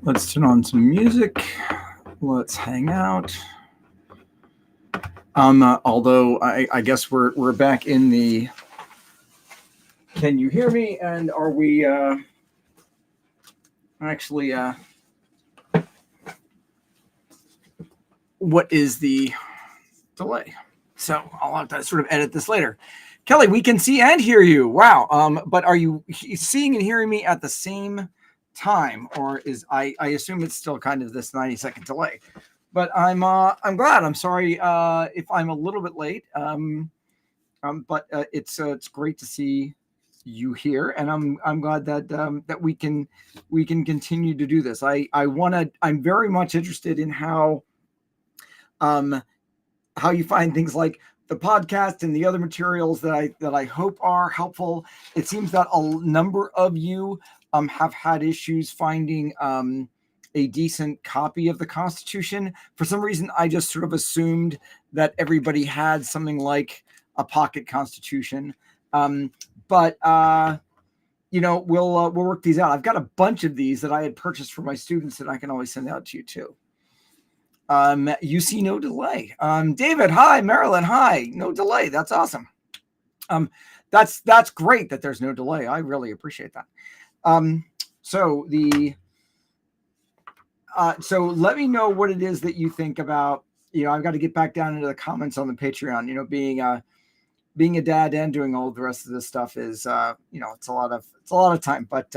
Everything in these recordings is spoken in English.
Let's turn on some music. Let's hang out. Although I guess we're back in the. Can you hear me? And are we actually? What is the delay? So I'll have to sort of edit this later. Kelly, we can see and hear you. Wow. But are you seeing and hearing me at the same time, or is I assume it's still kind of this 90-second delay? But I'm glad. I'm sorry if I'm a little bit late. But it's great to see you here, and I'm glad that that we can continue to do this. I'm very much interested in how you find things like the podcast and the other materials that I hope are helpful. It seems that a number of you have had issues finding a decent copy of the Constitution. For some reason, I just sort of assumed that everybody had something like a pocket Constitution. But we'll work these out. I've got a bunch of these that I had purchased for my students that I can always send out to you too. You see no delay. David, hi. Marilyn, hi. No delay. That's awesome. That's great that there's no delay. I really appreciate that. So let me know what it is that you think about. I've got to get back down into the comments on the Patreon. Being a dad and doing all the rest of this stuff is, it's a lot of time. But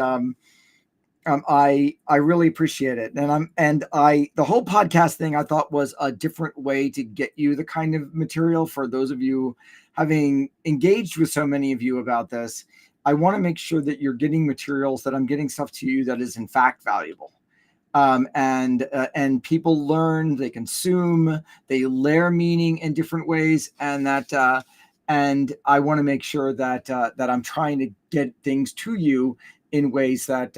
I really appreciate it, and the whole podcast thing I thought was a different way to get you the kind of material. For those of you having engaged with so many of you about this, I want to make sure that you're getting materials, that I'm getting stuff to you that is in fact valuable. And people learn, they consume, they layer meaning in different ways, and that and I want to make sure that I'm trying to get things to you in ways that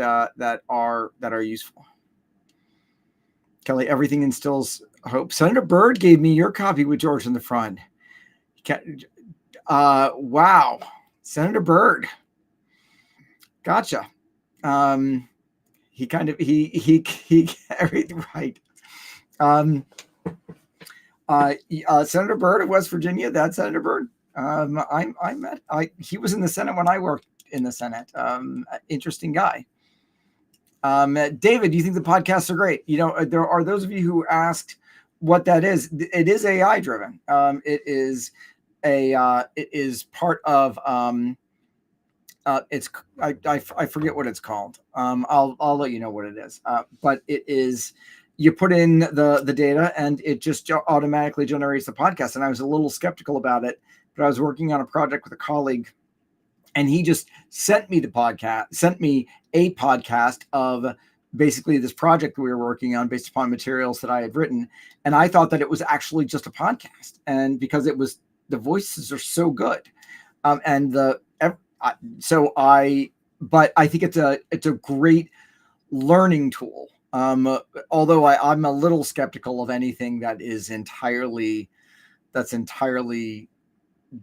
are useful. Kelly, everything instills hope. Senator Byrd gave me your copy with George in the front. Wow, Senator Byrd. Gotcha. He kind of he carried right. Senator Byrd of West Virginia. That's Senator Byrd. He was in the Senate when I worked in the Senate. Interesting guy. David, do you think the podcasts are great? There are those of you who asked what that is. It is AI driven. It is part of I forget what it's called. I'll let you know what it is. But it is, you put in the data and it just automatically generates the podcast. And I was a little skeptical about it, but I was working on a project with a colleague, and he just sent me a podcast of basically this project we were working on based upon materials that I had written. And I thought that it was actually just a podcast. And because the voices are so good. But I think it's a great learning tool. Although I'm a little skeptical of anything that is entirely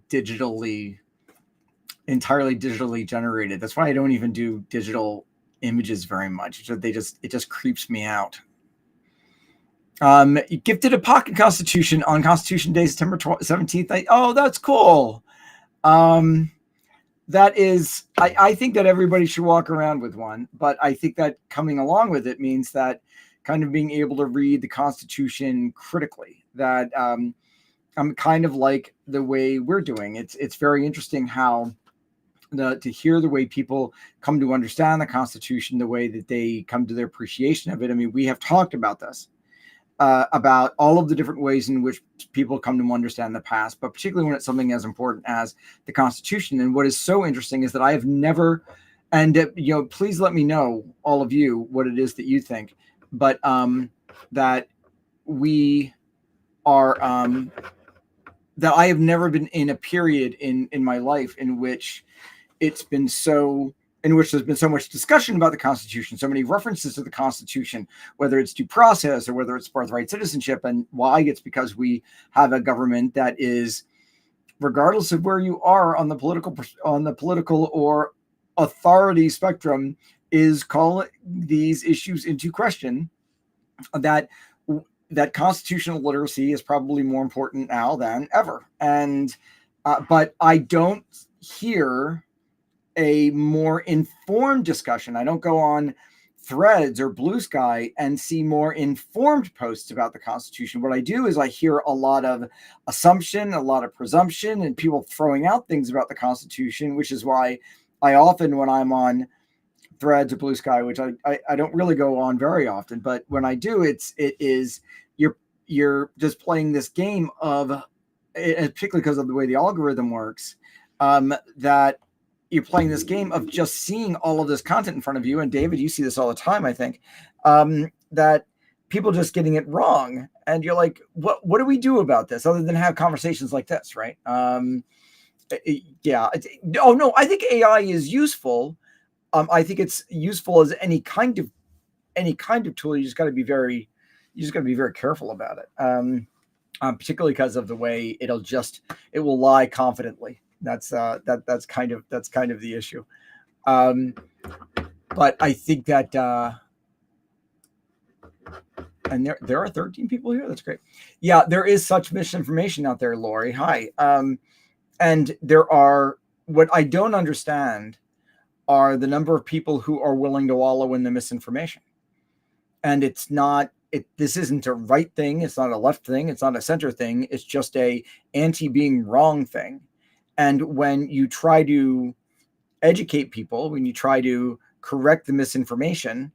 digitally generated. That's why I don't even do digital images very much. It just creeps me out. Gifted a pocket Constitution on Constitution Day, September 17th. Oh, that's cool. That is, I think that everybody should walk around with one, but I think that coming along with it means that kind of being able to read the Constitution critically, that I'm kind of like the way we're doing. It's very interesting how to hear the way people come to understand the Constitution, the way that they come to their appreciation of it. I mean, we have talked about this, about all of the different ways in which people come to understand the past, but particularly when it's something as important as the Constitution. And what is so interesting is that I have never, and please let me know, all of you, what it is that you think, but that we are, that I have never been in a period in my life in which there's been so much discussion about the Constitution, so many references to the Constitution, whether it's due process or whether it's birthright citizenship. And why? It's because we have a government that is regardless of where you are on the political or authority spectrum, is calling these issues into question. That constitutional literacy is probably more important now than ever. And but I don't hear a more informed discussion. I don't go on Threads or Blue Sky and see more informed posts about the Constitution. What I do is I hear a lot of assumption, a lot of presumption, and people throwing out things about the Constitution, which is why I often, when I'm on Threads or Blue Sky, which I don't really go on very often, but when I do, it is you're just playing this game of, particularly because of the way the algorithm works, that you're playing this game of just seeing all of this content in front of you. And David, you see this all the time, I think, that people just getting it wrong. And you're like, what do we do about this other than have conversations like this, right? Yeah. Oh no, I think AI is useful. I think it's useful as any kind of tool. You just got to be very careful about it. Particularly because of the way it will lie confidently. That's kind of the issue. But I think that, and there are 13 people here. That's great. Yeah, there is such misinformation out there, Lori. Hi. And there are, what I don't understand are the number of people who are willing to wallow in the misinformation. And this isn't a right thing. It's not a left thing. It's not a center thing. It's just a anti-being wrong thing. And when you try to educate people, when you try to correct the misinformation,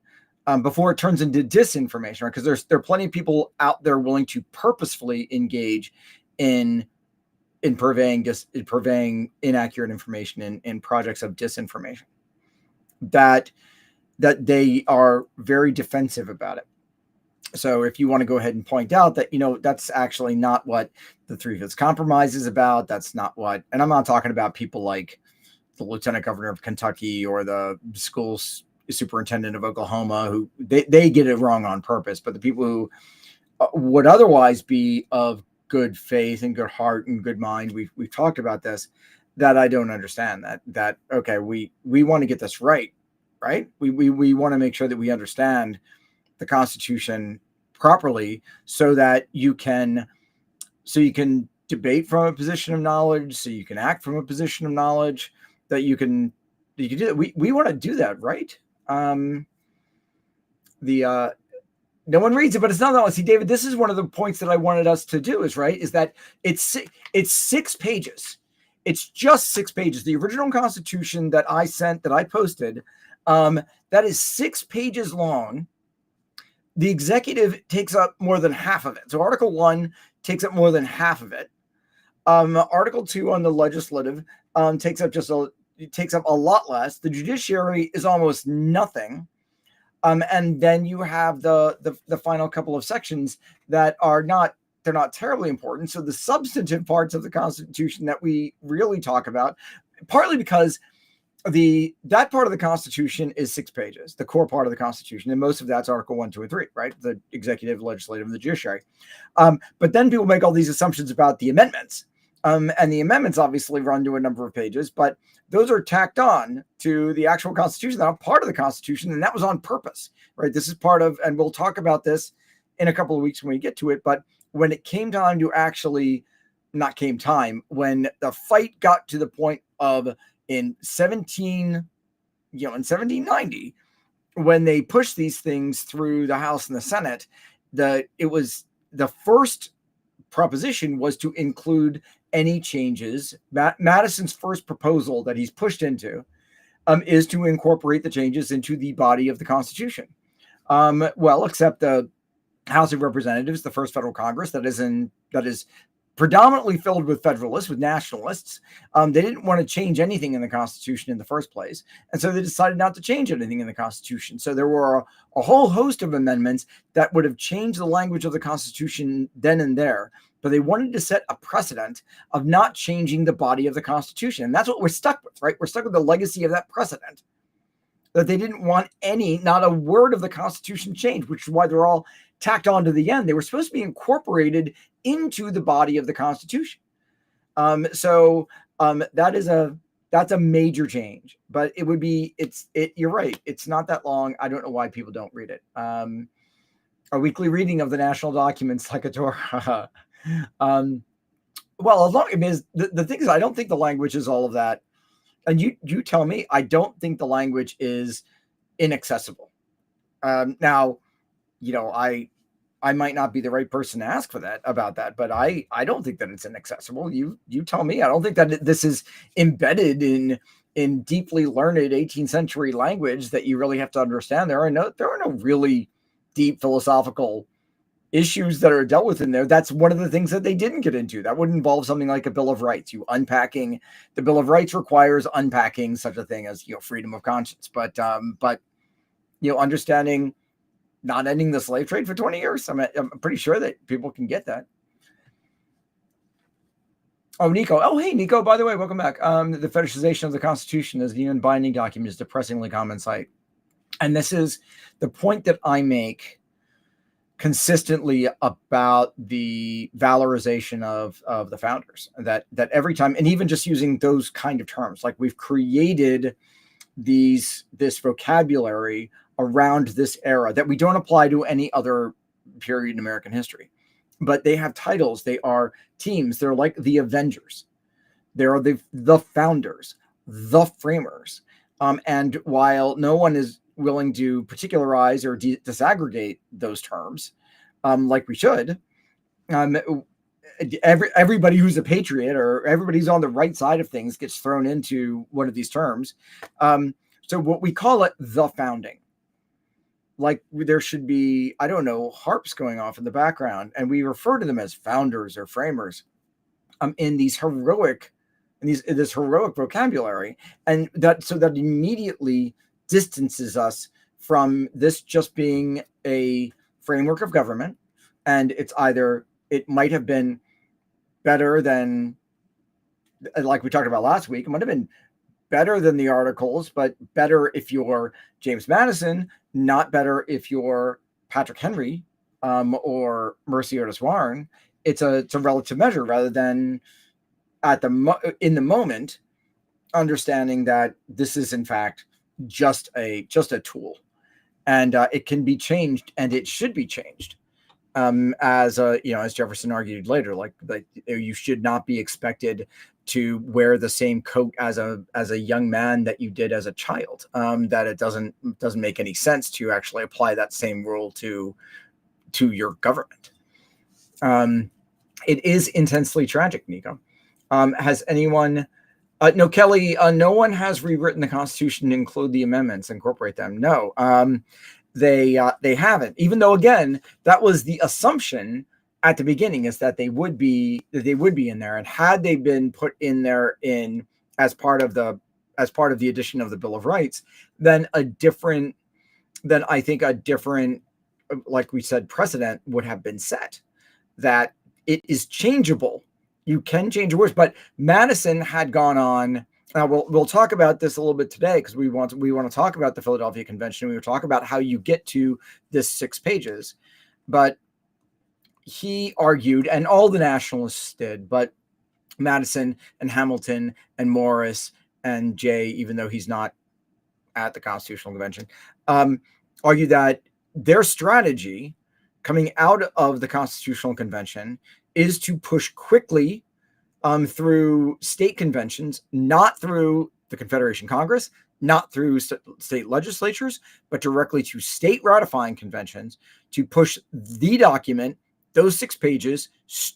before it turns into disinformation, right? Because there are plenty of people out there willing to purposefully engage in purveying inaccurate information in projects of disinformation, that they are very defensive about it. So if you want to go ahead and point out that, that's actually not what the Three-Fifths Compromise is about. That's not what, and I'm not talking about people like the Lieutenant Governor of Kentucky or the school superintendent of Oklahoma, who they get it wrong on purpose. But the people who would otherwise be of good faith and good heart and good mind, we've talked about this, that I don't understand that okay, we want to get this right. We want to make sure that we understand the Constitution properly, so that you can debate from a position of knowledge, so you can act from a position of knowledge, that you can do that. We want to do that, right? No one reads it, but it's not that one. See, David, this is one of the points that I wanted us to do is that it's 6 pages. It's just 6 pages. The original Constitution that I posted, that is 6 pages long. The executive takes up more than half of it. So Article 1 takes up more than half of it. Article 2 on the legislative takes up a lot less. The judiciary is almost nothing. And then you have the final couple of sections that they're not terribly important. So the substantive parts of the Constitution that we really talk about, partly because that part of the Constitution is 6 pages, the core part of the Constitution, and most of that's Article 1, 2, and 3, right? The executive, legislative, and the judiciary. But then people make all these assumptions about the amendments. And the amendments obviously run to a number of pages, but those are tacked on to the actual Constitution. They're not part of the Constitution, and that was on purpose, right? This is part of, and we'll talk about this in a couple of weeks when we get to it, but when it came time to when the fight got to the point of in 1790, when they pushed these things through the House and the Senate, it was the first proposition was to include any changes. Madison's first proposal that he's pushed into is to incorporate the changes into the body of the Constitution. Well, except the House of Representatives, the first federal Congress that is predominantly filled with Federalists, with nationalists. They didn't want to change anything in the Constitution in the first place. And so they decided not to change anything in the Constitution. So there were a whole host of amendments that would have changed the language of the Constitution then and there. But they wanted to set a precedent of not changing the body of the Constitution. And that's what we're stuck with, right? We're stuck with the legacy of that precedent. That they didn't want not a word of the Constitution changed, which is why they're all tacked on to the end. They were supposed to be incorporated into the body of the Constitution. So that's a major change, but it would be you're right. It's not that long. I don't know why people don't read it. A weekly reading of the national documents like a Torah. Well, as long I mean, the thing is, I don't think the language is all of that. And you tell me, I don't think the language is inaccessible. Now, I might not be the right person to ask for that about that, but I don't think that it's inaccessible. You tell me. I don't think that this is embedded in deeply learned 18th century language that you really have to understand. There are no really deep philosophical issues that are dealt with in there. That's one of the things that they didn't get into. That would involve something like a Bill of Rights. Unpacking the Bill of Rights requires unpacking such a thing as freedom of conscience, but understanding not ending the slave trade for 20 years. I'm pretty sure that people can get that. Oh, Nico. Oh, hey, Nico, by the way, welcome back. The fetishization of the Constitution as the UN binding document is depressingly common sight. And this is the point that I make consistently about the valorization of the founders, that every time, and even just using those kind of terms, like we've created this vocabulary around this era that we don't apply to any other period in American history. But they have titles. They are teams. They're like the Avengers. They are the founders, the framers. And while no one is willing to particularize or disaggregate those terms, like we should, everybody who's a patriot or everybody who's on the right side of things gets thrown into one of these terms. So what we call it, the founding. Like there should be, I don't know, harps going off in the background, and we refer to them as founders or framers in this heroic vocabulary, and that immediately distances us from this just being a framework of government, and it might have been better than, like we talked about last week, it might have been better than the Articles, but better if you're James Madison, not better if you're Patrick Henry or Mercy Otis Warren. It's a relative measure rather than in the moment, understanding that this is in fact just a tool, and it can be changed, and it should be changed. As Jefferson argued later, like you should not be expected to wear the same coat as a young man that you did as a child. That it doesn't make any sense to actually apply that same rule to your government. It is intensely tragic, Nico. Has anyone? No, Kelly. No one has rewritten the Constitution to include the amendments, incorporate them. No. They haven't, even though again that was the assumption at the beginning, is that they would be in there, and had they been put in there as part of the addition of the Bill of Rights, then I think a different, like we said, precedent would have been set, that it is changeable. You can change words, but Madison had gone on. We'll talk about this a little bit today, because we want to talk about the Philadelphia Convention. We will talk about how you get to this 6 pages. But he argued, and all the nationalists did, but Madison and Hamilton and Morris and Jay, even though he's not at the Constitutional Convention, argued that their strategy coming out of the Constitutional Convention is to push quickly through state conventions, not through the Confederation Congress, not through state legislatures, but directly to state ratifying conventions, to push the document, those 6 pages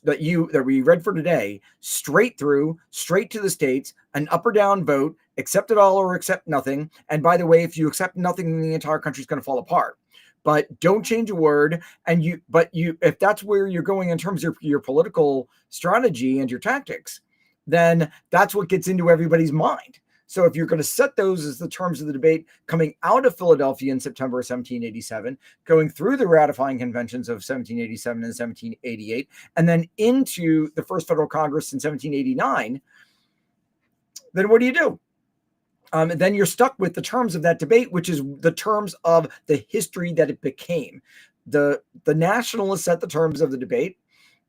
that we read for today, straight to the states, an up or down vote, accept it all or accept nothing. And by the way, if you accept nothing, then the entire country is going to fall apart. But don't change a word. And if that's where you're going in terms of your political strategy and your tactics, then that's what gets into everybody's mind. So if you're going to set those as the terms of the debate coming out of Philadelphia in September of 1787, going through the ratifying conventions of 1787 and 1788, and then into the first Federal Congress in 1789, then what do? Then you're stuck with the terms of that debate, which is the terms of the history that it became. The nationalists set the terms of the debate.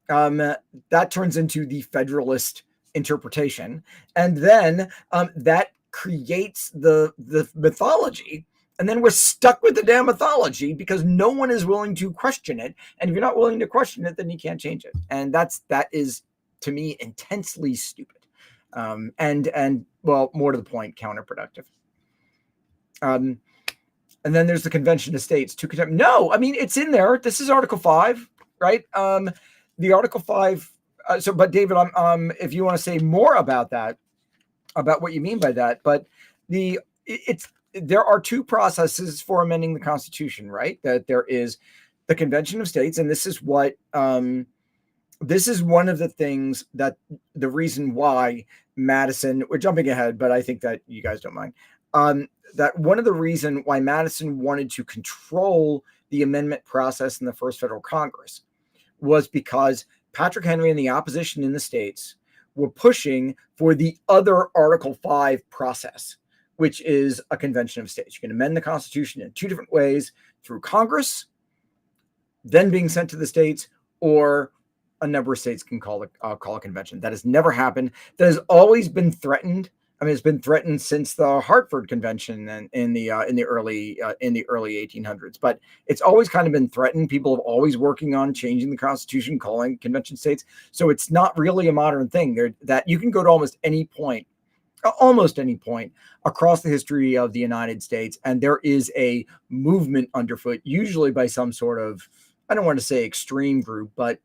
That turns into the Federalist interpretation, and then that creates the mythology, and then we're stuck with the damn mythology because no one is willing to question it. And if you're not willing to question it, then you can't change it. And that is, to me, intensely stupid, and well, more to the point, counterproductive. And then there's the Convention of States to contempt. No, I mean, it's in there. This is Article 5, right? The Article 5. But David, if you want to say more about that, about what you mean by that, but there are two processes for amending the Constitution, right? That there is the Convention of States, and this is what this is one of the things that the reason why Madison, we're jumping ahead, but I think that you guys don't mind. That one of the reason why Madison wanted to control the amendment process in the first federal Congress was because Patrick Henry and the opposition in the states were pushing for the other Article 5 process, which is a Convention of States. You can amend the Constitution in two different ways: through Congress, then being sent to the states, or a number of states can call a convention. That has never happened. That has always been threatened. I mean, it's been threatened since the Hartford Convention and in the early 1800s. But it's always kind of been threatened. People are always working on changing the Constitution, calling convention states. So it's not really a modern thing. That you can go to almost any point across the history of the United States, and there is a movement underfoot, usually by some sort of, I don't want to say extreme group, but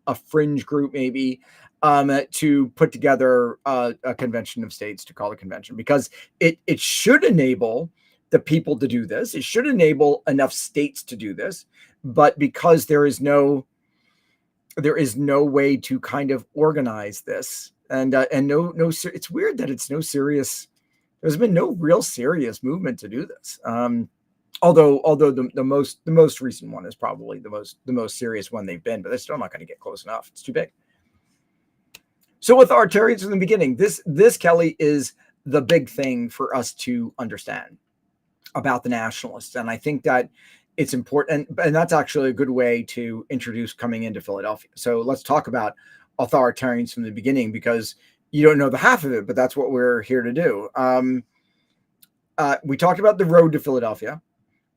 a fringe group maybe, to put together a convention of states to call a convention, because it should enable the people to do this. It should enable enough states to do this, but because there is no way to kind of organize this, and no, it's weird that it's no serious. There's been no real serious movement to do this. Although the most recent one is probably the most serious one they've been, but they're still not going to get close enough. It's too big. So authoritarians from the beginning, this Kelly is the big thing for us to understand about the nationalists, and I think that it's important, and that's actually a good way to introduce coming into Philadelphia. So let's talk about authoritarians from the beginning, because you don't know the half of it, but that's what we're here to do. We talked about the road to Philadelphia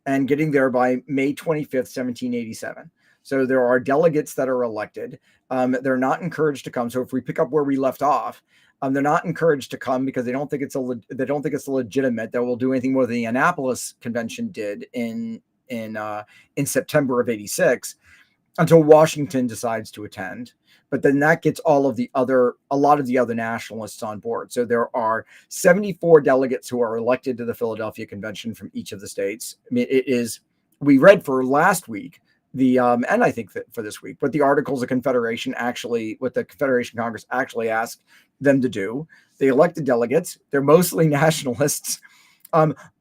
and getting there by May 25th, 1787. So there are delegates that are elected. They're not encouraged to come. So if we pick up where we left off, they're not encouraged to come because they don't think it's legitimate. That will do anything more than the Annapolis Convention did in September of '86, until Washington decides to attend. But then that gets a lot of the other nationalists on board. So there are 74 delegates who are elected to the Philadelphia Convention from each of the states. I mean, we read for last week, and I think that for this week, but the Articles of Confederation what the Confederation Congress actually asked them to do. They elected delegates. They're mostly nationalists.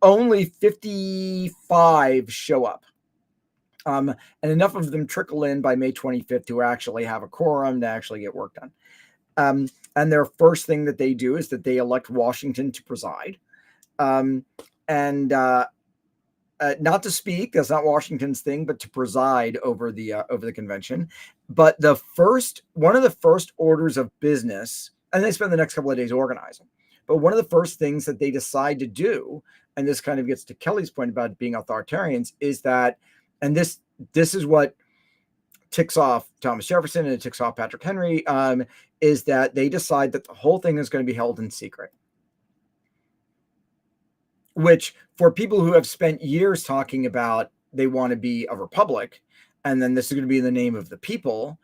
Only 55 show up. And enough of them trickle in by May 25th to actually have a quorum to actually get work done. And their first thing that they do is that they elect Washington to preside. Not to speak, that's not Washington's thing, but to preside over the convention. But one of the first orders of business, and they spend the next couple of days organizing, but one of the first things that they decide to do, and this kind of gets to Kelly's point about being authoritarians, is that, and this is what ticks off Thomas Jefferson and it ticks off Patrick Henry, is that they decide that the whole thing is going to be held in secret. Which, for people who have spent years talking about they want to be a republic, and then this is going to be in the name of the people,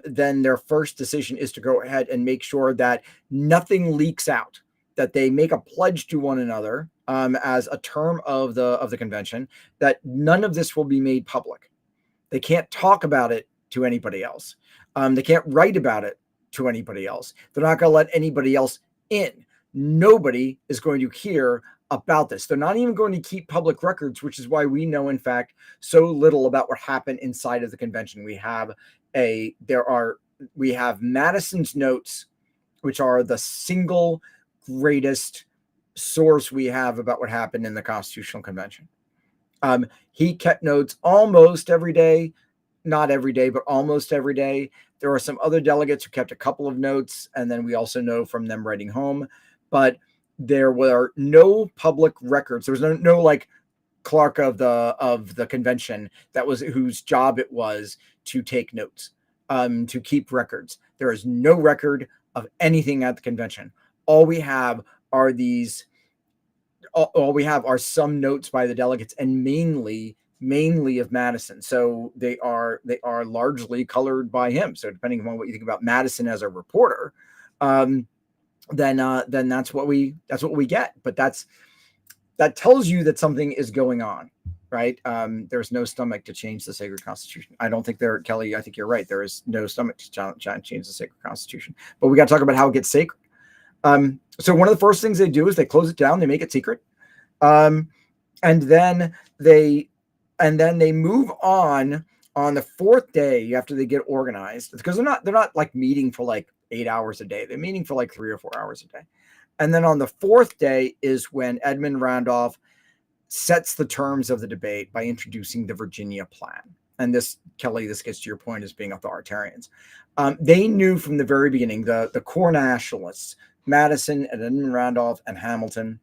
then their first decision is to go ahead and make sure that nothing leaks out, that they make a pledge to one another as a term of the convention, that none of this will be made public. They can't talk about it to anybody else. They can't write about it to anybody else. They're not going to let anybody else in. Nobody is going to hear about this. They're not even going to keep public records, which is why we know, in fact, so little about what happened inside of the convention. We have Madison's notes, which are the single greatest source we have about what happened in the Constitutional Convention. He kept notes almost every day, not every day, but almost every day. There are some other delegates who kept a couple of notes, and then we also know from them writing home, but there were no public records. There was no like clerk of the convention that was whose job it was to take notes, to keep records. There is no record of anything at the convention. All we have are some notes by the delegates, and mainly of Madison. So they are largely colored by him. So depending on what you think about Madison as a reporter, then that's what we get. But that tells you that something is going on, right? There's no stomach to change the sacred constitution. I don't think Kelly, I think you're right. There is no stomach to change the sacred constitution. But we got to talk about how it gets sacred. So one of the first things they do is they close it down. They make it secret. And then they move on the fourth day after they get organized, because they're not like meeting for like 8 hours a day. They're meeting for like 3 or 4 hours a day. And then on the fourth day is when Edmund Randolph sets the terms of the debate by introducing the Virginia Plan. And this, Kelly, this gets to your point as being authoritarians. They knew from the very beginning, the core nationalists, Madison and Edmund Randolph and Hamilton,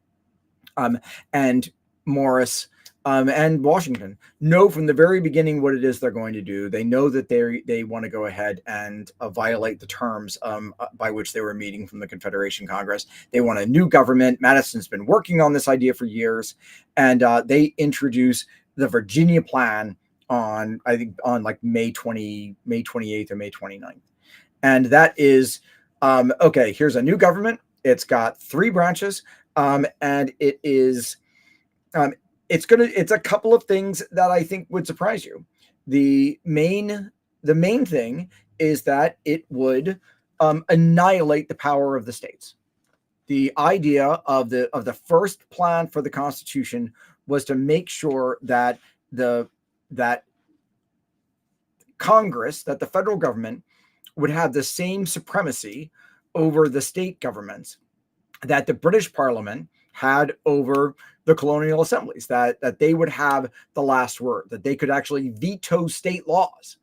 and Morris, and Washington, know from the very beginning what it is they're going to do. They know that they want to go ahead and violate the terms by which they were meeting from the Confederation Congress. They want a new government. Madison's been working on this idea for years, and they introduce the Virginia Plan on like May 28th or May 29th. And that is, okay, here's a new government. It's got 3 branches, and it is... it's a couple of things that I think would surprise you. The main thing is that it would annihilate the power of the states. The idea of the first plan for the Constitution was to make sure that that Congress, that the federal government, would have the same supremacy over the state governments that the British Parliament had over the colonial assemblies, that they would have the last word, that they could actually veto state laws,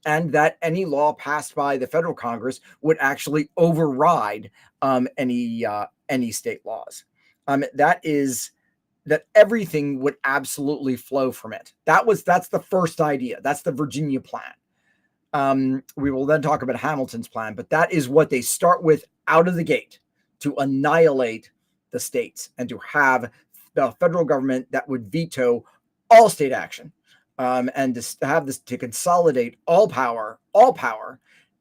and that any law passed by the federal Congress would actually override any state laws. That everything would absolutely flow from it. That's the first idea. That's the Virginia Plan. We will then talk about Hamilton's plan, but that is what they start with out of the gate, to annihilate the states and to have the federal government that would veto all state action, and to have this, to consolidate all power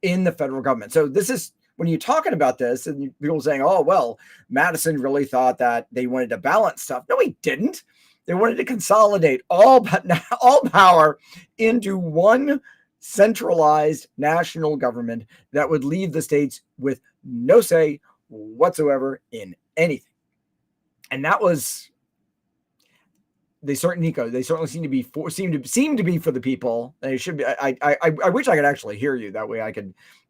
in the federal government. So this is, when you're talking about this and people saying, oh, well, Madison really thought that they wanted to balance stuff. No, he didn't. They wanted to consolidate all power into one centralized national government that would leave the states with no say whatsoever in anything. And that was, they certainly seem to be for the people. They should be. I wish I could actually hear you. That way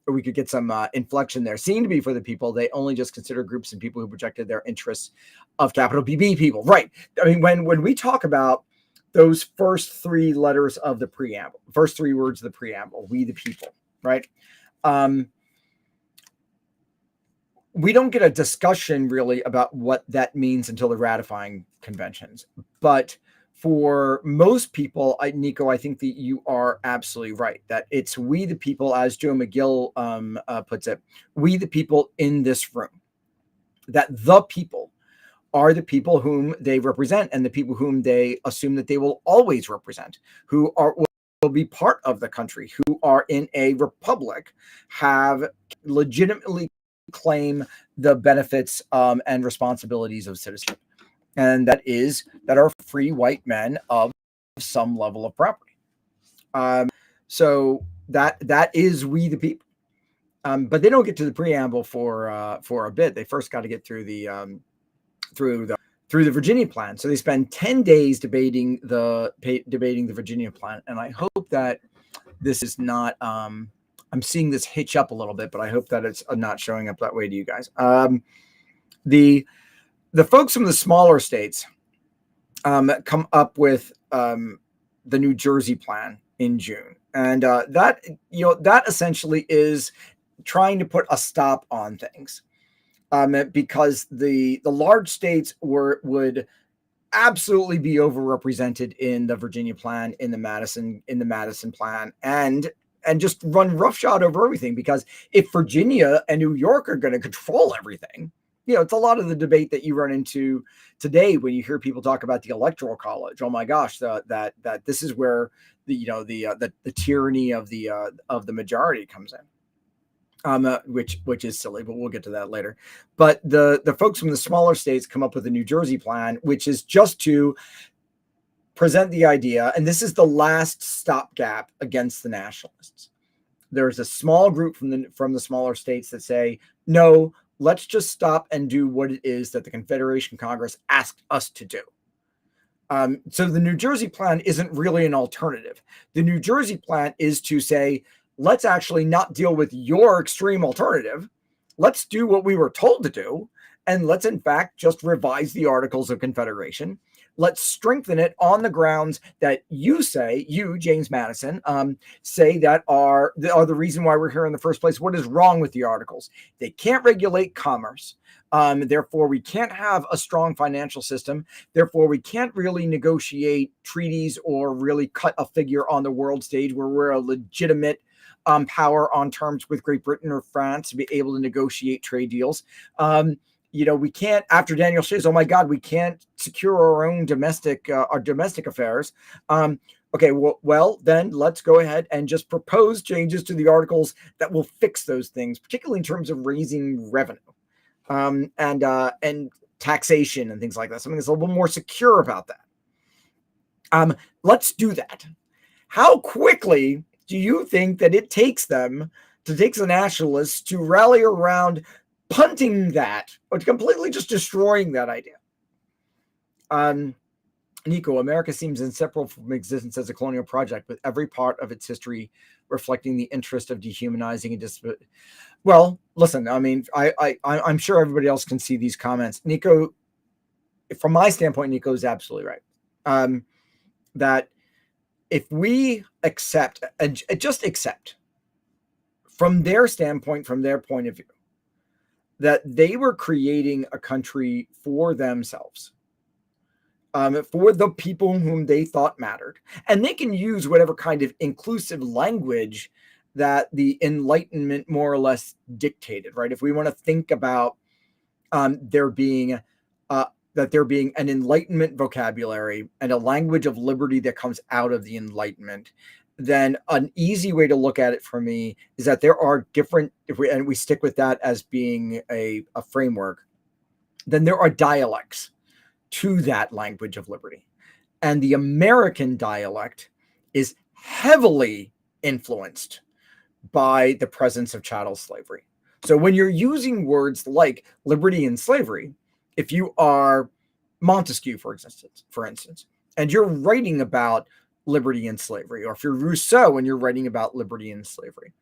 we could get some inflection there. Seem to be for the people. They only just consider groups and people who projected their interests of capital PB people. Right. I mean, when we talk about those first 3 letters of the preamble, first 3 words of the preamble, we the people, right? We don't get a discussion really about what that means until the ratifying conventions. But for most people, Nico, I think that you are absolutely right, that it's we the people, as Joe McGill puts it, we the people in this room, that the people are the people whom they represent and the people whom they assume that they will always represent, who will be part of the country, who are in a republic, have legitimately claim the benefits and responsibilities of citizenship, and that are free white men of some level of property. So that is we the people. But they don't get to the preamble for a bit. They first got to get through the Virginia Plan. So they spend 10 days debating the Virginia Plan, and I hope that this is not. I'm seeing this hitch up a little bit, but I hope that it's not showing up that way to you guys. The folks from the smaller states come up with the New Jersey Plan in June. And that essentially is trying to put a stop on things, because the large states would absolutely be overrepresented in the Virginia plan, in the Madison plan, and just run roughshod over everything. Because if Virginia and New York are going to control everything, it's a lot of the debate that you run into today when you hear people talk about the electoral college. Oh my gosh, that this is where the tyranny of the majority comes in. Which is silly, but we'll get to that later. But the folks from the smaller states come up with a New Jersey plan, which is just to present the idea, and this is the last stopgap against the nationalists. There's a small group from the smaller states that say, no, let's just stop and do what it is that the Confederation Congress asked us to do. So the New Jersey plan isn't really an alternative. The New Jersey plan is to say, let's actually not deal with your extreme alternative. Let's do what we were told to do. And let's, in fact, just revise the Articles of Confederation. Let's strengthen it on the grounds that you, James Madison, say that are the reason why we're here in the first place. What is wrong with the Articles? They can't regulate commerce. Therefore, we can't have a strong financial system. Therefore, we can't really negotiate treaties or really cut a figure on the world stage where we're a legitimate power on terms with Great Britain or France to be able to negotiate trade deals. We can't, after Daniel says, oh my God, we can't secure our own domestic affairs. Okay, well, then let's go ahead and just propose changes to the Articles that will fix those things, particularly in terms of raising revenue, and taxation and things like that. Something that's a little more secure about that. Let's do that. How quickly do you think that it takes the nationalists to rally around punting that, or to completely just destroying that idea? Nico, America seems inseparable from existence as a colonial project, with every part of its history reflecting the interest of dehumanizing and Well, listen, I mean, I'm sure everybody else can see these comments. Nico, from my standpoint, Nico is absolutely right. That if we accept, and just accept from their standpoint, from their point of view, that they were creating a country for themselves, for the people whom they thought mattered, and they can use whatever kind of inclusive language that the Enlightenment more or less dictated, right? If we want to think about there being an Enlightenment vocabulary and a language of liberty that comes out of the Enlightenment, then an easy way to look at it for me is that there are different, and we stick with that as being a framework, then there are dialects to that language of liberty. And the American dialect is heavily influenced by the presence of chattel slavery. So when you're using words like liberty and slavery, if you are Montesquieu, for instance, and you're writing about liberty and slavery, or if you're Rousseau and you're writing about liberty and slavery,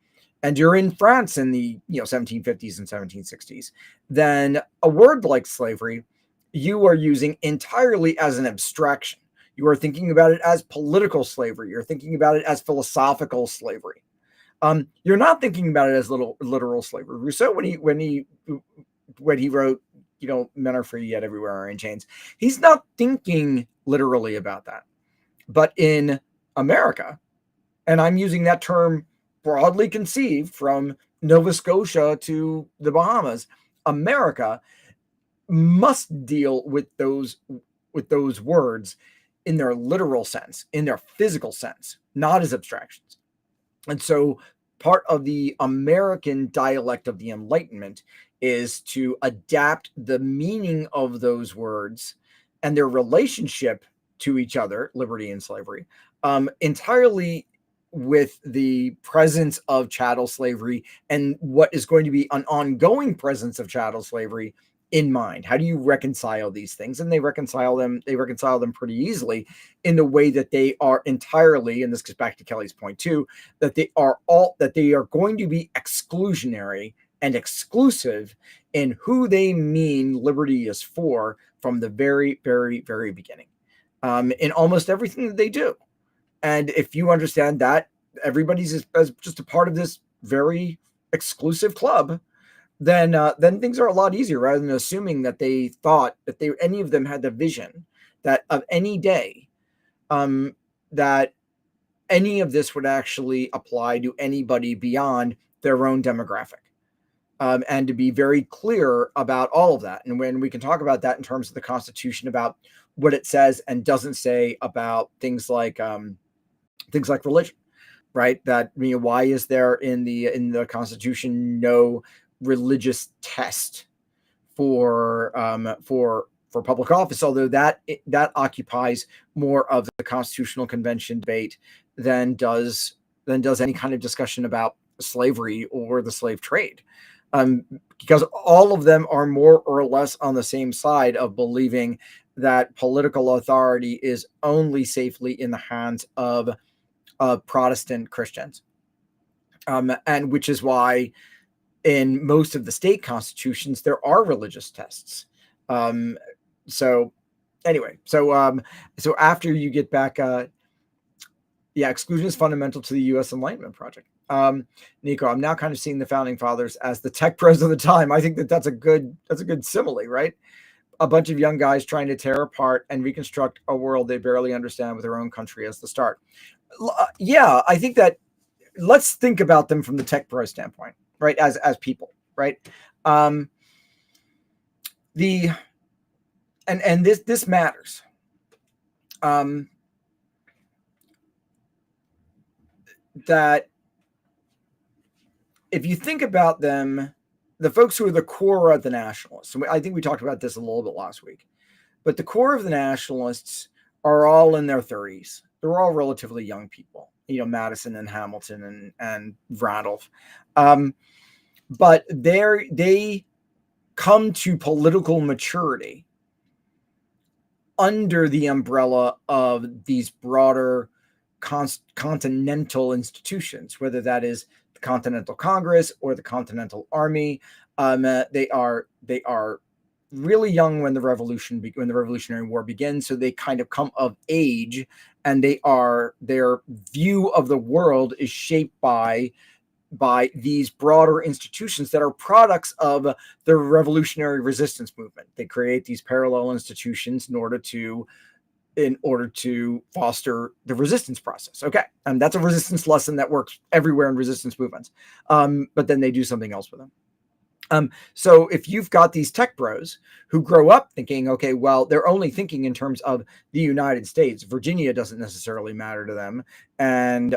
and you're in France in the 1750s and 1760s, then a word like slavery, you are using entirely as an abstraction. You are thinking about it as political slavery. You're thinking about it as philosophical slavery. You're not thinking about it as literal slavery. Rousseau, when he wrote, men are free yet everywhere are in chains, he's not thinking literally about that. But in America, and I'm using that term broadly conceived from Nova Scotia to the Bahamas, America must deal with those words in their literal sense, in their physical sense, not as abstractions. And so part of the American dialect of the Enlightenment is to adapt the meaning of those words and their relationship to each other, liberty and slavery, entirely with the presence of chattel slavery and what is going to be an ongoing presence of chattel slavery in mind. How do you reconcile these things? And they reconcile them pretty easily in the way that they are entirely, and this goes back to Kelly's point too, that they are going to be exclusionary and exclusive in who they mean liberty is for from the very, very, very beginning, in almost everything that they do. And if you understand that, everybody's as just a part of this very exclusive club, then things are a lot easier, rather than assuming that they thought that any of them had the vision that of any day that any of this would actually apply to anybody beyond their own demographic. And to be very clear about all of that. And when we can talk about that in terms of the Constitution, about what it says and doesn't say about things like religion, right? That, why is there in the Constitution no religious test for public office? Although that occupies more of the Constitutional Convention debate than does any kind of discussion about slavery or the slave trade. Because all of them are more or less on the same side of believing that political authority is only safely in the hands of Protestant Christians. And which is why in most of the state constitutions, there are religious tests. So anyway, so after you get back, exclusion is fundamental to the U.S. Enlightenment project. Nico, I'm now kind of seeing the founding fathers as the tech pros of the time. I think that's a good simile, right? A bunch of young guys trying to tear apart and reconstruct a world they barely understand with their own country as the start. Yeah, I think that let's think about them from the tech pro standpoint, right? As people, right? This matters. That if you think about them, the folks who are the core of the nationalists, and I think we talked about this a little bit last week, but the core of the nationalists are all in their 30s. They're all relatively young people, Madison and Hamilton and Randolph. But they come to political maturity under the umbrella of these broader continental institutions, whether that is the Continental Congress or the Continental Army. They are really young when the Revolutionary War begins, so they kind of come of age, and their view of the world is shaped by these broader institutions that are products of the revolutionary resistance movement. They create these parallel institutions in order to foster the resistance process. Okay. And that's a resistance lesson that works everywhere in resistance movements. But then they do something else with them. So if you've got these tech bros who grow up thinking, okay, well, they're only thinking in terms of the United States. Virginia doesn't necessarily matter to them. And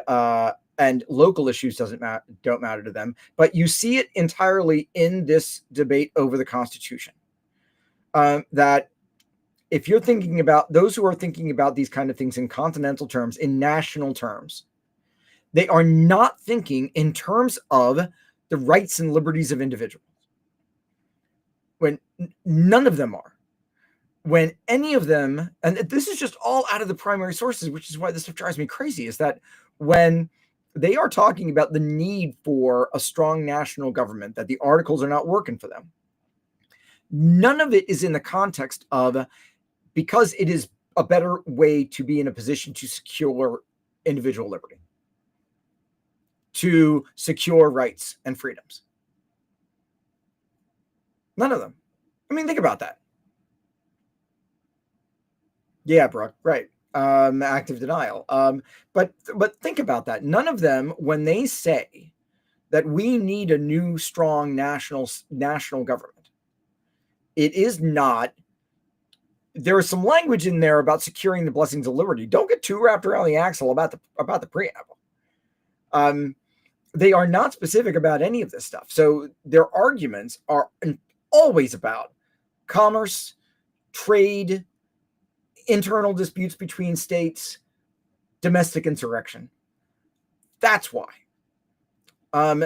local issues don't matter to them. But you see it entirely in this debate over the Constitution. That if you're thinking about those who are thinking about these kind of things in continental terms, in national terms, they are not thinking in terms of the rights and liberties of individuals. When none of them are. When any of them, and this is just all out of the primary sources, which is why this stuff drives me crazy, is that when they are talking about the need for a strong national government, that the articles are not working for them, none of it is in the context of because it is a better way to be in a position to secure individual liberty, to secure rights and freedoms. None of them. I mean, think about that. Yeah, Brooke, right. Active denial. But think about that. None of them, when they say that we need a new, strong national government, it is not. There is some language in there about securing the blessings of liberty. Don't get too wrapped around the axle about the preamble. They are not specific about any of this stuff. So their arguments are always about commerce, trade, internal disputes between states, domestic insurrection. That's why.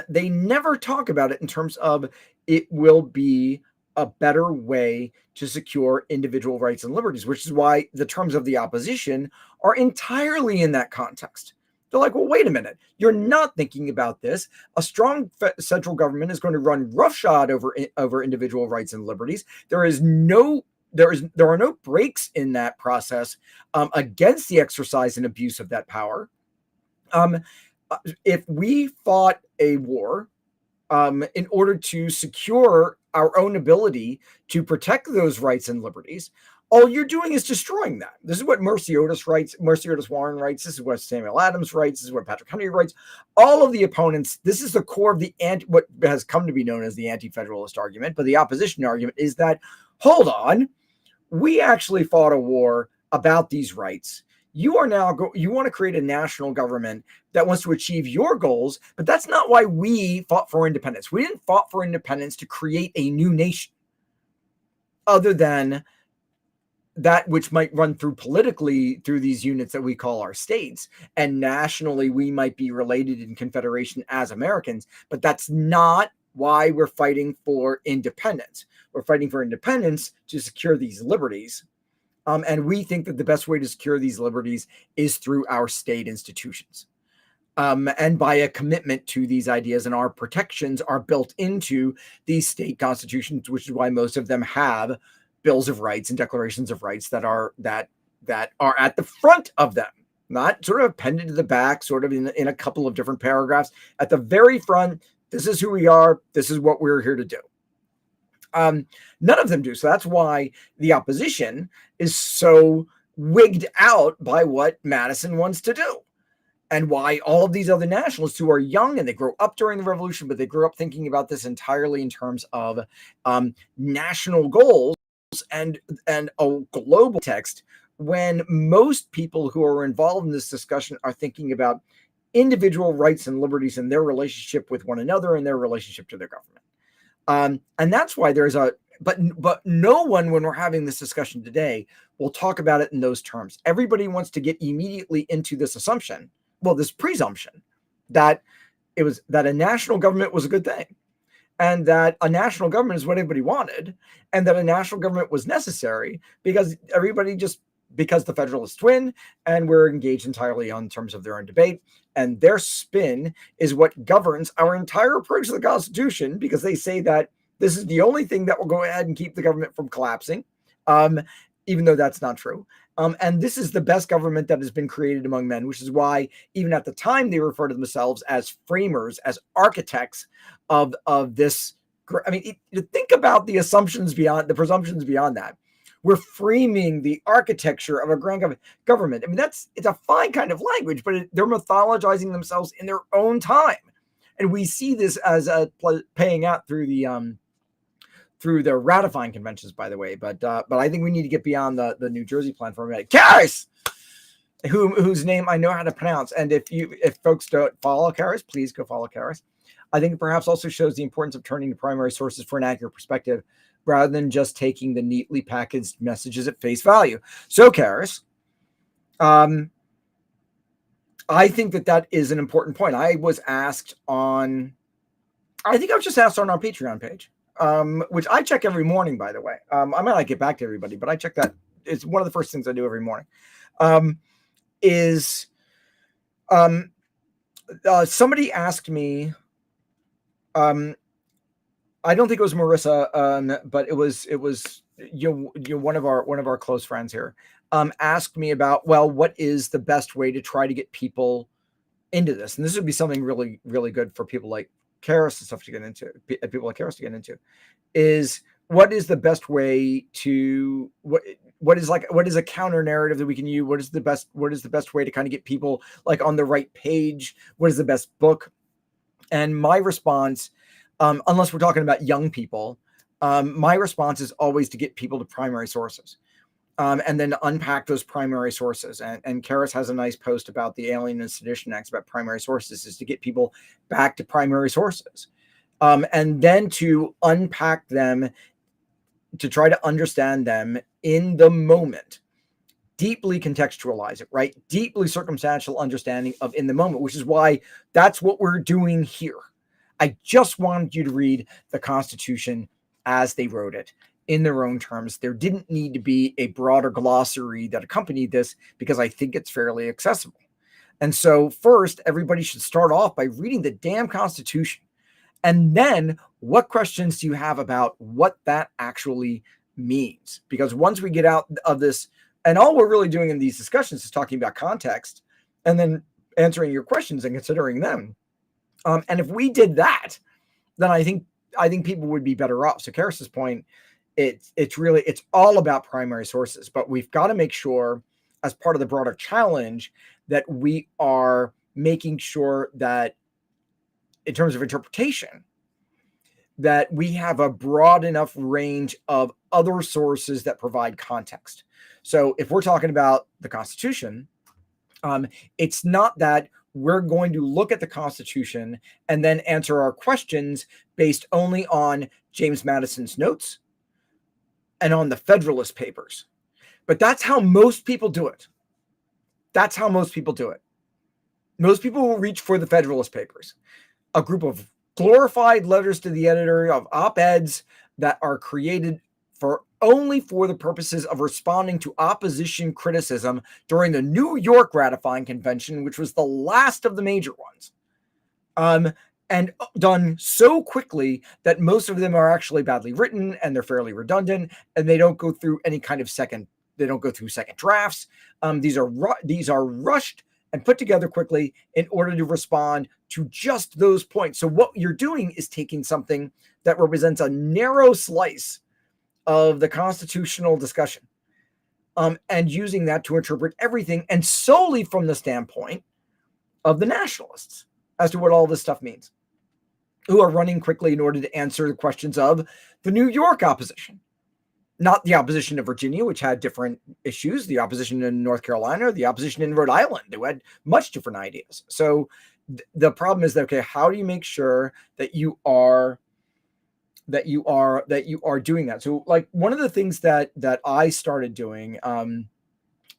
They never talk about it in terms of it will be a better way to secure individual rights and liberties, which is why the terms of the opposition are entirely in that context. They're like, well, wait a minute. You're not thinking about this. A strong central government is going to run roughshod over individual rights and liberties. There are no breaks in that process against the exercise and abuse of that power. if we fought a war in order to secure our own ability to protect those rights and liberties, all you're doing is destroying that. This is what Mercy Otis writes, Mercy Otis Warren writes, this is what Samuel Adams writes, this is what Patrick Henry writes. All of the opponents, this is the core of the what has come to be known as the anti-federalist argument, but the opposition argument is that, hold on, we actually fought a war about these rights. You are now you want to create a national government that wants to achieve your goals, but that's not why we fought for independence. We didn't fight for independence to create a new nation, other than that which might run through politically through these units that we call our states. And nationally, we might be related in confederation as Americans, but that's not why we're fighting for independence. We're fighting for independence to secure these liberties. And we think that the best way to secure these liberties is through our state institutions. And by a commitment to these ideas, and our protections are built into these state constitutions, which is why most of them have bills of rights and declarations of rights that are at the front of them, not sort of appended to the back, sort of in a couple of different paragraphs. At the very front, this is who we are. This is what we're here to do. None of them do. So that's why the opposition is so wigged out by what Madison wants to do. And why all of these other nationalists who are young and they grow up during the revolution, but they grew up thinking about this entirely in terms of national goals and a global text, when most people who are involved in this discussion are thinking about individual rights and liberties and their relationship with one another and their relationship to their government. And that's why there's but no one, when we're having this discussion today, will talk about it in those terms. Everybody wants to get immediately into this assumption, this presumption that that a national government was a good thing, and that a national government is what everybody wanted, and that a national government was necessary because because the Federalists win, and we're engaged entirely on terms of their own debate. And their spin is what governs our entire approach to the Constitution, because they say that this is the only thing that will go ahead and keep the government from collapsing, even though that's not true. And this is the best government that has been created among men, which is why even at the time they refer to themselves as framers, as architects of this. I mean, think about the assumptions beyond, the presumptions beyond that. We're framing the architecture of a grand government. I mean, it's a fine kind of language, but they're mythologizing themselves in their own time. And we see this as paying out through the ratifying conventions, by the way. But I think we need to get beyond the New Jersey plan for a minute. Karras, whose name I know how to pronounce. And if folks don't follow Karras, please go follow Karras. I think it perhaps also shows the importance of turning to primary sources for an accurate perspective, rather than just taking the neatly packaged messages at face value. So, Karras, I think that is an important point. I was asked on our Patreon page, which I check every morning, by the way. I might not get back to everybody, but I check that. It's one of the first things I do every morning. Somebody asked me, I don't think it was Marissa, but it was one of our close friends here, asked me about, what is the best way to try to get people into this? And this would be something really, really good for people like Karras and stuff to get into, people like Karras to get into, is what is the best way to, what is a counter narrative that we can use? What is the best way to kind of get people like on the right page? What is the best book? And my response, unless we're talking about young people, my response is always to get people to primary sources, and then unpack those primary sources. And Karras has a nice post about the Alien and Sedition Acts about primary sources, is to get people back to primary sources, and then to unpack them, to try to understand them in the moment. Deeply contextualize it, right? Deeply circumstantial understanding of in the moment, which is why that's what we're doing here. I just wanted you to read the Constitution as they wrote it in their own terms. There didn't need to be a broader glossary that accompanied this, because I think it's fairly accessible. And so first, everybody should start off by reading the damn Constitution. And then what questions do you have about what that actually means? Because once we get out of this, and all we're really doing in these discussions is talking about context, and then answering your questions and considering them. And if we did that, then I think people would be better off. So Karis's point, it's all about primary sources, but we've got to make sure, as part of the broader challenge, that we are making sure that, in terms of interpretation, that we have a broad enough range of other sources that provide context. So if we're talking about the Constitution, it's not that we're going to look at the Constitution and then answer our questions based only on James Madison's notes and on the Federalist Papers. But that's how most people do it. That's how most people do it. Most people will reach for the Federalist Papers, a group of glorified letters to the editor, of op-eds that are created only for the purposes of responding to opposition criticism during the New York ratifying convention, which was the last of the major ones, and done so quickly that most of them are actually badly written and they're fairly redundant, and they don't go through any kind of second drafts. These are rushed and put together quickly in order to respond to just those points. So what you're doing is taking something that represents a narrow slice of the constitutional discussion, and using that to interpret everything, and solely from the standpoint of the nationalists as to what all this stuff means, who are running quickly in order to answer the questions of the New York opposition, not the opposition of Virginia, which had different issues, the opposition in North Carolina, the opposition in Rhode Island, who had much different ideas. So the problem is that, okay, how do you make sure that you are doing that? So, like, one of the things that I started doing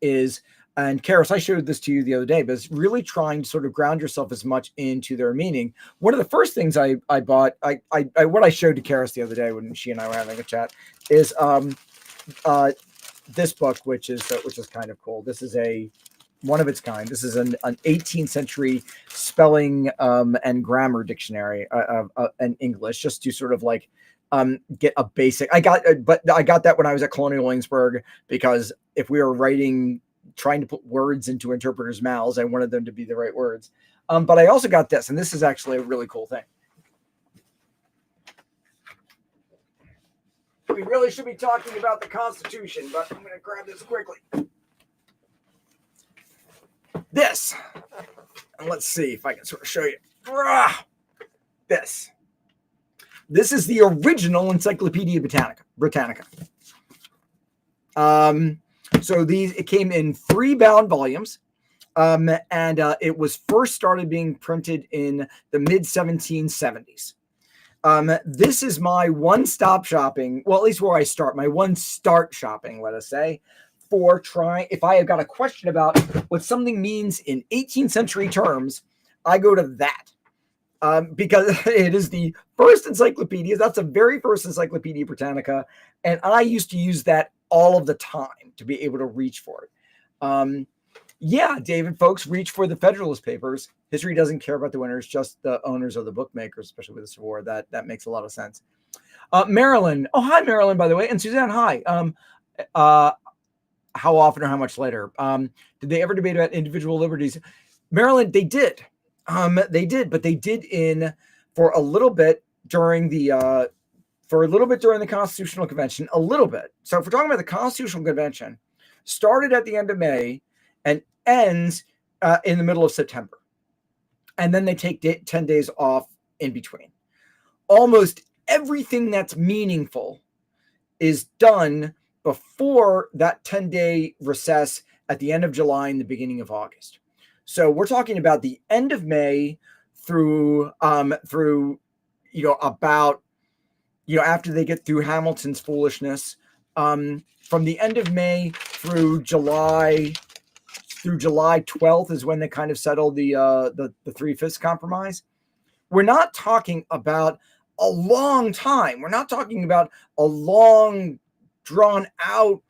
is, and Karis, I showed this to you the other day, but it's really trying to sort of ground yourself as much into their meaning. One of the first things I bought, what I showed to Karis the other day when she and I were having a chat, is this book, which is kind of cool. This is one of its kind. This is an 18th century spelling and grammar dictionary in English, just to sort of like get a basic. I got that when I was at Colonial Williamsburg, because if we were trying to put words into interpreters' mouths, I wanted them to be the right words. But I also got this, and this is actually a really cool thing. We really should be talking about the Constitution, but I'm going to grab this quickly. This, and let's see if I can sort of show you. This is the original Encyclopedia Britannica. So it came in 3 bound volumes, and it was first started being printed in the mid 1770s. This is my one-stop shopping, well, at least where I start, my one-start shopping, let us say, for trying, if I have got a question about what something means in 18th century terms, I go to that. Because it is the first encyclopedia. That's the very first Encyclopedia Britannica. And I used to use that all of the time to be able to reach for it. Yeah, David, folks, reach for the Federalist Papers. History doesn't care about the winners, just the owners of the bookmakers, especially with this war. That makes a lot of sense. Marilyn. Oh, hi, Marilyn, by the way. And Suzanne, hi. How often or how much later? Did they ever debate about individual liberties? Marilyn, they did. But they did for a little bit during the Constitutional Convention, a little bit. So if we're talking about the Constitutional Convention, started at the end of May and ends in the middle of September. And then they take 10 days off in between. Almost everything that's meaningful is done before that 10-day recess at the end of July and the beginning of August. So we're talking about the end of May through about after they get through Hamilton's foolishness, from the end of May through July 12th is when they kind of settled the 3/5 compromise. We're not talking about a long time. We're not talking about a long, drawn out,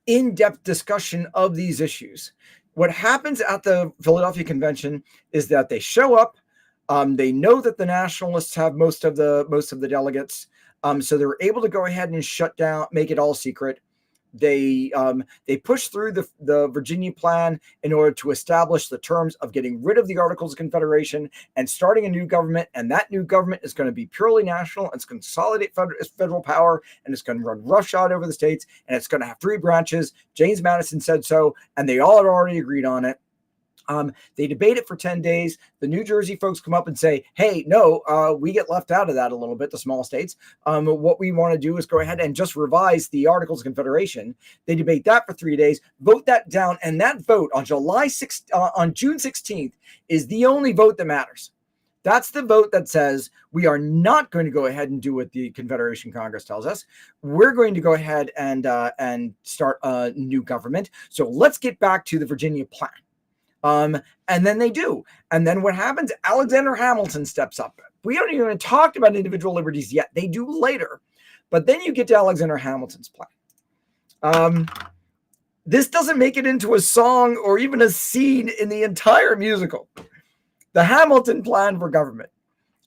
in-depth discussion of these issues. What happens at the Philadelphia Convention is that they show up. They know that the nationalists have most of the delegates, so they're able to go ahead and shut down, make it all secret. They pushed through the Virginia Plan in order to establish the terms of getting rid of the Articles of Confederation and starting a new government. And that new government is going to be purely national. And it's going to consolidate federal power, and it's going to run roughshod over the states. And it's going to have 3 branches. James Madison said so, and they all had already agreed on it. They debate it for 10 days. The New Jersey folks come up and say, hey, no, we get left out of that a little bit, the small states. What we want to do is go ahead and just revise the Articles of Confederation. They debate that for 3 days, vote that down, and that vote on June 16th is the only vote that matters. That's the vote that says we are not going to go ahead and do what the Confederation Congress tells us. We're going to go ahead and start a new government. So let's get back to the Virginia Plan. And then they do. And then what happens? Alexander Hamilton steps up. We haven't even talked about individual liberties yet. They do later. But then you get to Alexander Hamilton's plan. This doesn't make it into a song or even a scene in the entire musical. The Hamilton Plan for Government.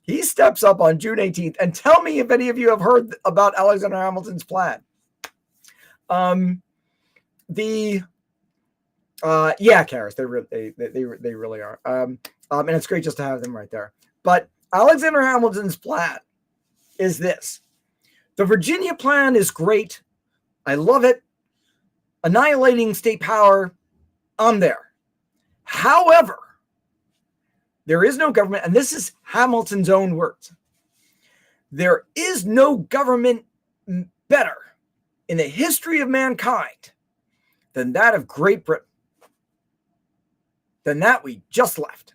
He steps up on June 18th. And tell me if any of you have heard about Alexander Hamilton's plan. Yeah, Karis, they really are. And it's great just to have them right there. But Alexander Hamilton's plan is this. The Virginia Plan is great. I love it. Annihilating state power, I'm there. However, there is no government, and this is Hamilton's own words. There is no government better in the history of mankind than that of Great Britain. Than that we just left.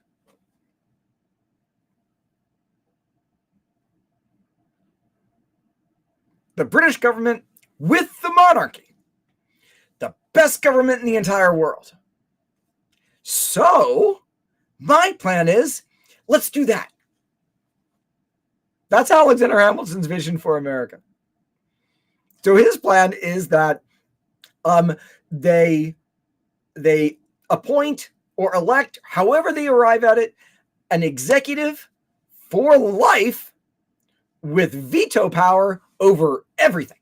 The British government with the monarchy. The best government in the entire world. So, my plan is, let's do that. That's Alexander Hamilton's vision for America. So his plan is that they appoint or elect, however they arrive at it, an executive for life with veto power over everything.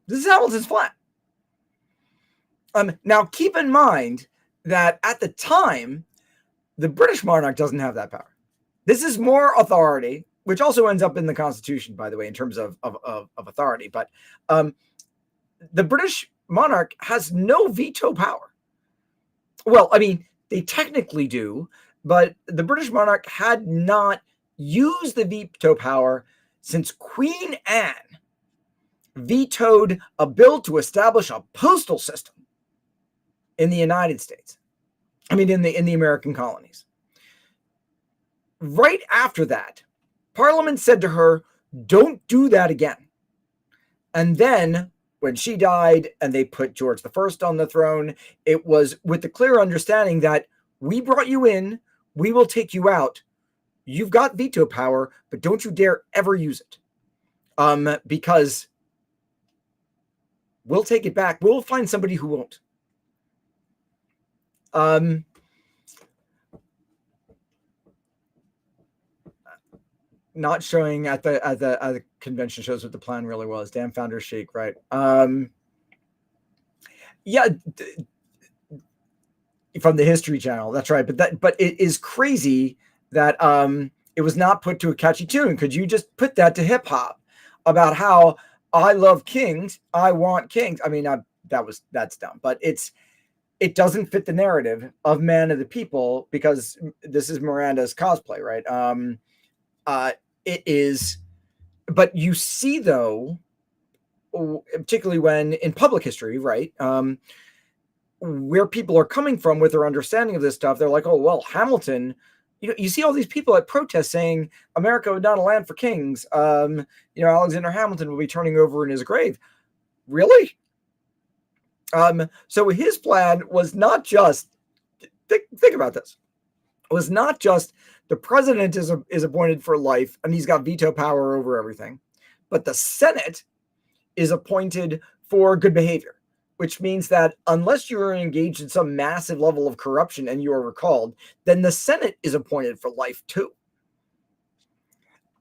This is Hamilton's plan. Now, keep in mind that at the time, the British monarch doesn't have that power. This is more authority, which also ends up in the Constitution, by the way, in terms of authority. But the British monarch has no veto power. Well, I mean, they technically do, but the British monarch had not used the veto power since Queen Anne vetoed a bill to establish a postal system in the United States. I mean, in the American colonies. Right after that, Parliament said to her, don't do that again. And then when she died and they put George I on the throne, it was with the clear understanding that we brought you in, we will take you out. You've got veto power, but don't you dare ever use it. Because we'll take it back. We'll find somebody who won't. Not showing at the convention shows what the plan really was. Damn founders shake, right? Yeah, from the History Channel. That's right. But it is crazy that it was not put to a catchy tune. Could you just put that to hip hop about how I love kings, I want kings? I mean, that's dumb. But it doesn't fit the narrative of Man of the People because this is Miranda's cosplay, right? It is, but you see though, particularly when in public history, right, where people are coming from with their understanding of this stuff, they're like, oh, well, Hamilton, you see all these people at protests saying America was not a land for kings. Alexander Hamilton will be turning over in his grave. Really? So his plan was not just, think about this. It was not just the president is appointed for life and he's got veto power over everything, but the Senate is appointed for good behavior, which means that unless you are engaged in some massive level of corruption and you are recalled, then the Senate is appointed for life too.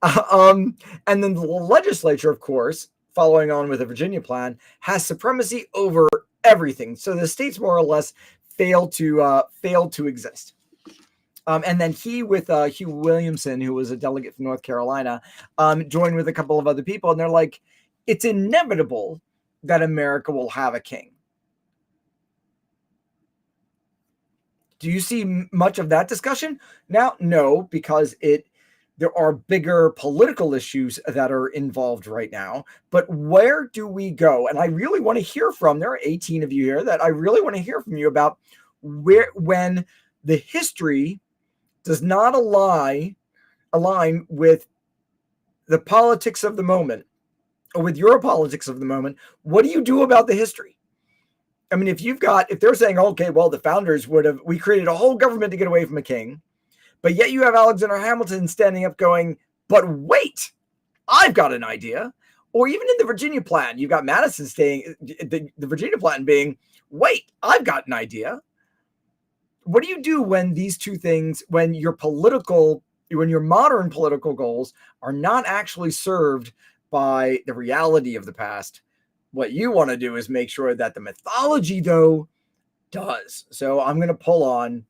And then the legislature, of course, following on with the Virginia plan, has supremacy over everything. So the states more or less failed to exist. And then he, with Hugh Williamson, who was a delegate from North Carolina, joined with a couple of other people, and they're like, it's inevitable that America will have a king. Do you see much of that discussion now? No, because there are bigger political issues that are involved right now. But where do we go? And I really want to hear from, there are 18 of you here, that I really want to hear from you about when the history does not align with the politics of the moment, or with your politics of the moment. What do you do about the history? I mean, if they're saying, okay, well, the founders we created a whole government to get away from a king, but yet you have Alexander Hamilton standing up going, but wait, I've got an idea. Or even in the Virginia plan, you've got Madison saying, the Virginia plan being, wait, I've got an idea. What do you do when these two things, when your modern political goals are not actually served by the reality of the past? What you want to do is make sure that the mythology, though, does. So I'm going to pull on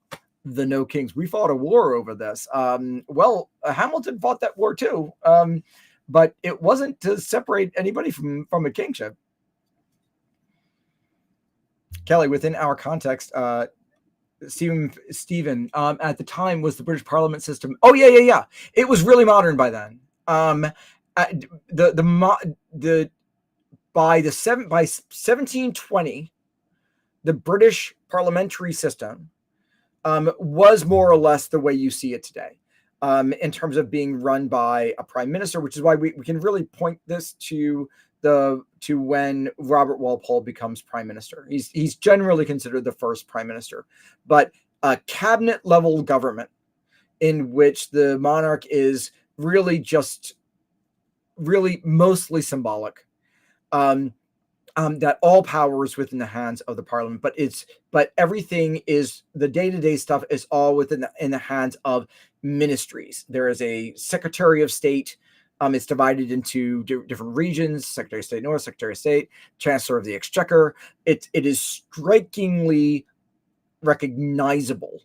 the No Kings. We fought a war over this. Hamilton fought that war too, but it wasn't to separate anybody from a kingship. Kelly, within our context, Stephen, at the time was the British Parliament system. Oh yeah. It was really modern by then. By 1720, the British parliamentary system was more or less the way you see it today, in terms of being run by a prime minister, which is why we can really point this to when Robert Walpole becomes prime minister. He's generally considered the first prime minister, but a cabinet level government in which the monarch is really mostly symbolic. That all power is within the hands of the parliament, but everything is, the day-to-day stuff is all in the hands of ministries. There is a Secretary of State. It's divided into different regions: Secretary of State North, Secretary of State, Chancellor of the Exchequer. It is strikingly recognizable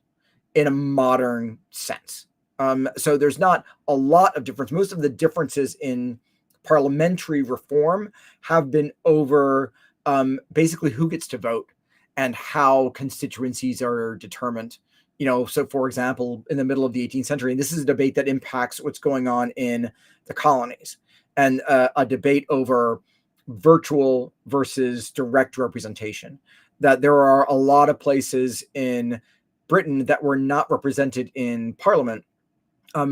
in a modern sense. So there's not a lot of difference. Most of the differences in parliamentary reform have been over basically who gets to vote and how constituencies are determined. So for example, in the middle of the 18th century, and this is a debate that impacts what's going on in the colonies, and a debate over virtual versus direct representation, that there are a lot of places in Britain that were not represented in Parliament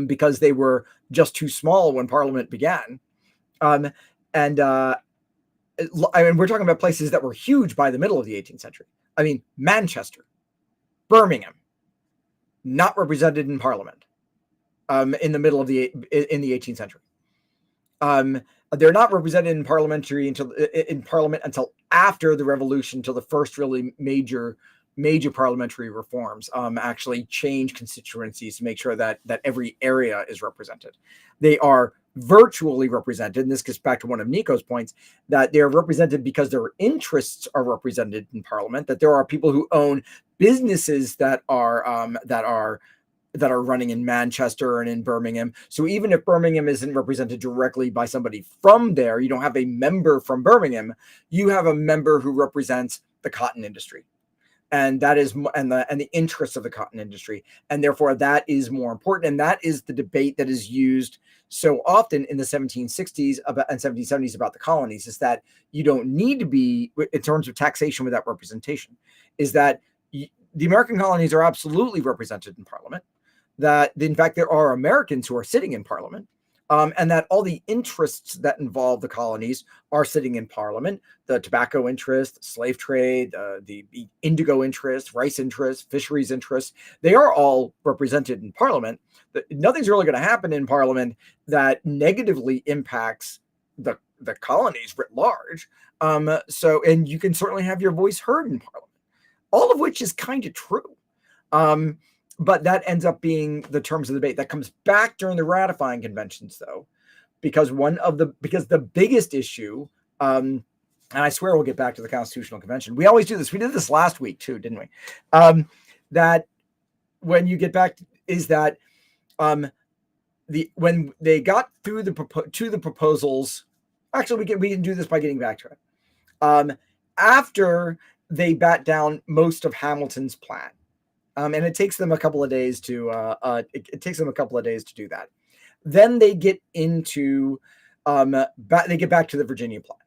because they were just too small when Parliament began. And we're talking about places that were huge by the middle of the 18th century. I mean, Manchester, Birmingham, not represented in Parliament in the 18th century. They're not represented in Parliament until after the Revolution, until the first really major parliamentary reforms actually change constituencies to make sure that every area is represented. They are virtually represented, and this gets back to one of Nico's points, that they're represented because their interests are represented in Parliament, that there are people who own businesses that are running in Manchester and in Birmingham. So even if Birmingham isn't represented directly by somebody from there, you don't have a member from Birmingham, you have a member who represents the cotton industry. And that is, and the interests of the cotton industry, and therefore that is more important. And that is the debate that is used so often in the 1760s and 1770s about the colonies, is that you don't need to be, in terms of taxation without representation, is that the American colonies are absolutely represented in Parliament, that in fact there are Americans who are sitting in Parliament, and that all the interests that involve the colonies are sitting in Parliament: the tobacco interest, slave trade, the indigo interest, rice interest, fisheries interest. They are all represented in Parliament. Nothing's really going to happen in Parliament that negatively impacts the colonies writ large. And you can certainly have your voice heard in Parliament, all of which is kind of true. But that ends up being the terms of the debate. That comes back during the ratifying conventions, though, because the biggest issue, and I swear we'll get back to the Constitutional Convention. We always do this. We did this last week too, didn't we? That when you get back is that when they got through the proposals, actually we can do this by getting back to it. After they bat down most of Hamilton's plan, and it takes them a couple of days to do that. Then they get into they get back to the Virginia plan,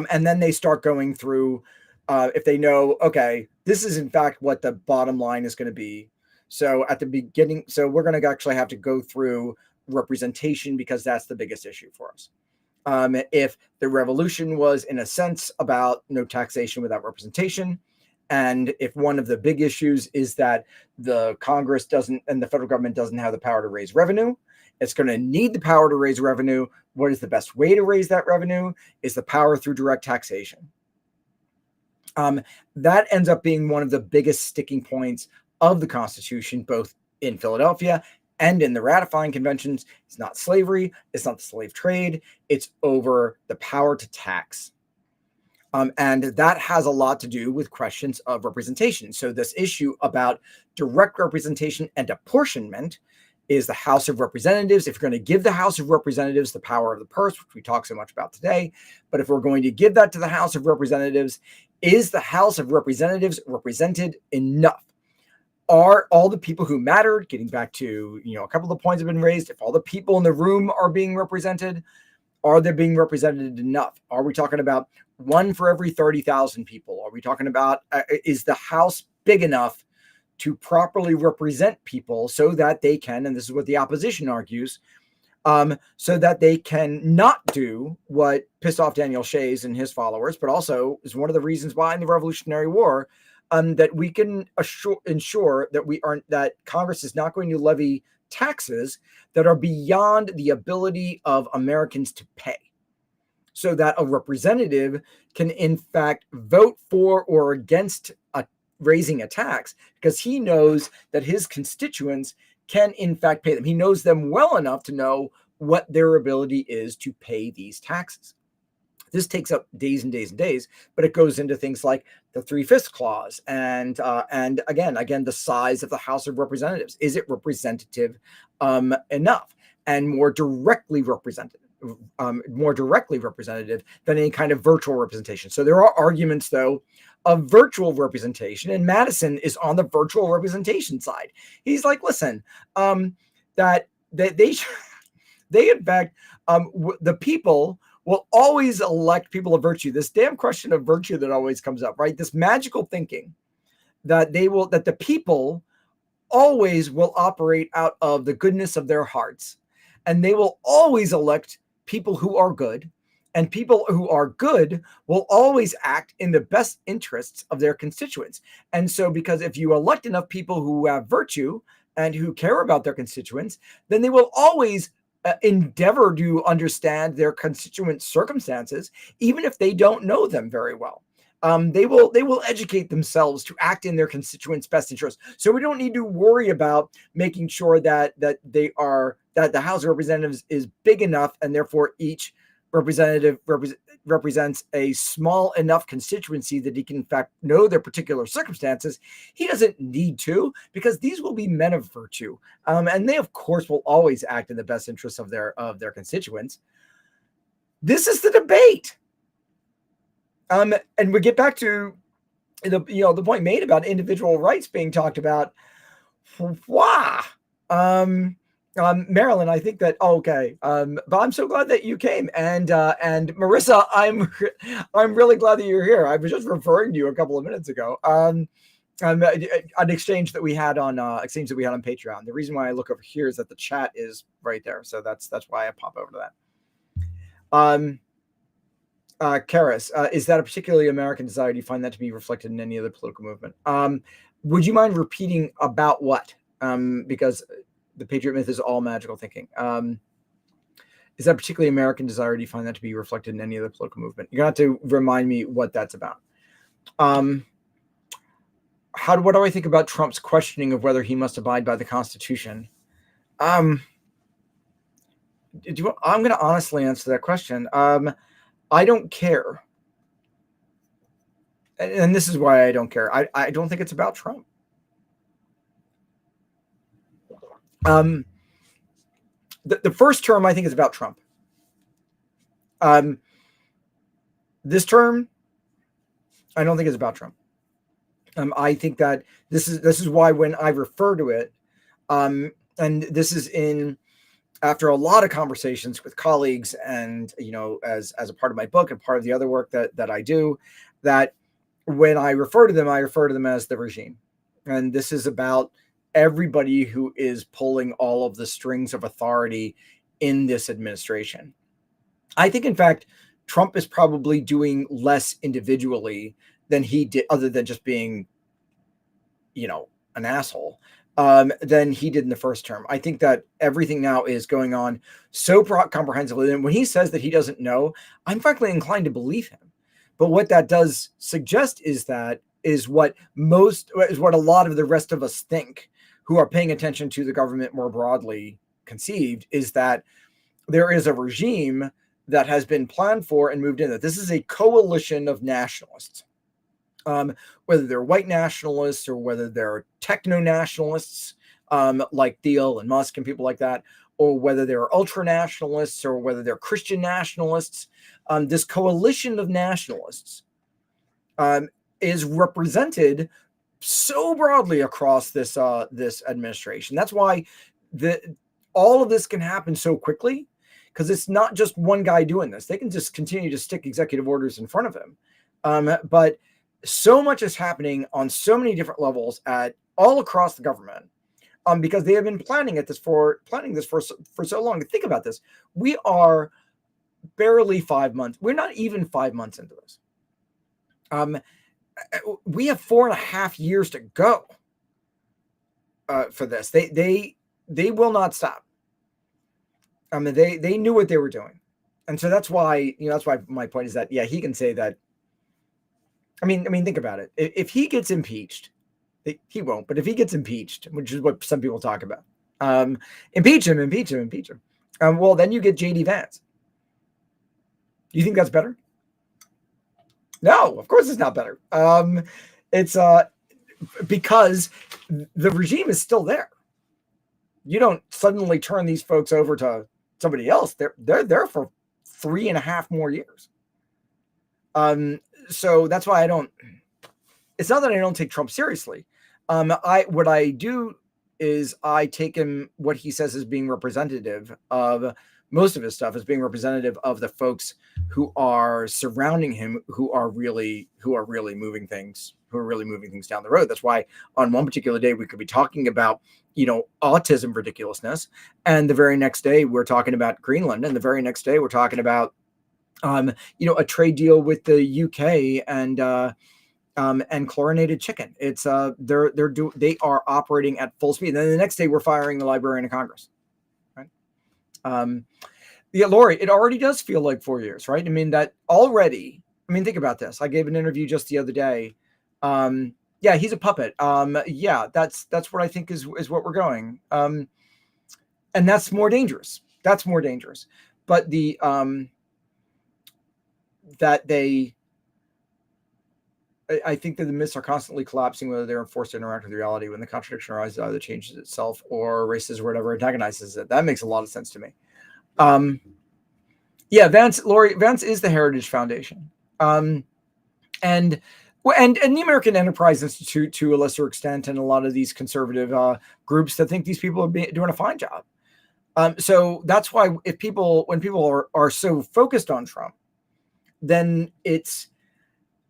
and then they start going through if they know, okay, this is in fact what the bottom line is going to be. So at the beginning, so we're going to actually have to go through representation because that's the biggest issue for us. If the revolution was in a sense about no taxation without representation, and if one of the big issues is that the Congress doesn't and the federal government doesn't have the power to raise revenue, it's going to need the power to raise revenue. What is the best way to raise that revenue? Is the power through direct taxation. That ends up being one of the biggest sticking points of the Constitution, both in Philadelphia and in the ratifying conventions. It's not slavery. It's not the slave trade. It's over the power to tax. And that has a lot to do with questions of representation. So this issue about direct representation and apportionment is the House of Representatives. If you're going to give the House of Representatives the power of the purse, which we talk so much about today, but if we're going to give that to the House of Representatives, is the House of Representatives represented enough? Are all the people who mattered, getting back to, a couple of points have been raised, if all the people in the room are being represented, are they being represented enough? Are we talking about one for every 30,000 people? Are we talking about, is the House big enough to properly represent people so that they can, and this is what the opposition argues, so that they can not do what pissed off Daniel Shays and his followers, but also is one of the reasons why in the Revolutionary War, that we can ensure that that Congress is not going to levy taxes that are beyond the ability of Americans to pay, so that a representative can in fact vote for or against raising a tax because he knows that his constituents can in fact pay them. He knows them well enough to know what their ability is to pay these taxes. This takes up days and days and days, but it goes into things like the 3/5 clause and again the size of the House of Representatives. Is it representative enough and more directly representative than any kind of virtual representation? So there are arguments though of virtual representation, and Madison is on the virtual representation side. He's like, listen, that they in fact the people will always elect people of virtue. This damn question of virtue that always comes up, right? This magical thinking that the people always will operate out of the goodness of their hearts, and they will always elect people who are good, and people who are good will always act in the best interests of their constituents. And so, because if you elect enough people who have virtue and who care about their constituents, then they will always endeavor to understand their constituent circumstances, even if they don't know them very well. They will educate themselves to act in their constituents' best interest. So we don't need to worry about making sure that the House of Representatives is big enough, and therefore each representative represents a small enough constituency that he can in fact know their particular circumstances. He doesn't need to, because these will be men of virtue, and they of course will always act in the best interests of their constituents. This is the debate, and we get back to the point made about individual rights being talked about. Wow. Marilyn, I think that okay. But I'm so glad that you came, and Marissa, I'm really glad that you're here. I was just referring to you a couple of minutes ago. An exchange that we had on Patreon. The reason why I look over here is that the chat is right there, so that's why I pop over to that. Karis, is that a particularly American desire? Do you find that to be reflected in any other political movement? Would you mind repeating about what? Because the Patriot myth is all magical thinking. Is that particularly American desire? Do you find that to be reflected in any other political movement? You're going to have to remind me what that's about. What do I think about Trump's questioning of whether he must abide by the Constitution? I'm going to honestly answer that question. I don't care. And this is why I don't care. I don't think it's about Trump. The first term, I think, is about Trump. This term, I don't think it's about Trump. I think that this is why when I refer to it, and this is after a lot of conversations with colleagues, and as a part of my book and part of the other work that I do, that when I refer to them as the regime, and this is about everybody who is pulling all of the strings of authority in this administration. I think, in fact, Trump is probably doing less individually than he did, other than just being, an asshole, than he did in the first term. I think that everything now is going on so comprehensively. And when he says that he doesn't know, I'm frankly inclined to believe him. But what that does suggest is what a lot of the rest of us think, who are paying attention to the government more broadly conceived, is that there is a regime that has been planned for and moved in. That this is a coalition of nationalists, whether they're white nationalists or whether they're techno-nationalists, like Thiel and Musk and people like that, or whether they're ultra-nationalists or whether they're Christian nationalists. This coalition of nationalists is represented so broadly across this administration. That's why all of this can happen so quickly, because it's not just one guy doing this. They can just continue to stick executive orders in front of him. But so much is happening on so many different levels all across the government, because they have been planning this for so long. Think about this. We are barely 5 months. We're not even 5 months into this. We have 4.5 years to go for this. They will not stop. They knew what they were doing, and so that's why my point is that, yeah, he can say that. I mean, think about it. If he gets impeached, he won't. But if he gets impeached, which is what some people talk about, impeach him. Well, then you get J.D. Vance. You think that's better? No, of course it's not better. It's because the regime is still there. You don't suddenly turn these folks over to somebody else. They're there for 3.5 more years. So that's why it's not that I don't take Trump seriously. What I do is I take him, what he says, as being representative of most of his stuff, as being representative of the folks who are surrounding him, who are really moving things down the road. That's why on one particular day we could be talking about, autism ridiculousness, and the very next day we're talking about Greenland, and the very next day we're talking about a trade deal with the UK and chlorinated chicken. It's they are operating at full speed. And then the next day we're firing the Librarian of Congress. Right? Yeah, Lori, it already does feel like 4 years, right? I mean, that already. I mean, think about this. I gave an interview just the other day. Yeah, he's a puppet. Yeah, that's what I think is what we're going. And that's more dangerous. But I think that the myths are constantly collapsing, whether they're forced to interact with reality. When the contradiction arises, either changes itself or erases or whatever antagonizes it. That makes a lot of sense to me. Yeah, Vance is the Heritage Foundation, and the American Enterprise Institute to a lesser extent, and a lot of these conservative groups that think these people are doing a fine job. So that's why when people are so focused on Trump, then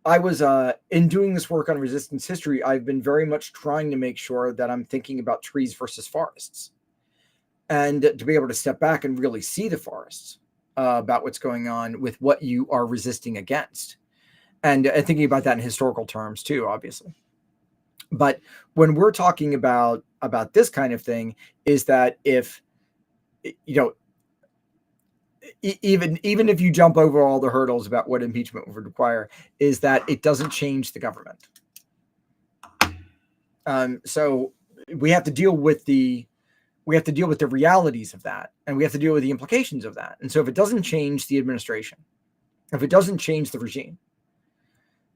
I was in doing this work on resistance history, I've been very much trying to make sure that I'm thinking about trees versus forests, and to be able to step back and really see the forests, about what's going on with what you are resisting against, and thinking about that in historical terms too, obviously. But when we're talking about this kind of thing, is that if even if you jump over all the hurdles about what impeachment would require, is that it doesn't change the government. So we have to deal with we have to deal with the realities of that, and we have to deal with the implications of that. And so if it doesn't change the administration, if it doesn't change the regime,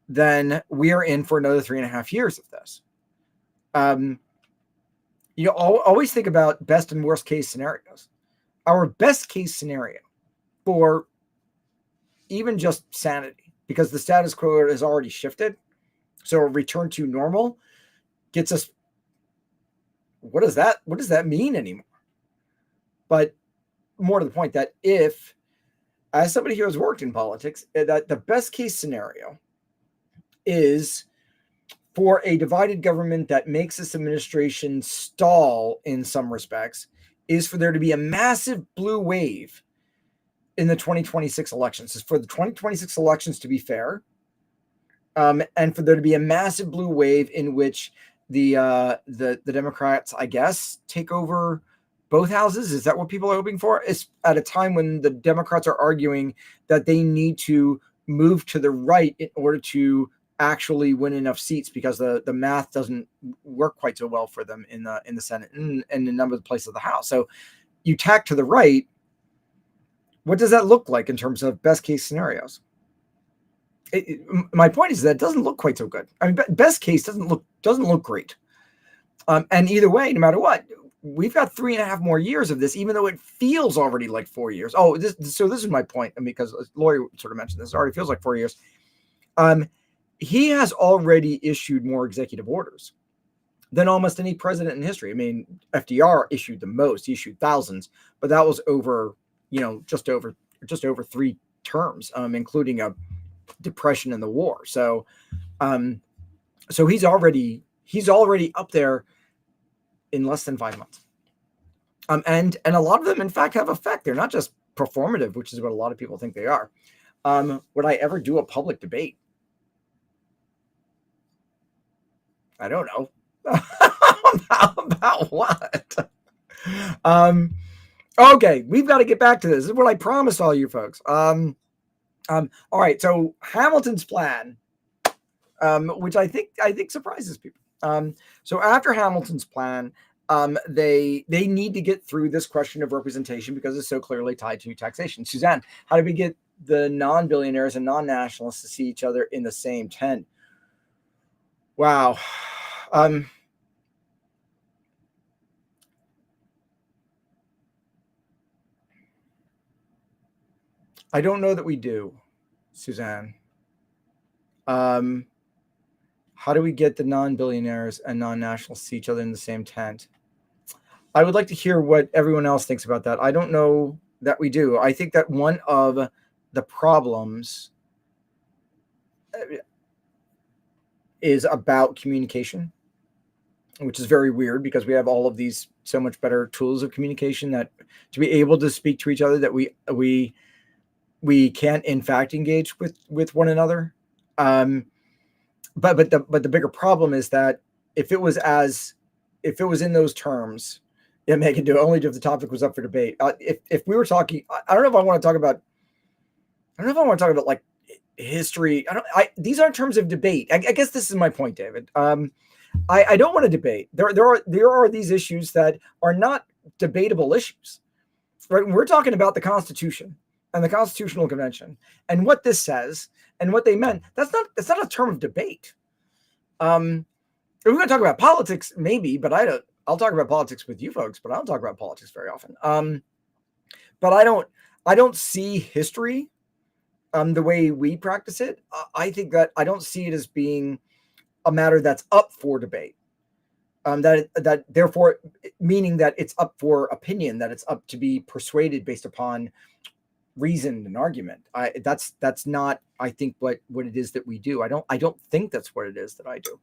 then we are in for another 3.5 years of this. You always think about best and worst case scenarios. Our best case scenario for even just sanity, because the status quo has already shifted, so a return to normal gets us, what does that mean anymore? But more to the point, that if, as somebody who has worked in politics, that the best case scenario is for a divided government that makes this administration stall in some respects, is for there to be a massive blue wave in the 2026 elections. Is for the 2026 elections to be fair, and for there to be a massive blue wave in which the Democrats, I guess, take over both houses. Is that what people are hoping for? It's at a time when the Democrats are arguing that they need to move to the right in order to actually win enough seats, because the math doesn't work quite so well for them in the Senate and a number of the places of the House. So you tack to the right. What does that look like in terms of best case scenarios? My point is that it doesn't look quite so good. I mean, best case doesn't look great. And either way, no matter what, we've got 3.5 more years of this, even though it feels already like 4 years. Oh, this is my point. I mean, because Lori sort of mentioned this, it already feels like 4 years. He has already issued more executive orders than almost any president in history. I mean, FDR issued the most; he issued thousands, but that was over, just over 3 terms, including a depression and the war. So, so he's already up there in less than 5 months. And a lot of them, in fact, have effect. They're not just performative, which is what a lot of people think they are. Would I ever do a public debate? I don't know. About what? Okay, we've got to get back to this. This is what I promised all you folks. All right, so Hamilton's plan, which I think surprises people. So after Hamilton's plan, they need to get through this question of representation because it's so clearly tied to taxation. Suzanne, how do we get the non-billionaires and non-nationalists to see each other in the same tent? Wow. I don't know that we do, Suzanne. How do we get the non-billionaires and non-nationals to see each other in the same tent? I would like to hear what everyone else thinks about that. I don't know that we do. I think that one of the problems is about communication, which is very weird because we have all of these so much better tools of communication that to be able to speak to each other, that we can in fact engage with one another. But the bigger problem is that if it was in those terms, yeah, Megan, do only if the topic was up for debate. If we were talking, I don't know if I want to talk about like history. These aren't terms of debate. I guess this is my point, David. I don't want to debate. There are these issues that are not debatable issues. Right? We're talking about the Constitution and the Constitutional Convention and what this says and what they meant. That's not a term of debate. We're going to talk about politics, maybe, but I'll talk about politics with you folks, but I don't talk about politics very often. But I don't see history the way we practice it. I think that I don't see it as being a matter that's up for debate. That therefore meaning that it's up for opinion, that it's up to be persuaded based upon reason and argument. That's not, I think, what it is that we do. I don't think that's what it is that I do.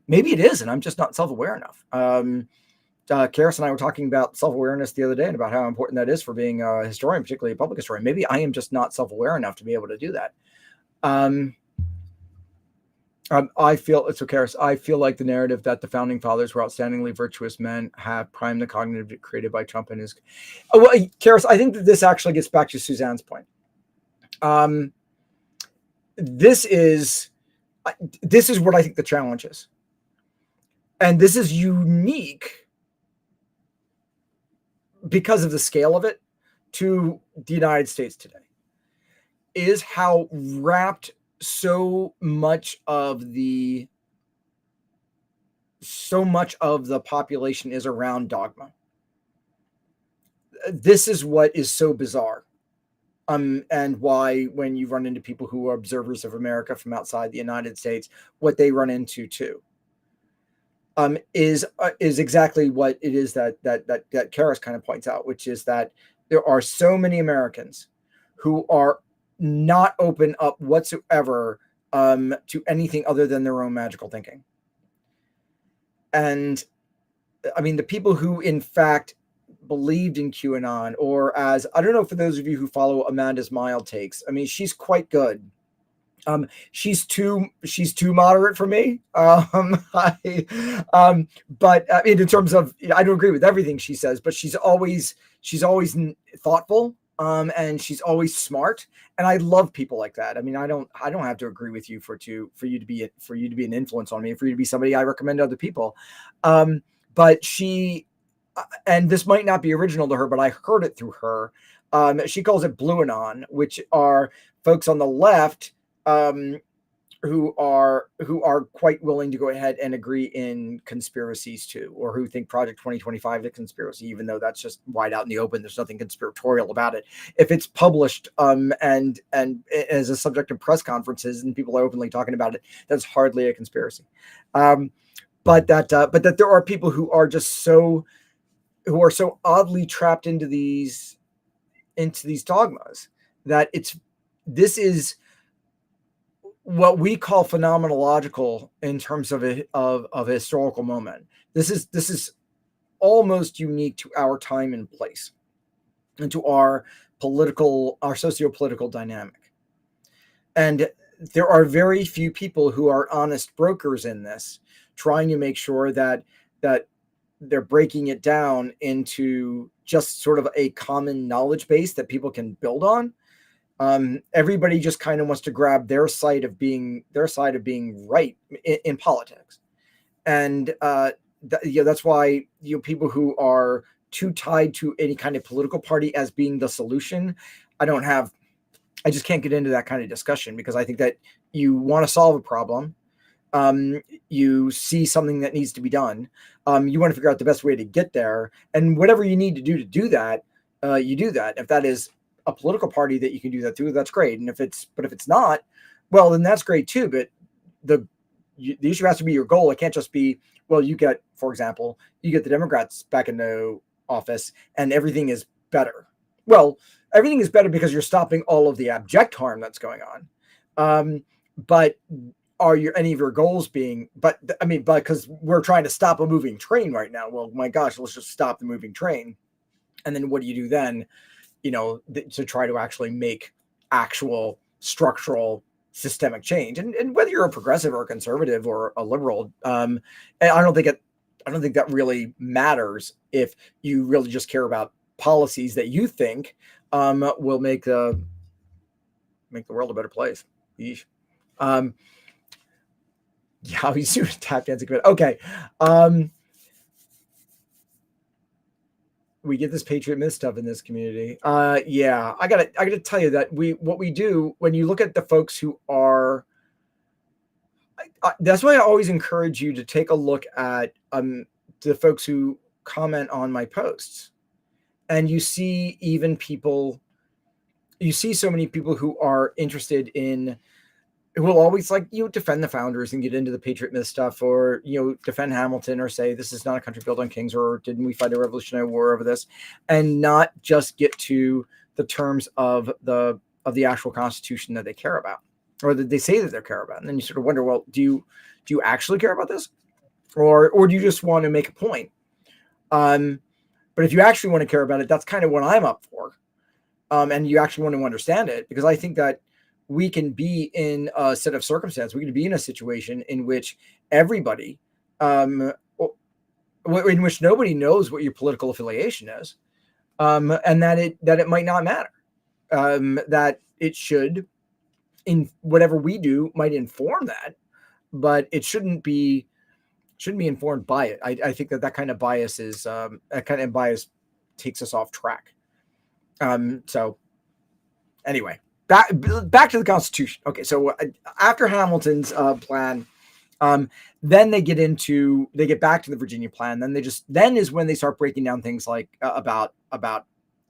Maybe it is, and I'm just not self-aware enough. Karis and I were talking about self-awareness the other day and about how important that is for being a historian, particularly a public historian. Maybe I am just not self-aware enough to be able to do that. I feel Karis, I feel like the narrative that the founding fathers were outstandingly virtuous men have primed the cognitive created by Trump and his. Well, Karis, I think that this actually gets back to Suzanne's point. This is what I think the challenge is, and this is unique because of the scale of it, to the United States today, is how wrapped so much of the population is around dogma. This is what is so bizarre. And why, when you run into people who are observers of America from outside the United States, what they run into too, is exactly what it is that Karis kind of points out, which is that there are so many Americans who are not open up whatsoever to anything other than their own magical thinking. And I mean, the people who in fact believed in QAnon, or as, I don't know, for those of you who follow Amanda's mild takes, I mean, she's quite good. She's too moderate for me. But I mean, in terms of, I don't agree with everything she says, but she's always thoughtful. And she's always smart, and I love people like that. I mean, I don't have to agree with you for you to be an influence on me, for you to be somebody I recommend to other people. But she, and this might not be original to her, but I heard it through her. She calls it Blue Anon, which are folks on the left who are quite willing to go ahead and agree in conspiracies too, or who think Project 2025 is a conspiracy, even though that's just wide out in the open. There's nothing conspiratorial about it. If it's published and as a subject of press conferences and people are openly talking about it, that's hardly a conspiracy. But that there are people who are so oddly trapped into these dogmas that this is what we call phenomenological in terms of a historical moment. This is almost unique to our time and place, and to our socio-political dynamic. And there are very few people who are honest brokers in this, trying to make sure that they're breaking it down into just sort of a common knowledge base that people can build on. Everybody just kind of wants to grab their side of being right in politics, and that's why people who are too tied to any kind of political party as being the solution. I just can't get into that kind of discussion, because I think that you want to solve a problem. You see something that needs to be done. You want to figure out the best way to get there, and whatever you need to do that, you do that. If that is a political party that you can do that through, that's great. And if it's not, well, then that's great too. But the issue has to be your goal. It can't just be, well, for example, you get the Democrats back into office and everything is better. Well, everything is better because you're stopping all of the abject harm that's going on. But are any of your goals being, because we're trying to stop a moving train right now. Well, my gosh, let's just stop the moving train. And then what do you do then? To try to actually make actual structural systemic change, and whether you're a progressive or a conservative or a liberal, I don't think that really matters if you really just care about policies that you think will make the world a better place. Yeah, he's doing tap dancing. Okay. We get this Patriot Myth stuff in this community. Yeah, I gotta tell you that what we do, when you look at the folks who are, that's why I always encourage you to take a look at the folks who comment on my posts, and you see so many people who are interested in, who will always defend the founders and get into the Patriot Myth stuff, or defend Hamilton, or say this is not a country built on kings, or didn't we fight a Revolutionary War over this, and not just get to the terms of the actual Constitution that they care about, or that they say that they care about. And then you sort of wonder, well, do you actually care about this, or do you just want to make a point? But if you actually want to care about it, that's kind of what I'm up for, and you actually want to understand it, because I think that we can be in a set of circumstance. We can be in a situation in which everybody, in which nobody knows what your political affiliation is, and that it might not matter. That it should, in whatever we do, might inform that, but it shouldn't be informed by it. I think that kind of bias is that kind of bias takes us off track. So anyway, back to the Constitution. Okay, so after Hamilton's plan, then they get back to the Virginia plan. Then is when they start breaking down things like about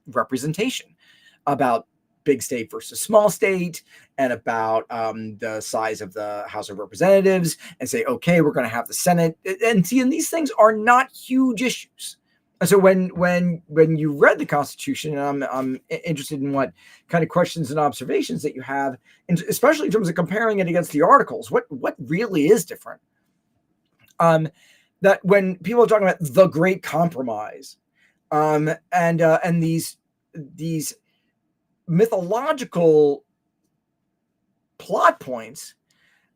representation, about big state versus small state, and about the size of the House of Representatives, and say, okay, we're going to have the Senate, and these things are not huge issues. And so when you read the Constitution, and I'm interested in what kind of questions and observations that you have, and especially in terms of comparing it against the Articles, what really is different? That when people are talking about the Great Compromise, and these mythological plot points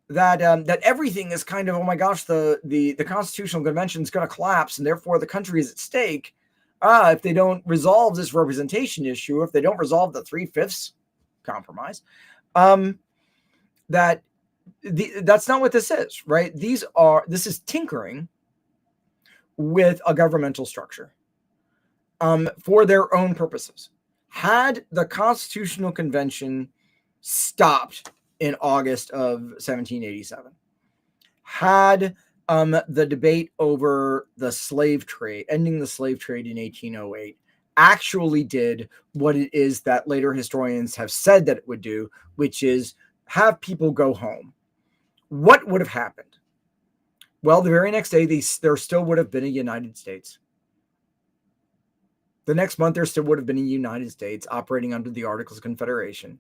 that everything is kind of, oh my gosh, the Constitutional Convention is going to collapse and therefore the country is at stake if they don't resolve this representation issue, if they don't resolve the 3/5 compromise, that's not what this is, right? This is tinkering with a governmental structure for their own purposes. Had the Constitutional Convention stopped in August of 1787, had the debate over the slave trade, ending the slave trade in 1808, actually did what it is that later historians have said that it would do, which is have people go home, what would have happened? Well, the very next day, there still would have been a United States. The next month, there still would have been a United States operating under the Articles of Confederation.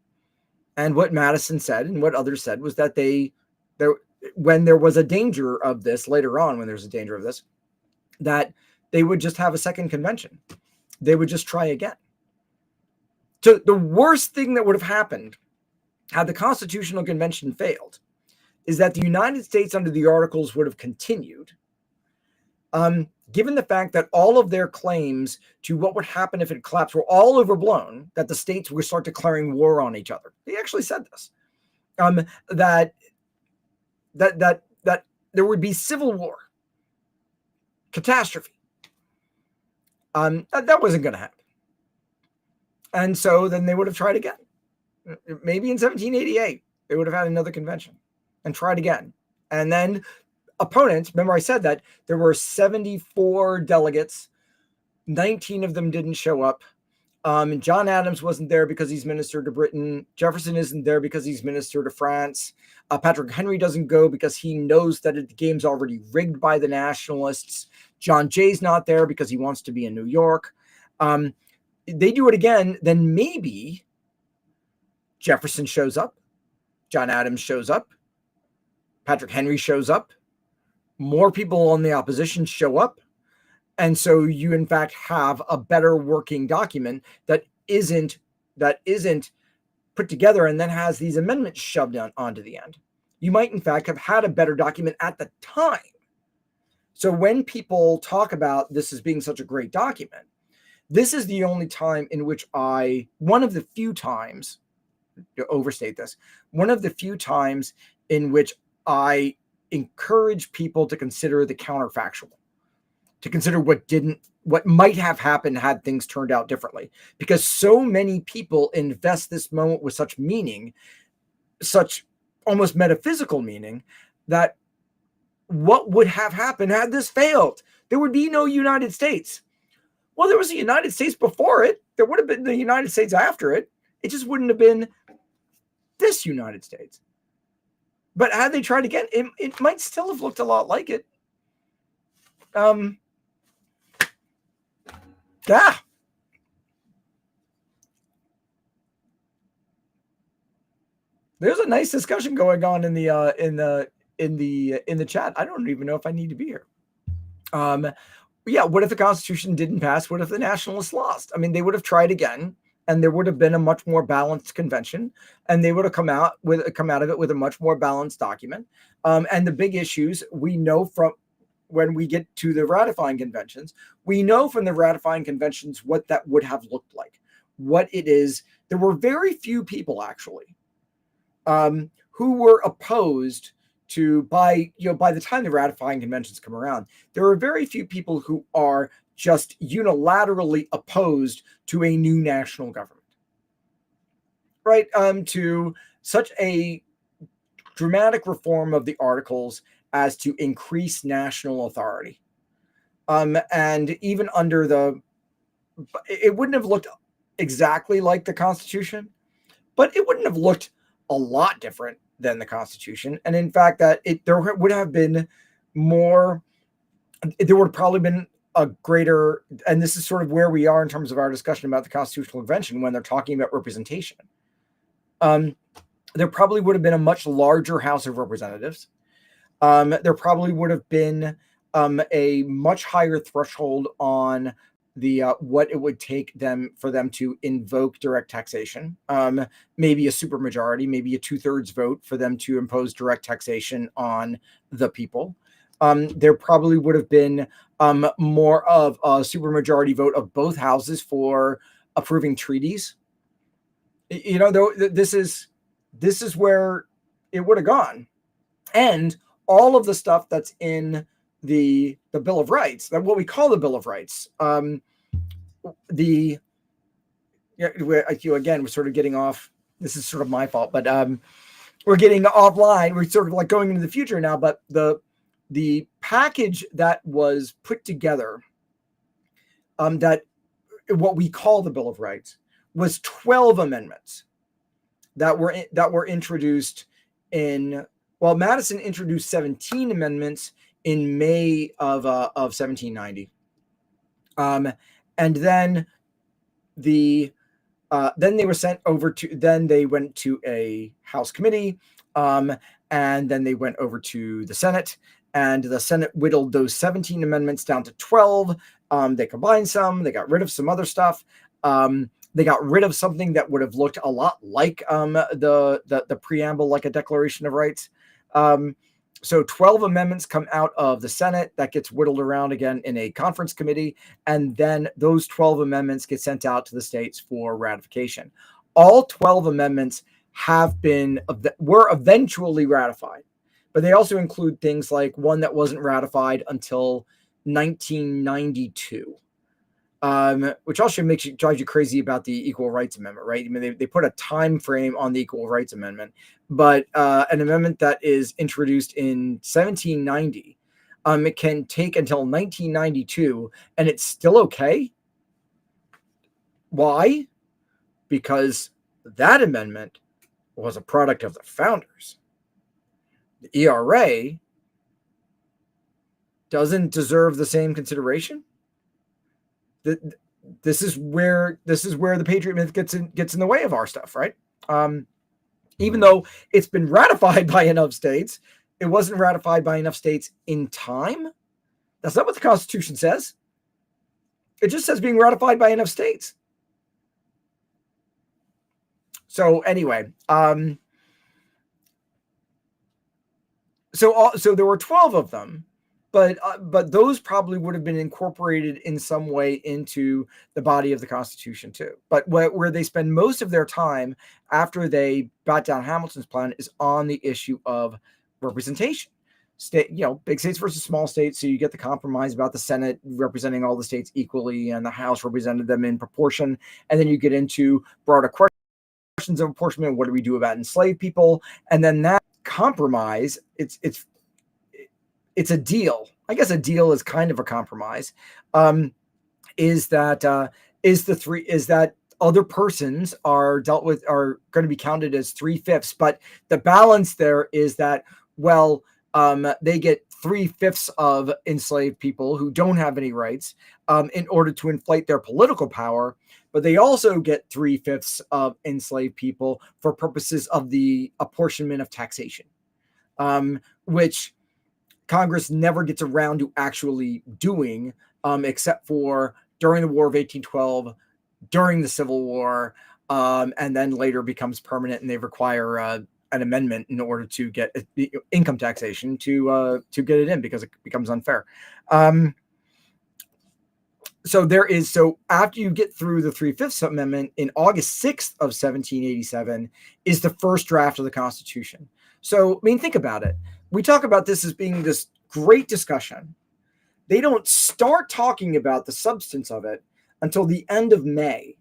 And what Madison said and what others said was that when there was a danger of this later on, when there's a danger of this, that they would just have a second convention. They would just try again. So the worst thing that would have happened had the Constitutional Convention failed is that the United States under the Articles would have continued, given the fact that all of their claims to what would happen if it collapsed were all overblown, that the states would start declaring war on each other. They actually said this, that there would be civil war, catastrophe. That wasn't going to happen. And so then they would have tried again. Maybe in 1788, they would have had another convention and tried again. And then opponents, remember I said that there were 74 delegates, 19 of them didn't show up. John Adams wasn't there because he's minister to Britain. Jefferson isn't there because he's minister to France. Patrick Henry doesn't go because he knows that the game's already rigged by the nationalists. John Jay's not there because he wants to be in New York. They do it again, then maybe Jefferson shows up, John Adams shows up, Patrick Henry shows up, more people on the opposition show up, and so you in fact have a better working document that isn't put together and then has these amendments shoved onto the end. You might in fact have had a better document at the time. So when people talk about this as being such a great document, this is the only time in which one of the few times, to overstate this, one of the few times in which I encourage people to consider the counterfactual, to consider what might have happened had things turned out differently, because so many people invest this moment with such meaning, such almost metaphysical meaning, that what would have happened had this failed? There would be no United States. Well, there was a United States before it. There would have been the United States after it. It just wouldn't have been this United States. But had they tried again, it might still have looked a lot like it. Yeah. There's a nice discussion going on in the chat. I don't even know if I need to be here. Yeah, what if the Constitution didn't pass? What if the Nationalists lost? I mean, they would have tried again, and there would have been a much more balanced convention, and they would have come out of it with a much more balanced document. And the big issues we know from when we get to the ratifying conventions, we know from the ratifying conventions what that would have looked like, what it is. There were very few people actually who were opposed to, by the time the ratifying conventions come around, there are very few people who are just unilaterally opposed to a new national government, right? To such a dramatic reform of the Articles as to increase national authority. And even under it wouldn't have looked exactly like the Constitution, but it wouldn't have looked a lot different than the Constitution. And in fact, there would have been more, there would have probably been a greater, and this is sort of where we are in terms of our discussion about the constitutional convention when they're talking about representation. There probably would have been a much larger House of Representatives. There probably would have been a much higher threshold on the what it would take for them to invoke direct taxation. Maybe a supermajority, maybe a 2/3 vote for them to impose direct taxation on the people. There probably would have been more of a supermajority vote of both houses for approving treaties. You know, though, this is where it would have gone. And all of the stuff that's in the Bill of Rights, that what we call the Bill of Rights, again, we're sort of getting off. This is sort of my fault, but we're getting offline. We're sort of like going into the future now. But the package that was put together, that what we call the Bill of Rights, was 12 amendments that were introduced in. Well, Madison introduced 17 amendments in May of 1790, and then then they were sent over to. Then they went to a House committee, and then they went over to the Senate, and the Senate whittled those 17 amendments down to 12. They combined some. They got rid of some other stuff. They got rid of something that would have looked a lot like the preamble, like a Declaration of Rights. So 12 amendments come out of the Senate that gets whittled around again in a conference committee. And then those 12 amendments get sent out to the states for ratification. All 12 amendments were eventually ratified, but they also include things like one that wasn't ratified until 1992. Which also drives you crazy about the Equal Rights Amendment, right? I mean, they put a time frame on the Equal Rights Amendment, but an amendment that is introduced in 1790, it can take until 1992, and it's still okay. Why? Because that amendment was a product of the founders. The ERA doesn't deserve the same consideration. This is where the Patriot myth gets in the way of our stuff, right? Even though it's been ratified by enough states, it wasn't ratified by enough states in time. That's not what the Constitution says. It just says being ratified by enough states. So anyway, so there were 12 of them. But those probably would have been incorporated in some way into the body of the Constitution too. But where they spend most of their time after they bat down Hamilton's plan is on the issue of representation. State, big states versus small states. So you get the compromise about the Senate representing all the states equally, and the House represented them in proportion. And then you get into broader questions of apportionment. What do we do about enslaved people? And then that compromise, it's a deal. I guess a deal is kind of a compromise. Is that other persons are going to be counted as 3/5, but the balance there is that they get 3/5 of enslaved people who don't have any rights in order to inflate their political power, but they also get 3/5 of enslaved people for purposes of the apportionment of taxation, which Congress never gets around to actually doing, except for during the War of 1812, during the Civil War, and then later becomes permanent, and they require an amendment in order to get income taxation to get it in, because it becomes unfair. So after you get through the 3/5 Amendment in August 6th of 1787 is the first draft of the Constitution. So, I mean, think about it. We talk about this as being this great discussion, They don't start talking about the substance of it until the end of May.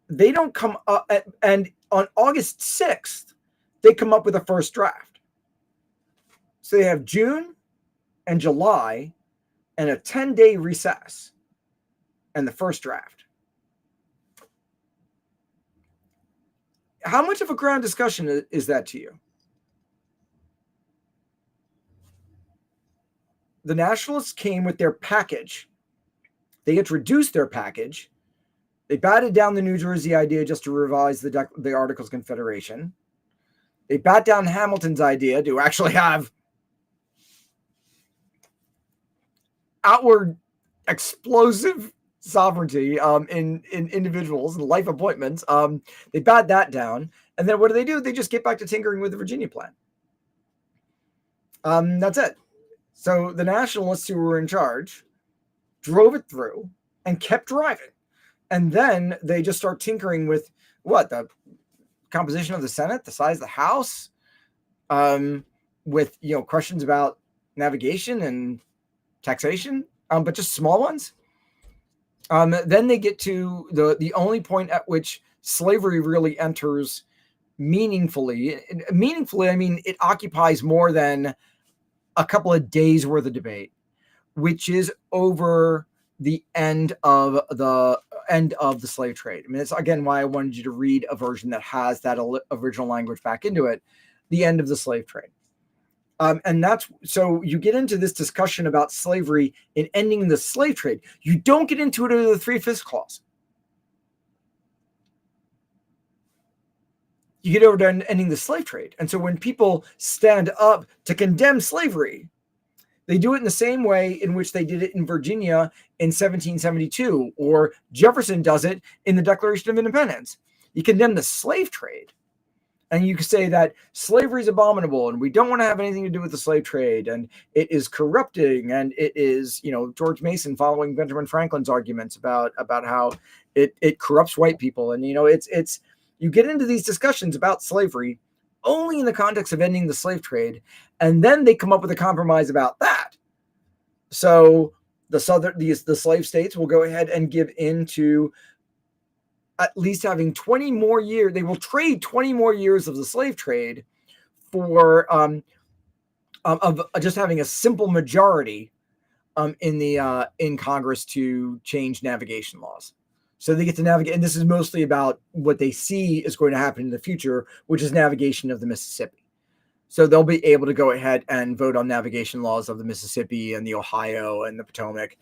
They don't come up, and on August 6th, they come up with a first draft. So they have June and July and a 10-day recess and the first draft. How much of a ground discussion is that to you? The Nationalists came with their package. They introduced their package. They batted down the New Jersey idea just to revise the Articles of Confederation. They bat down Hamilton's idea to actually have outward explosive sovereignty in individuals and life appointments. They bat that down. And then what do? They just get back to tinkering with the Virginia plan. That's it. So the Nationalists who were in charge drove it through and kept driving. And then they just start tinkering with what? The composition of the Senate, the size of the House, with questions about navigation and taxation, but just small ones. Then they get to the only point at which slavery really enters meaningfully. Meaningfully, I mean, it occupies more than a couple of days worth of debate, which is over the end of the slave trade. I mean, it's again why I wanted you to read a version that has that original language back into it. The end of the slave trade. And that's so you get into this discussion about slavery and ending the slave trade. You don't get into it under the 3/5 clause. You get over to ending the slave trade. And so when people stand up to condemn slavery, they do it in the same way in which they did it in Virginia in 1772, or Jefferson does it in the Declaration of Independence. You condemn the slave trade. And you can say that slavery is abominable and we don't want to have anything to do with the slave trade and it is corrupting and it is, George Mason following Benjamin Franklin's arguments about how it corrupts white people. And, it's you get into these discussions about slavery only in the context of ending the slave trade. And then they come up with a compromise about that. So the slave states will go ahead and give in to at least having 20 more years. They will trade 20 more years of the slave trade for of just having a simple majority in Congress to change navigation laws. So they get to navigate, and this is mostly about what they see is going to happen in the future, which is navigation of the Mississippi. So they'll be able to go ahead and vote on navigation laws of the Mississippi and the Ohio and the Potomac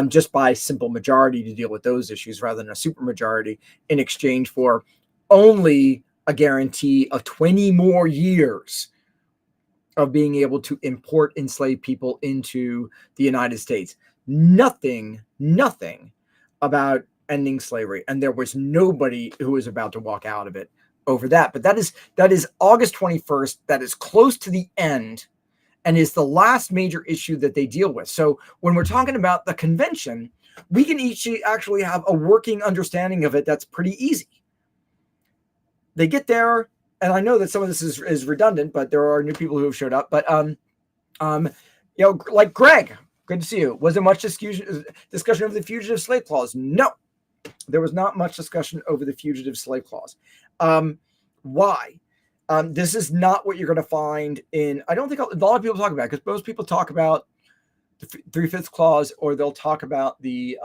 just by simple majority to deal with those issues rather than a supermajority in exchange for only a guarantee of 20 more years of being able to import enslaved people into the United States. Nothing about ending slavery. And there was nobody who was about to walk out of it over that. But that is August 21st. That is close to the end and is the last major issue that they deal with. So when we're talking about the convention, we can each actually have a working understanding of it that's pretty easy. They get there, and I know that some of this is redundant, but there are new people who have showed up. But like Greg, good to see you. Was there much discussion of the Fugitive Slave Clause? No. There was not much discussion over the Fugitive Slave Clause. Why? This is not what you're going to find in. I don't think a lot of people talk about it because most people talk about the 3/5 clause, or they'll talk about the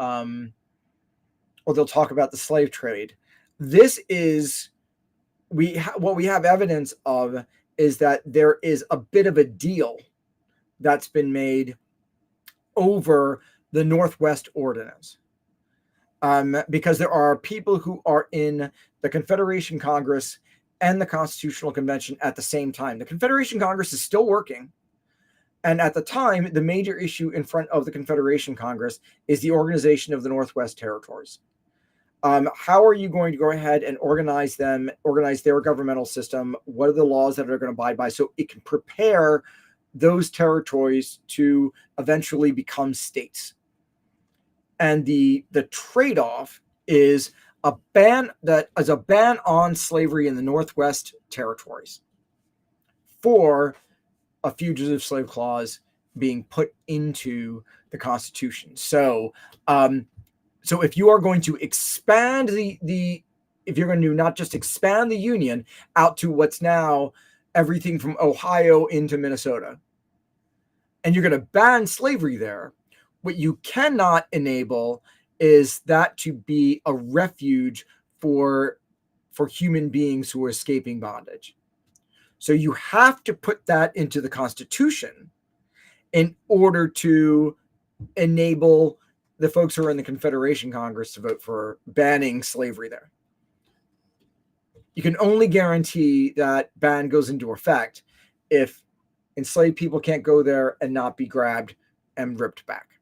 slave trade. This is what we have evidence of is that there is a bit of a deal that's been made over the Northwest Ordinance. Because there are people who are in the Confederation Congress and the Constitutional Convention at the same time. The Confederation Congress is still working. And at the time, the major issue in front of the Confederation Congress is the organization of the Northwest Territories. How are you going to go ahead and organize their governmental system? What are the laws that are going to abide by so it can prepare those territories to eventually become states? And the trade-off is a ban on slavery in the Northwest Territories for a fugitive slave clause being put into the Constitution. So, so if you are going to expand if you're going to not just expand the Union out to what's now everything from Ohio into Minnesota, and you're going to ban slavery there, what you cannot enable is that to be a refuge for human beings who are escaping bondage. So you have to put that into the Constitution in order to enable the folks who are in the Confederation Congress to vote for banning slavery there. You can only guarantee that ban goes into effect if enslaved people can't go there and not be grabbed and ripped back.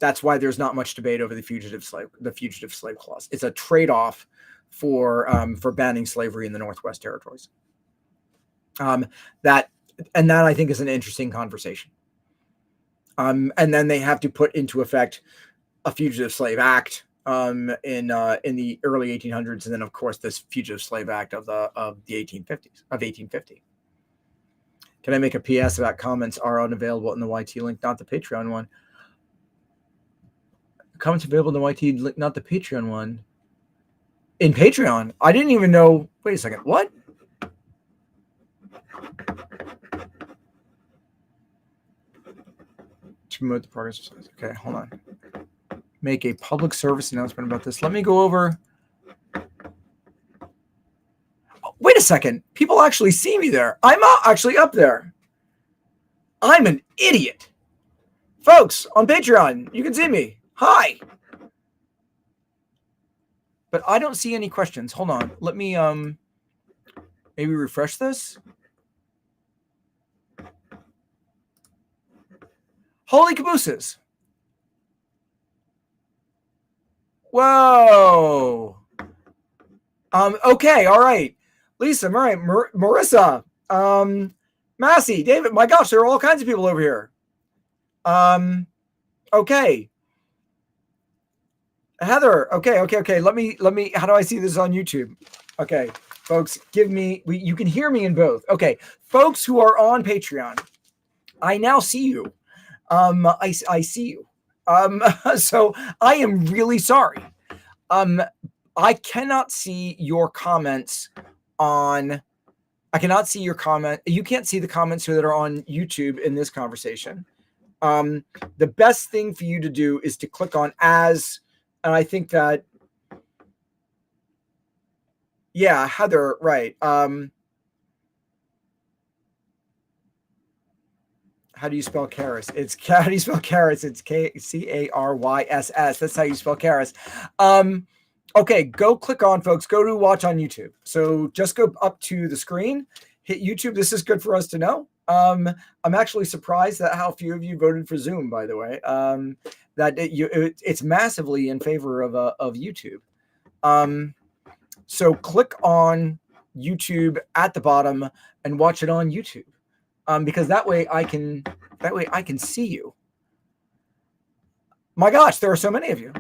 That's why there's not much debate over the fugitive slave clause. It's a trade-off for banning slavery in the Northwest Territories. That I think is an interesting conversation. And then they have to put into effect a Fugitive Slave Act in the early 1800s, and then of course this Fugitive Slave Act of the 1850. Can I make a PS about comments are unavailable in the YT link, not the Patreon one? Comments available in the YT link, not the Patreon one. In Patreon, I didn't even know. Wait a second, what? To promote the progress. Okay, hold on. Make a public service announcement about this. Let me go over. Oh, wait a second. People actually see me there. I'm actually up there. I'm an idiot. Folks, on Patreon, you can see me. Hi. But I don't see any questions. Hold on. Let me maybe refresh this. Holy cabooses. Whoa. Okay, all right. Lisa, all right, Marissa, Massey, David, my gosh, there are all kinds of people over here. Okay. Heather, okay. Let me, how do I see this on YouTube? Okay, folks, you can hear me in both. Okay, folks who are on Patreon, I now see you. I see you. So I am really sorry. I cannot see your comments I cannot see your comment. You can't see the comments that are on YouTube in this conversation. The best thing for you to do is to click on as, and I think that, yeah, Heather, right. How do you spell Karis? How do you spell Karis? It's Carys. That's how you spell Karis. Okay, go click on, folks. Go to watch on YouTube. So just go up to the screen, hit YouTube. This is good for us to know. I'm actually surprised at how few of you voted for Zoom, by the way. It's massively in favor of YouTube. So click on YouTube at the bottom and watch it on YouTube. Because that way I can see you. My gosh, there are so many of you.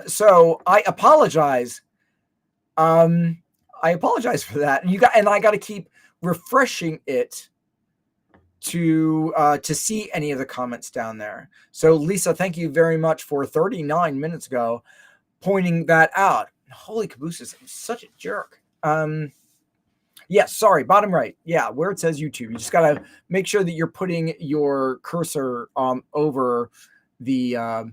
So I apologize. I apologize for that. And I got to keep refreshing it to see any of the comments down there. So Lisa, thank you very much for 39 minutes ago pointing that out. Holy cabooses, I'm such a jerk. Yes, sorry, bottom right. Yeah, where it says YouTube. You just got to make sure that you're putting your cursor over the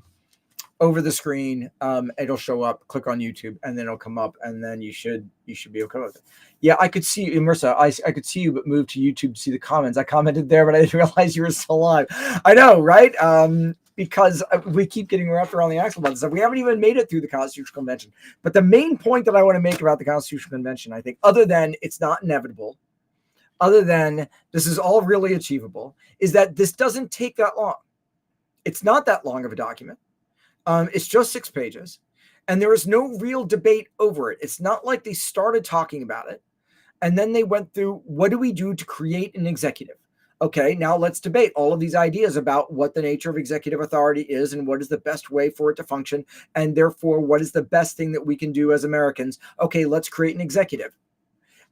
screen. It'll show up. Click on YouTube, and then it'll come up, and then you should be able to come up with it. Yeah, I could see you, Marissa. I could see you, but moved to YouTube to see the comments. I commented there, but I didn't realize you were still live. I know, right? Because we keep getting wrapped around the axle about this stuff. We haven't even made it through the Constitutional Convention. But the main point that I want to make about the Constitutional Convention, I think, other than it's not inevitable, other than this is all really achievable, is that this doesn't take that long. It's not that long of a document. It's just 6 pages. And there is no real debate over it. It's not like they started talking about it, and then they went through, what do we do to create an executive? Okay, now let's debate all of these ideas about what the nature of executive authority is and what is the best way for it to function. And therefore, what is the best thing that we can do as Americans? Okay, let's create an executive.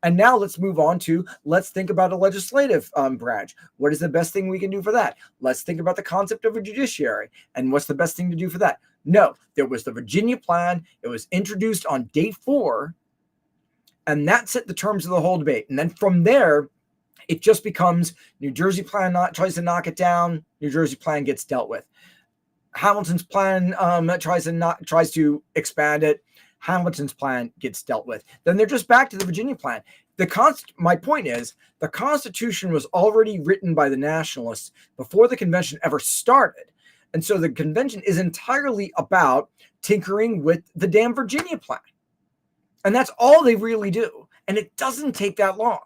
And now let's move on to, let's think about a legislative branch. What is the best thing we can do for that? Let's think about the concept of a judiciary. And what's the best thing to do for that? No, there was the Virginia plan. It was introduced on day 4. And that set the terms of the whole debate. And then from there, it just becomes New Jersey plan tries to knock it down. New Jersey plan gets dealt with. Hamilton's plan tries to expand it. Hamilton's plan gets dealt with. Then they're just back to the Virginia plan. My point is, the Constitution was already written by the Nationalists before the convention ever started. And so the convention is entirely about tinkering with the damn Virginia plan. And that's all they really do. And it doesn't take that long.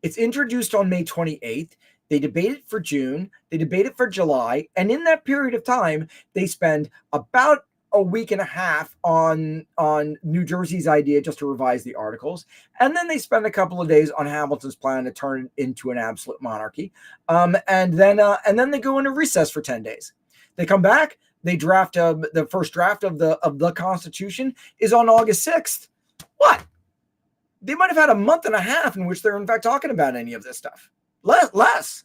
It's introduced on May 28th. They debate it for June. They debate it for July. And in that period of time, they spend about a week and a half on New Jersey's idea just to revise the articles. And then they spend a couple of days on Hamilton's plan to turn it into an absolute monarchy. And then they go into recess for 10 days. They come back. They draft the first draft of the Constitution is on August 6th. What? They might have had a month and a half in which they're in fact talking about any of this stuff. Less.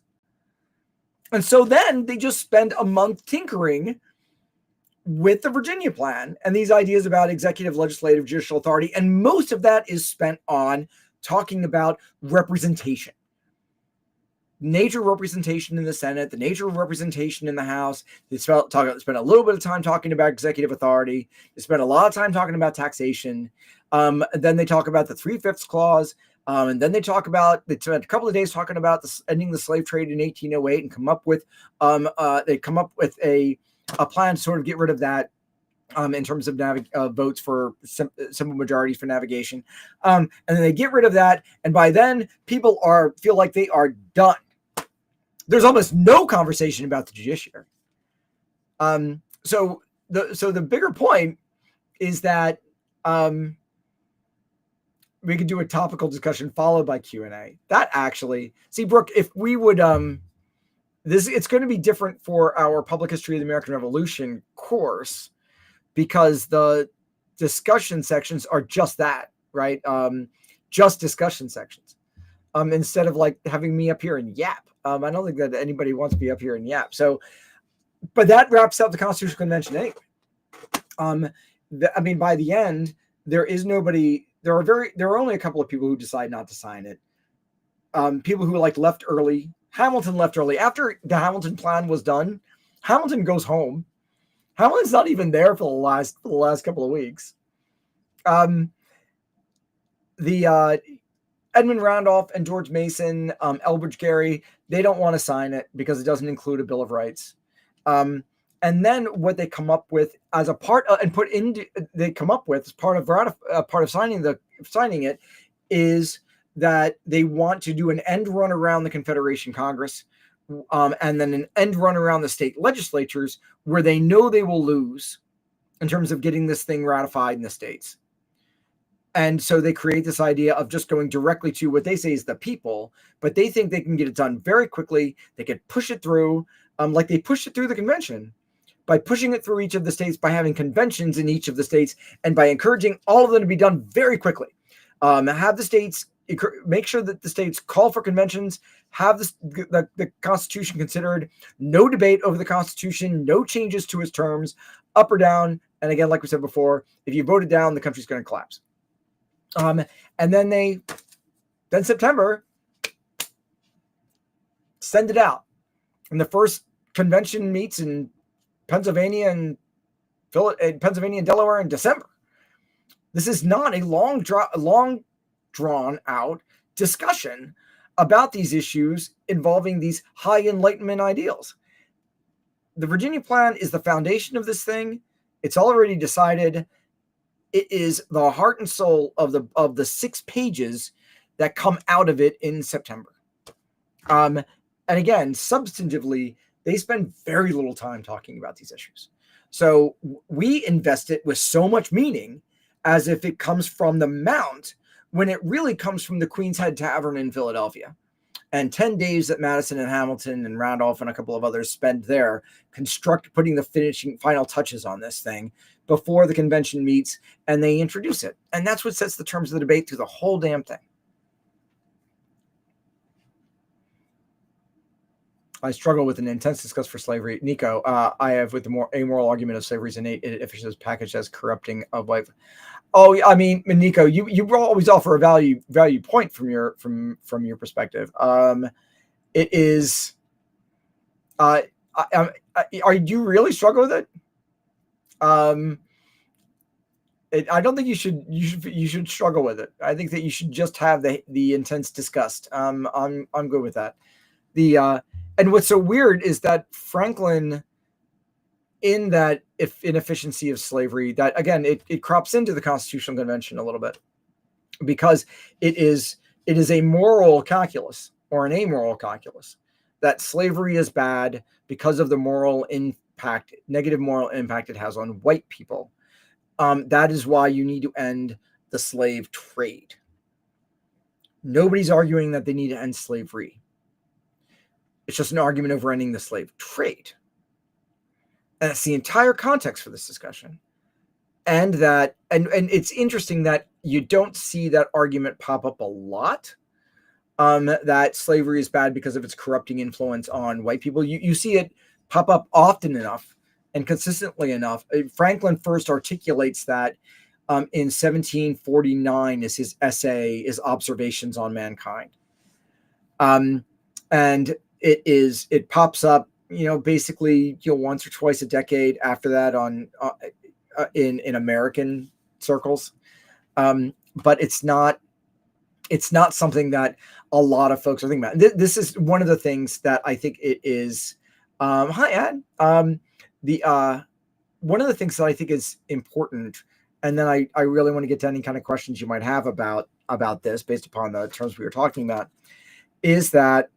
And so then they just spend a month tinkering with the Virginia plan and these ideas about executive, legislative, judicial authority. And most of that is spent on talking about representation. Nature of representation in the Senate, the nature of representation in the House. They spent a little bit of time talking about executive authority. They spent a lot of time talking about taxation. Then they talk about the 3/5 clause. And then they spent a couple of days talking about ending the slave trade in 1808 and come up with a plan to sort of get rid of that in terms of votes for simple majorities for navigation. And then they get rid of that. And by then, people feel like they are done. There's almost no conversation about the judiciary. So the bigger point is that we could do a topical discussion followed by Q&A. That actually, see, Brooke, if we would, it's going to be different for our Public History of the American Revolution course because the discussion sections are just that, right? Just discussion sections. Instead of like having me up here and yap. I don't think that anybody wants to be up here and yap. So, but that wraps up the Constitutional Convention anyway. By the end, there are only a couple of people who decide not to sign it. People who left early. Hamilton left early. After the Hamilton plan was done, Hamilton goes home. Hamilton's not even there for the last couple of weeks. Edmund Randolph and George Mason, Elbridge Gerry, they don't want to sign it because it doesn't include a Bill of Rights. And then what they come up with as a part of, and put into, they come up with as part of signing it is that they want to do an end run around the Confederation Congress, and then an end run around the state legislatures where they know they will lose in terms of getting this thing ratified in the states. And so they create this idea of just going directly to what they say is the people, but they think they can get it done very quickly. They can push it through, like they pushed it through the convention, by pushing it through each of the states, by having conventions in each of the states, and by encouraging all of them to be done very quickly. Have the states, make sure that the states call for conventions, have the Constitution considered, no debate over the Constitution, no changes to its terms, up or down. And again, like we said before, if you vote it down, the country's going to collapse. And then September, send it out. And the first convention meets in Pennsylvania and Delaware in December. This is not a long drawn out discussion about these issues involving these high Enlightenment ideals. The Virginia Plan is the foundation of this thing. It's already decided. It is the heart and soul of the 6 pages that come out of it in September. And again, substantively, they spend very little time talking about these issues. So we invest it with so much meaning as if it comes from the Mount when it really comes from the Queen's Head Tavern in Philadelphia. And 10 days that Madison and Hamilton and Randolph and a couple of others spend there putting the final touches on this thing before the convention meets and they introduce it. And that's what sets the terms of the debate through the whole damn thing. I struggle with an intense disgust for slavery. Nico, I have with the more amoral argument of slavery's innate efficiency packaged as corrupting of life. Oh, I mean, Nico, you always offer a value point from your perspective. It is, are you really struggle with it? I don't think you should struggle with it. I think that you should just have the intense disgust. I'm good with that. And what's so weird is that Franklin, in that inefficiency of slavery, that again it crops into the Constitutional Convention a little bit, because it is a moral calculus or an amoral calculus that slavery is bad because of the negative moral impact it has on white people. That is why you need to end the slave trade. Nobody's arguing that they need to end slavery. It's just an argument over ending the slave trade. And that's the entire context for this discussion. And it's interesting that you don't see that argument pop up a lot, that slavery is bad because of its corrupting influence on white people. You see it pop up often enough and consistently enough. Franklin first articulates that in 1749 as his essay, is Observations on Mankind. And it pops up, basically, once or twice a decade after that on in American circles. But it's not something that a lot of folks are thinking about. This is one of the things that I think it is. Hi, Ed. One of the things that I think is important, and then I really want to get to any kind of questions you might have about this based upon the terms we were talking about, is that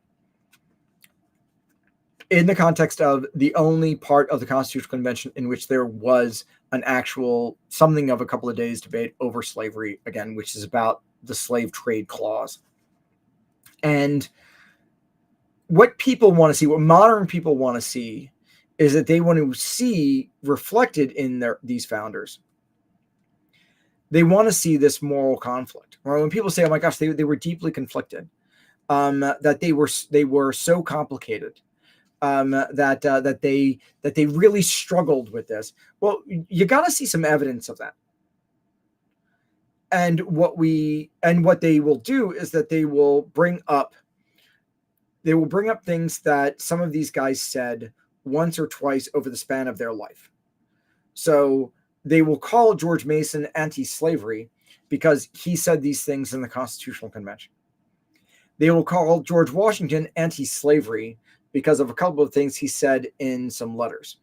in the context of the only part of the Constitutional Convention in which there was an actual something of a couple of days debate over slavery, again, which is about the slave trade clause. And what people want to see, what modern people want to see, is that they want to see reflected in these founders. They want to see this moral conflict. Or when people say, "Oh my gosh, they were deeply conflicted," that they were so complicated, that they really struggled with this. Well, you got to see some evidence of that. And what they will do is that they will bring up things that some of these guys said once or twice over the span of their life. So they will call George Mason anti-slavery because he said these things in the Constitutional Convention. They will call George Washington anti-slavery because of a couple of things he said in some letters.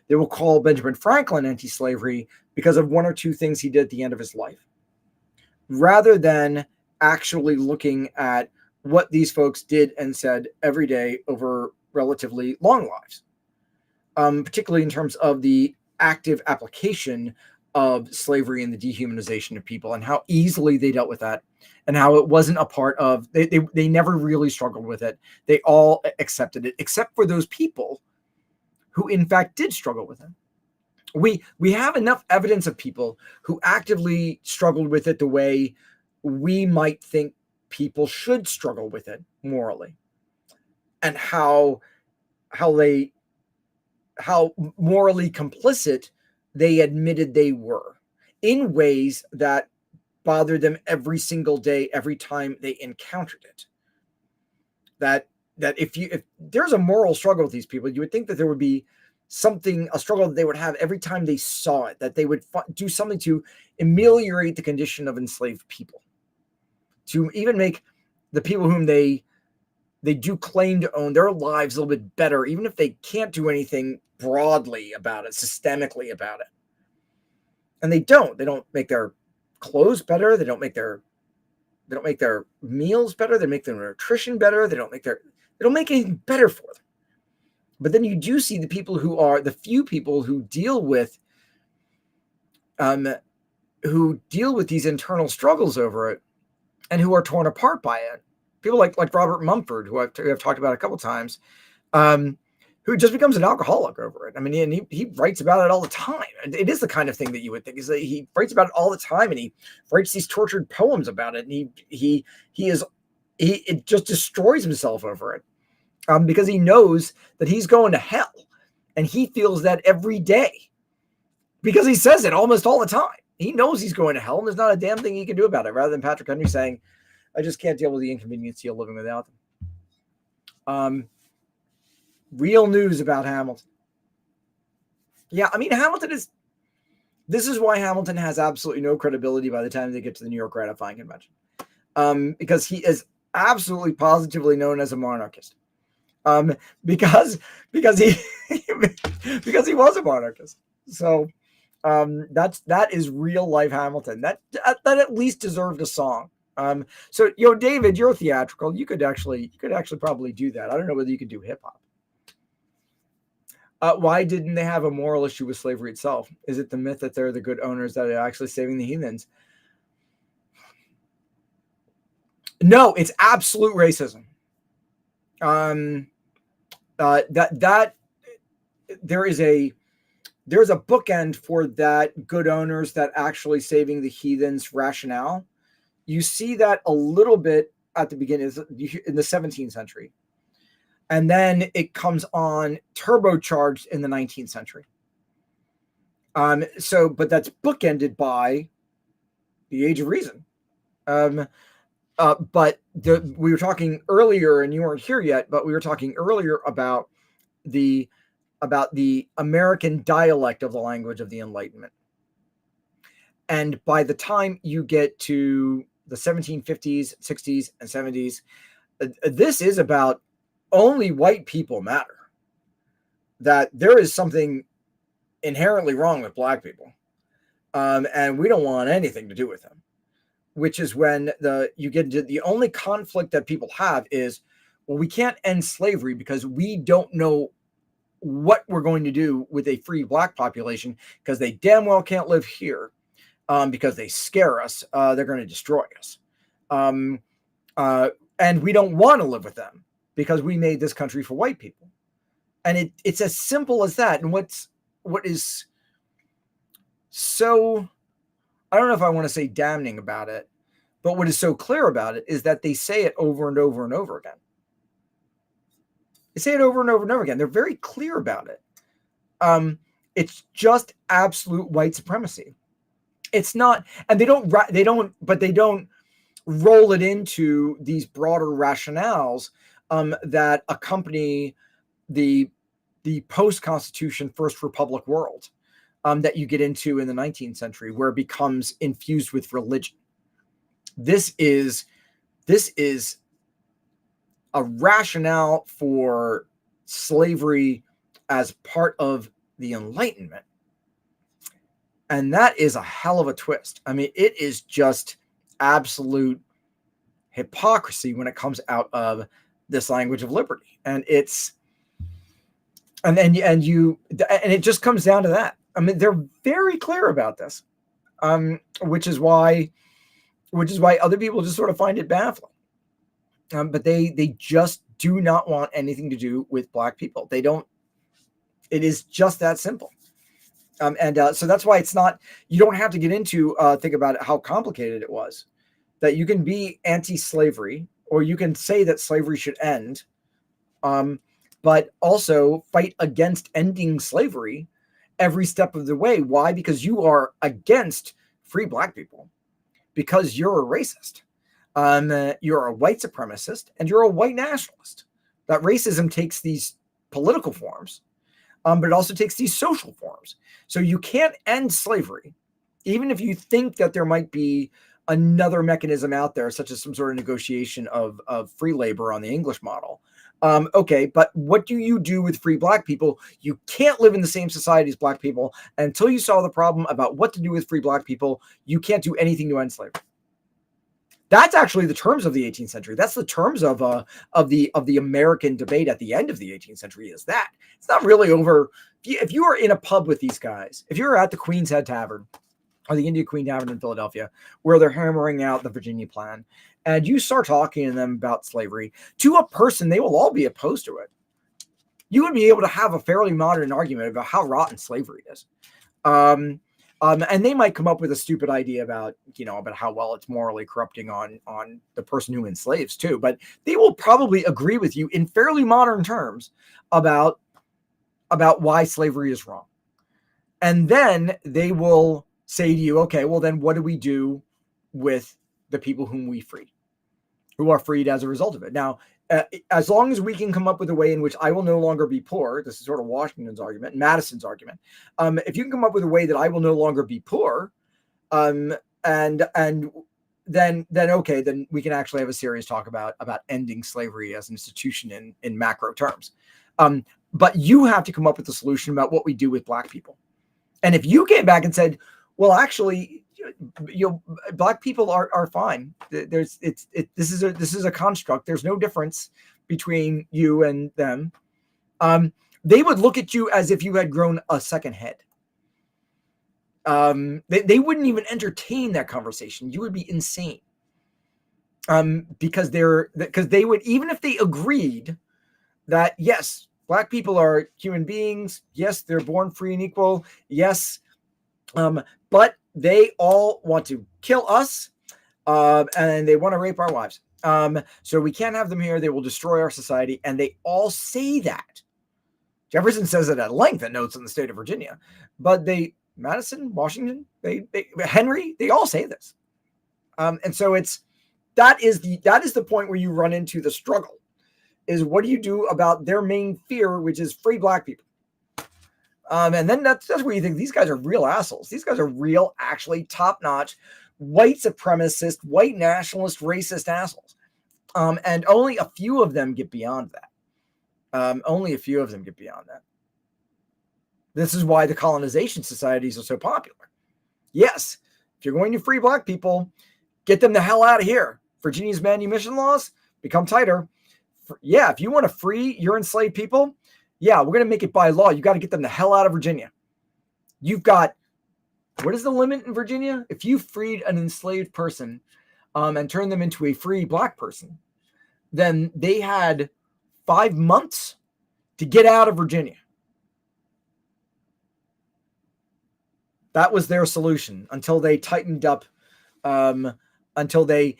They will call Benjamin Franklin anti-slavery because of one or two things he did at the end of his life, rather than actually looking at what these folks did and said every day over relatively long lives, particularly in terms of the active application of slavery and the dehumanization of people, and how easily they dealt with that, and how it wasn't a part of, they never really struggled with it. They all accepted it, except for those people who in fact did struggle with it. We have enough evidence of people who actively struggled with it the way we might think people should struggle with it morally, and how morally complicit they admitted they were in ways that bothered them every single day, every time they encountered it. That if there's a moral struggle with these people, you would think that there would be a struggle that they would have every time they saw it, that they would do something to ameliorate the condition of enslaved people, to even make the people whom they do claim to own their lives a little bit better, even if they can't do anything broadly about it, systemically about it. And they don't make their clothes better. They don't make their meals better. They make their nutrition better. They don't make anything better for them. But then you do see the people who are the few people who deal with these internal struggles over it, and who are torn apart by it. People like Robert Mumford, who I've talked about a couple of times, who just becomes an alcoholic over it. I mean, and he writes about it all the time. And it is the kind of thing that you would think, is that he writes about it all the time, and he writes these tortured poems about it, and it just destroys himself over it. because he knows that he's going to hell, and he feels that every day because he says it almost all the time. He knows he's going to hell, and there's not a damn thing he can do about it, rather than Patrick Henry saying, I just can't deal with the inconvenience of living without them. Real news about Hamilton. Yeah, I mean, this is why Hamilton has absolutely no credibility by the time they get to the New York Ratifying Convention. Because he is absolutely positively known as a monarchist. Because he because he was a monarchist. So that is real life Hamilton. That at least deserved a song. So David, you're theatrical. You could actually probably do that. I don't know whether you could do hip hop. Why didn't they have a moral issue with slavery itself? Is it the myth that they're the good owners that are actually saving the heathens? No, it's absolute racism. That there's a bookend for that good owners that actually saving the heathens rationale. You see that a little bit at the beginning in the 17th century. And then it comes on turbocharged in the 19th century. But that's bookended by the Age of Reason. But we were talking earlier, and you weren't here yet, but we were talking earlier about the American dialect of the language of the Enlightenment. And by the time you get to the 1750s, 60s, and 70s, this is about only white people matter. That there is something inherently wrong with black people. And we don't want anything to do with them. Which is when you get into the only conflict that people have is, well, we can't end slavery because we don't know what we're going to do with a free black population because they damn well can't live here because they scare us. They're going to destroy us. And we don't want to live with them because we made this country for white people. And it's as simple as that. And what is so, I don't know if I want to say damning about it, but what is so clear about it is that they say it over and over and over again. They say it over and over and over again. They're very clear about it. It's just absolute white supremacy. It's not, and they don't roll it into these broader rationales that accompany the post-Constitution First Republic world that you get into in the 19th century, where it becomes infused with religion. This is a rationale for slavery as part of the Enlightenment. And that is a hell of a twist. I mean, it is just absolute hypocrisy when it comes out of this language of liberty. And it just comes down to that. I mean, they're very clear about this, which is why other people just sort of find it baffling. But they just do not want anything to do with black people. They don't. It is just that simple. So that's why it's not. You don't have to get into think about how complicated it was. That you can be anti-slavery, or you can say that slavery should end, but also fight against ending slavery every step of the way. Why? Because you are against free black people, because you're a racist, you're a white supremacist, and you're a white nationalist. That racism takes these political forms, but it also takes these social forms. So you can't end slavery, even if you think that there might be another mechanism out there, such as some sort of negotiation of free labor on the English model. Okay, but what do you do with free black people? You can't live in the same society as black people. And until you solve the problem about what to do with free black people, you can't do anything to end slavery. That's actually the terms of the 18th century. That's the terms of the American debate at the end of the 18th century. Is that it's not really over. If you are in a pub with these guys, if you're at the Queen's Head Tavern or the Indian Queen Tavern in Philadelphia, where they're hammering out the Virginia Plan, and you start talking to them about slavery, to a person, they will all be opposed to it. You would be able to have a fairly modern argument about how rotten slavery is. And they might come up with a stupid idea about, about how well it's morally corrupting on the person who enslaves too. But they will probably agree with you in fairly modern terms about why slavery is wrong. And then they will say to you, okay, well then what do we do with the people whom we freed, who are freed as a result of it? Now, as long as we can come up with a way in which I will no longer be poor, this is sort of Washington's argument, Madison's argument. If you can come up with a way that I will no longer be poor, and then okay, then we can actually have a serious talk about ending slavery as an institution in macro terms. But you have to come up with a solution about what we do with Black people. And if you came back and said, well, actually, Black people are fine. This is a construct. There's no difference between you and them. They would look at you as if you had grown a second head. They wouldn't even entertain that conversation. You would be insane. Because they would, even if they agreed that yes, Black people are human beings, yes, they're born free and equal, yes, but they all want to kill us, and they want to rape our wives. So we can't have them here. They will destroy our society. And they all say that. Jefferson says it at length in Notes on the State of Virginia. But Madison, Washington, Henry, they all say this. And so that is the point where you run into the struggle, is what do you do about their main fear, which is free Black people? And then that's where you think these guys are real assholes. These guys are real, actually top-notch, white supremacist, white nationalist, racist assholes. And only a few of them get beyond that. Only a few of them get beyond that. This is why the colonization societies are so popular. Yes, if you're going to free Black people, get them the hell out of here. Virginia's manumission laws become tighter. Yeah, if you want to free your enslaved people, yeah, we're going to make it by law. You got to get them the hell out of Virginia. You've got, what is the limit in Virginia? If you freed an enslaved person and turned them into a free Black person, then they had 5 months to get out of Virginia. That was their solution until they tightened up, until there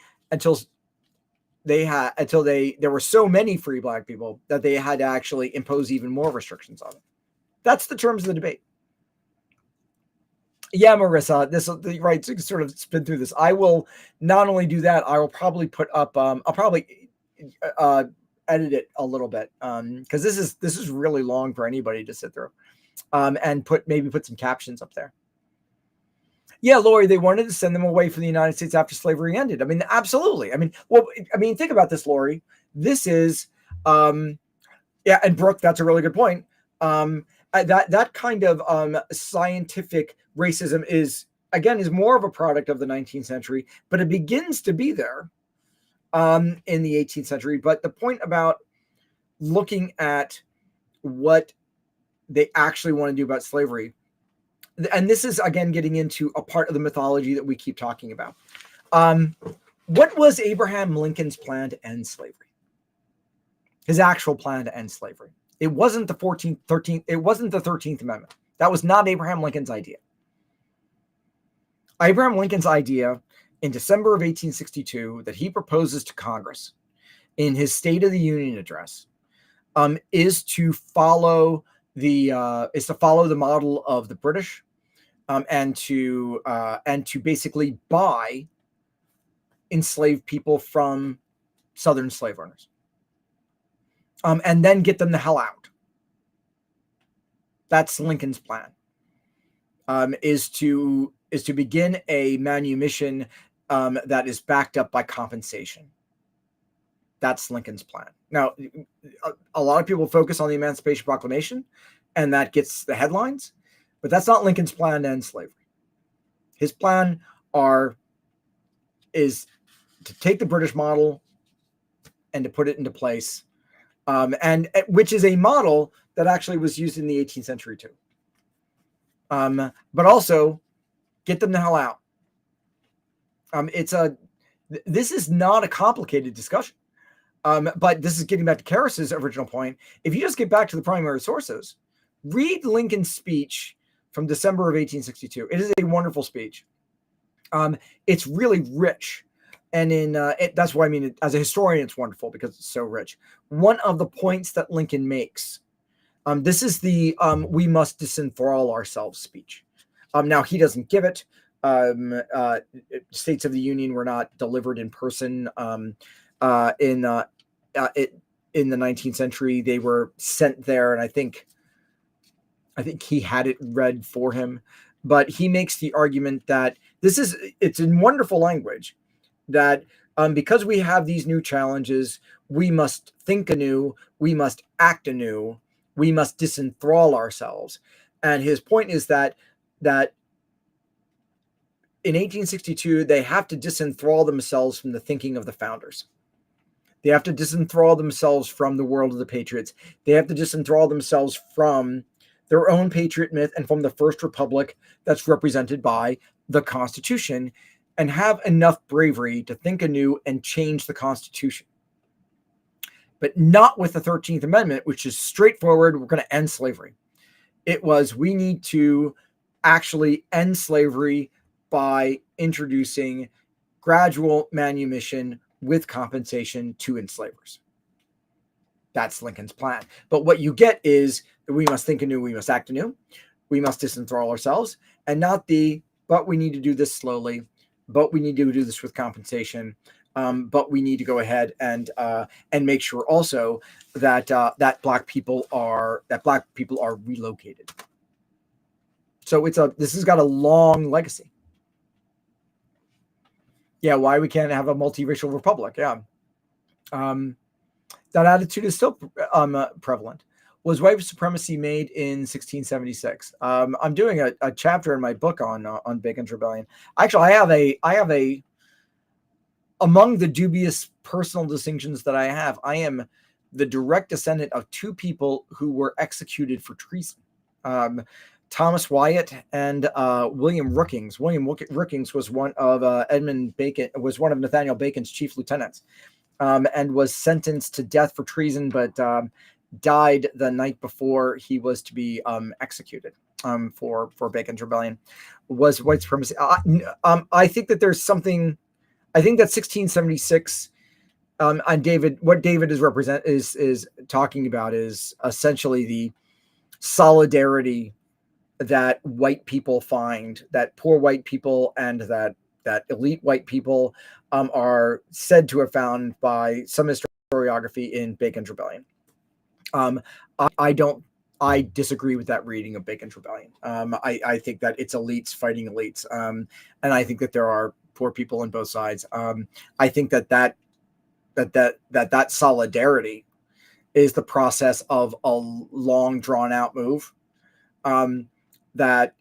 were so many free Black people that they had to actually impose even more restrictions on them. That's the terms of the debate. Yeah, Marissa, right, to sort of spin through this. I will not only do that, I will probably put up, I'll probably edit it a little bit, because this is really long for anybody to sit through, and maybe put some captions up there. Yeah, Lori, they wanted to send them away from the United States after slavery ended. I mean, absolutely. I mean, think about this, Lori. This is, and Brooke, that's a really good point. That kind of scientific racism is more of a product of the 19th century, but it begins to be there in the 18th century. But the point about looking at what they actually want to do about slavery, and this is, again, getting into a part of the mythology that we keep talking about. What was Abraham Lincoln's plan to end slavery? His actual plan to end slavery. It wasn't the 13th. It wasn't the 13th Amendment. That was not Abraham Lincoln's idea. Abraham Lincoln's idea in December of 1862 that he proposes to Congress in his State of the Union address is to follow the model of the British, and to basically buy enslaved people from Southern slave owners, and then get them the hell out. That's Lincoln's plan. Is to begin a manumission that is backed up by compensation. That's Lincoln's plan. Now, a lot of people focus on the Emancipation Proclamation, and that gets the headlines, but that's not Lincoln's plan to end slavery. His plan is to take the British model and to put it into place, and which is a model that actually was used in the 18th century too. But also get them the hell out. This is not a complicated discussion. But this is getting back to Karras's original point. If you just get back to the primary sources, read Lincoln's speech from December of 1862. It is a wonderful speech. It's really rich. And that's why I mean, as a historian, it's wonderful because it's so rich. One of the points that Lincoln makes, this is the we must disenthrall ourselves speech. Now, he doesn't give it. States of the Union were not delivered in person in the 19th century. They were sent there, and I think he had it read for him. But he makes the argument that it's in wonderful language that because we have these new challenges, we must think anew, we must act anew, we must disenthrall ourselves. And his point is that in 1862, they have to disenthrall themselves from the thinking of the founders. They have to disenthrall themselves from the world of the patriots. They have to disenthrall themselves from their own patriot myth and from the First Republic that's represented by the Constitution, and have enough bravery to think anew and change the Constitution. But not with the 13th Amendment, which is straightforward. We're going to end slavery. It was, we need to actually end slavery by introducing gradual manumission with compensation to enslavers. That's Lincoln's plan. But what you get is that we must think anew, we must act anew, we must disenthrall ourselves, and not but we need to do this slowly, but we need to do this with compensation, but we need to go ahead and make sure also that that black people are relocated. So this has got a long legacy. Yeah, why we can't have a multiracial republic? Yeah, that attitude is still prevalent. Was white supremacy made in 1676? I'm doing a chapter in my book on Bacon's Rebellion. Actually, I have a among the dubious personal distinctions that I am the direct descendant of two people who were executed for treason. Thomas Wyatt and William Rookings. William Rookings was one of one of Nathaniel Bacon's chief lieutenants, and was sentenced to death for treason, but died the night before he was to be executed for Bacon's Rebellion. Was white supremacy? I think that there's something. I think that 1676. And what David is talking about is essentially the solidarity that white people find, that poor white people and that elite white people are said to have found by some historiography in Bacon's Rebellion. I disagree with that reading of Bacon's Rebellion. I think that it's elites fighting elites, and I think that there are poor people on both sides. I think that solidarity is the process of a long drawn out move. That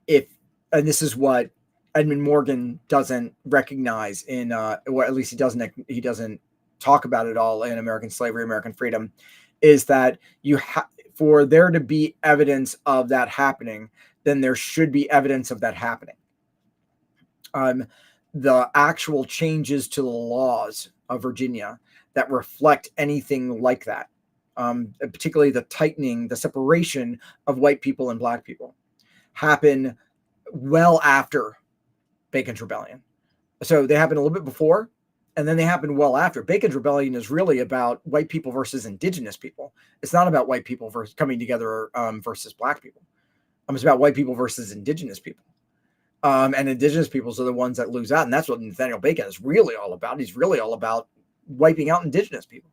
and this is what Edmund Morgan doesn't recognize in, or at least he doesn't talk about it all in American Slavery, American Freedom, is that for there to be evidence of that happening, then there should be evidence of that happening. The actual changes to the laws of Virginia that reflect anything like that, particularly the tightening, the separation of white people and black people, happen well after Bacon's Rebellion. So they happen a little bit before, and then they happen well after. Bacon's Rebellion is really about white people versus indigenous people. It's not about white people coming together versus black people. It's about white people versus indigenous people. And indigenous peoples are the ones that lose out. And that's what Nathaniel Bacon is really all about. He's really all about wiping out indigenous people.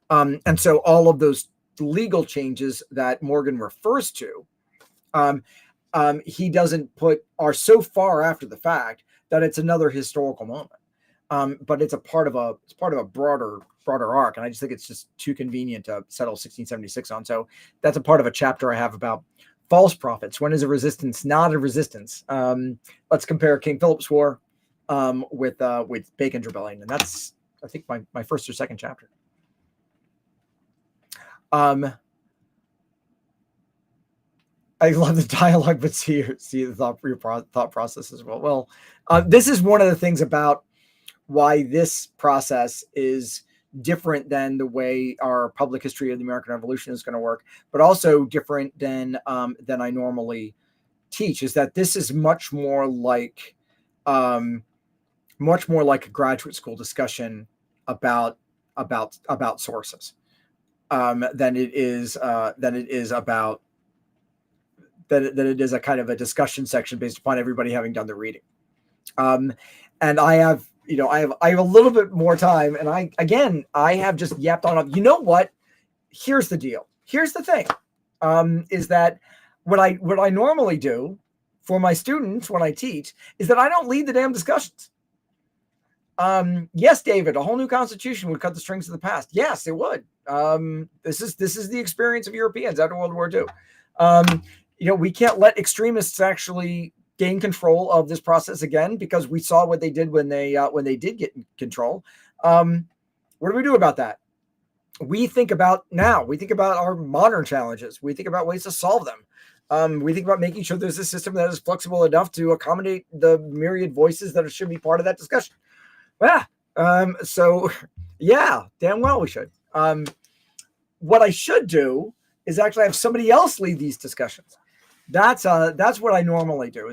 And so all of those legal changes that Morgan refers to, he doesn't are so far after the fact that it's another historical moment. But it's part of a broader arc. And I just think it's just too convenient to settle 1676 on. So that's a part of a chapter I have about false prophets. When is a resistance not a resistance? Let's compare King Philip's War with Bacon's Rebellion. And that's, I think, my first or second chapter. I love the dialogue, but see the thought process as well. Well, this is one of the things about why this process is different than the way our public history of the American Revolution is going to work, but also different than I normally teach, is that this is much more like a graduate school discussion about sources than it is about that it is a kind of a discussion section based upon everybody having done the reading. And I have a little bit more time, and I have just yapped on. You know what? Here's the deal. Here's the thing. Is that what I normally do for my students when I teach is that I don't lead the damn discussions. Yes, David, a whole new constitution would cut the strings of the past. Yes, it would. This is the experience of Europeans after World War II. We can't let extremists actually gain control of this process again, because we saw what they did when they did get control. What do we do about that? We think about our modern challenges. We think about ways to solve them. We think about making sure there's a system that is flexible enough to accommodate the myriad voices that should be part of that discussion. So yeah, damn well we should. What I should do is actually have somebody else lead these discussions. That's what I normally do.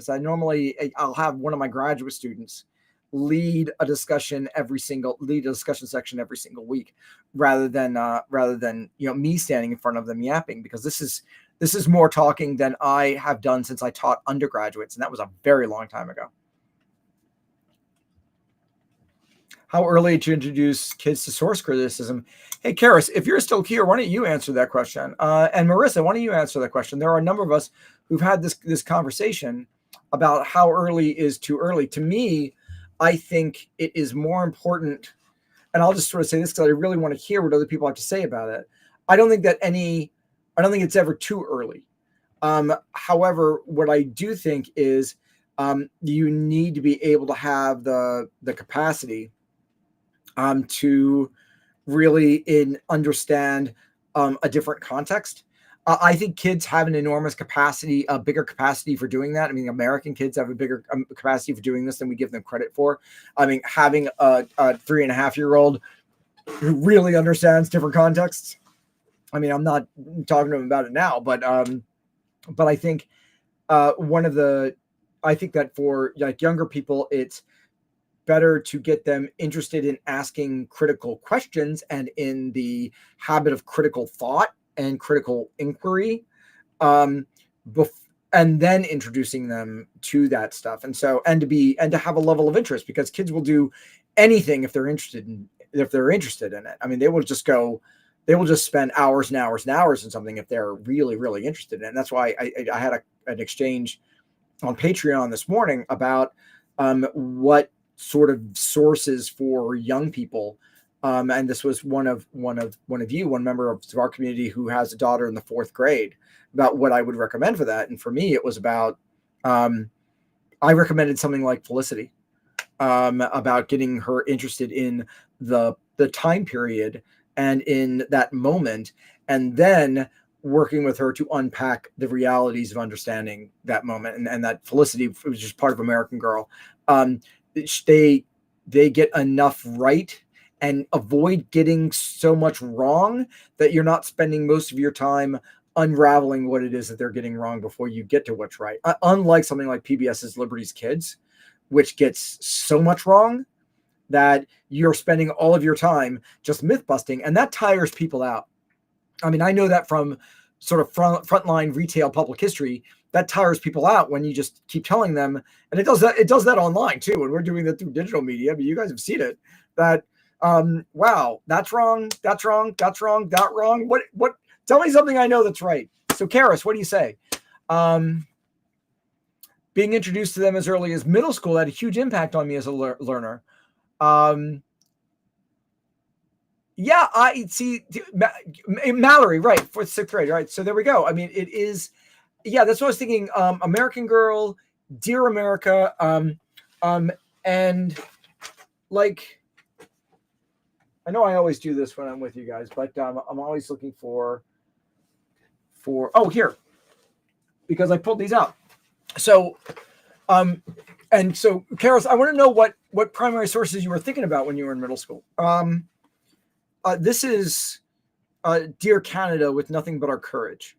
I'll have one of my graduate students lead a discussion section every single week, rather than me standing in front of them yapping, because this is more talking than I have done since I taught undergraduates, and that was a very long time ago. How early to introduce kids to source criticism? Hey, Karis, if you're still here, why don't you answer that question? And Marissa, why don't you answer that question? There are a number of us who've had this conversation about how early is too early. To me, I think it is more important, and I'll just sort of say this because I really want to hear what other people have to say about it. I don't think it's ever too early. However, what I do think is you need to be able to have the capacity to really understand a different context. I think kids have an enormous capacity, a bigger capacity for doing that. I mean, American kids have a bigger capacity for doing this than we give them credit for. I mean, having a 3.5-year-old who really understands different contexts. I mean, I'm not talking to him about it now, but I think I think that for like younger people, it's better to get them interested in asking critical questions and in the habit of critical thought and critical inquiry, and then introducing them to that stuff. And to have a level of interest, because kids will do anything if they're interested in it. I mean, they will just spend hours and hours and hours in something if they're really, really interested in it. And that's why I had an exchange on Patreon this morning about what sort of sources for young people. And this was one member of our community who has a daughter in the 4th grade, about what I would recommend for that. And for me, it was about, I recommended something like Felicity, about getting her interested in the time period and in that moment, and then working with her to unpack the realities of understanding that moment. And that Felicity was just part of American Girl. They get enough right and avoid getting so much wrong that you're not spending most of your time unraveling what it is that they're getting wrong before you get to what's right. Unlike something like PBS's Liberty's Kids, which gets so much wrong that you're spending all of your time just myth busting, and that tires people out. I mean, I know that from sort of frontline retail public history, that tires people out when you just keep telling them, and it does that online too. And we're doing that through digital media, but you guys have seen it, that, wow, that's wrong. That's wrong. That's wrong. That wrong. What, tell me something I know that's right. So Karis, what do you say? Being introduced to them as early as middle school had a huge impact on me as a learner. Yeah, I see. Mallory, right, 4th, 6th grade, right? So there we go. I mean, it is. Yeah, that's what I was thinking. American Girl, Dear America, and like, I know I always do this when I'm with you guys, but I'm always looking for here, because I pulled these out. So, and so, Karis, I want to know what primary sources you were thinking about when you were in middle school. this is Dear Canada with Nothing But Our Courage.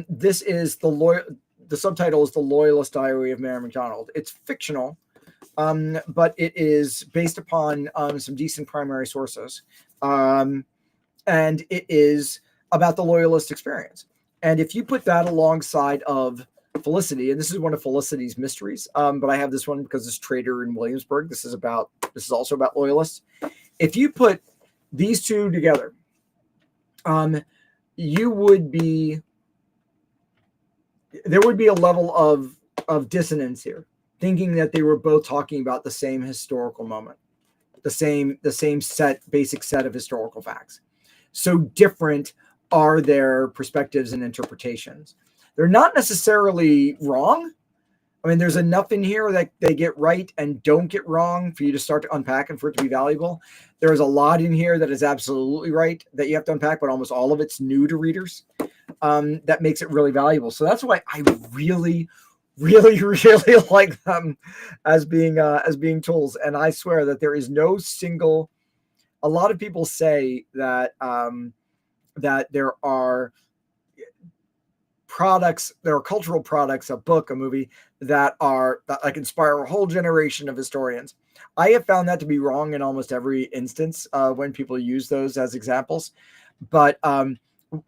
This is the subtitle is The Loyalist Diary of Mary McDonald. It's fictional, but it is based upon some decent primary sources. And it is about the Loyalist experience. And if you put that alongside of Felicity, and this is one of Felicity's mysteries, but I have this one because it's Trader in Williamsburg. This is also about Loyalists. If you put these two together, there would be a level of dissonance here, thinking that they were both talking about the same historical moment, the same basic set of historical facts. So different are their perspectives and interpretations. They're not necessarily wrong. I mean, there's enough in here that they get right and don't get wrong for you to start to unpack and for it to be valuable. There's a lot in here that is absolutely right that you have to unpack, but almost all of it's new to readers. That makes it really valuable. So that's why I really, really, really like them as being tools. And I swear that there is no single. A lot of people say that that there are products, there are cultural products, a book, a movie that like inspire a whole generation of historians. I have found that to be wrong in almost every instance when people use those as examples. But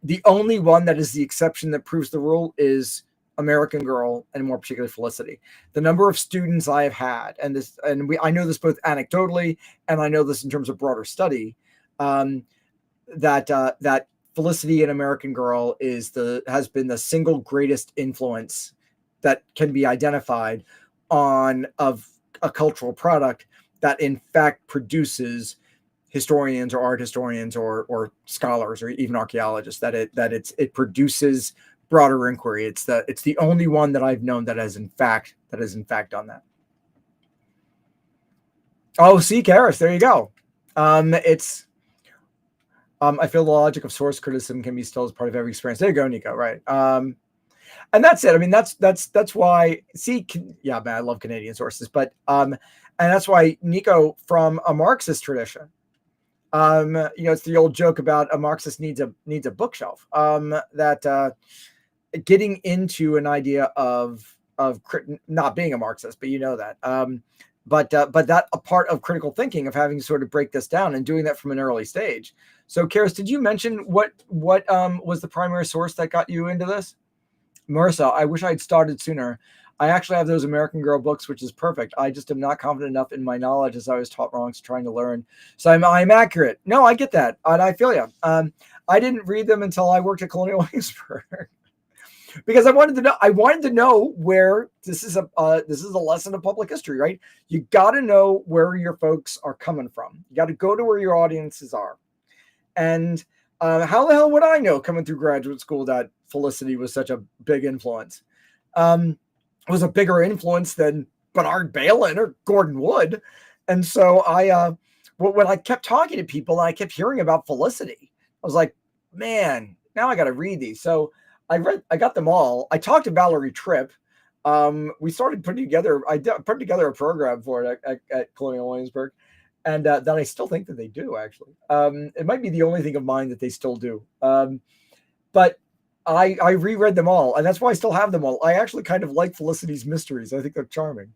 the only one that is the exception that proves the rule is American Girl, and more particularly Felicity. The number of students I have had, I know this both anecdotally and I know this in terms of broader study, that Felicity in American Girl has been the single greatest influence that can be identified of a cultural product that in fact produces historians or art historians or scholars or even archaeologists, that it produces broader inquiry. It's the only one that I've known that has in fact done that. Oh, see, Karis, there you go. I feel the logic of source criticism can be still as part of every experience. There you go, Nico. Right. And that's it. I mean, that's why. See, yeah, man, I love Canadian sources, but and that's why Nico, from a Marxist tradition, it's the old joke about a Marxist needs a bookshelf. That getting into an idea of not being a Marxist, but that. But that a part of critical thinking, of having to sort of break this down and doing that from an early stage. So, Karis, did you mention what was the primary source that got you into this? Marissa, I wish I'd started sooner. I actually have those American Girl books, which is perfect. I just am not confident enough in my knowledge, as I was taught wrong, so trying to learn. So I'm accurate. No, I get that, and I feel you. I didn't read them until I worked at Colonial Williamsburg. Because I wanted to know where this is a lesson of public history, right? You got to know where your folks are coming from. You got to go to where your audiences are. And how the hell would I know coming through graduate school that Felicity was such a big influence? Was a bigger influence than Bernard Bailyn or Gordon Wood. And so when I kept talking to people and I kept hearing about Felicity, I was like, man, now I got to read these. So I got them all. I talked to Valerie Tripp. We started putting together, put together a program for it at Colonial Williamsburg. And that I still think that they do, actually. It might be the only thing of mine that they still do. But I reread them all, and that's why I still have them all. I actually kind of like Felicity's mysteries. I think they're charming.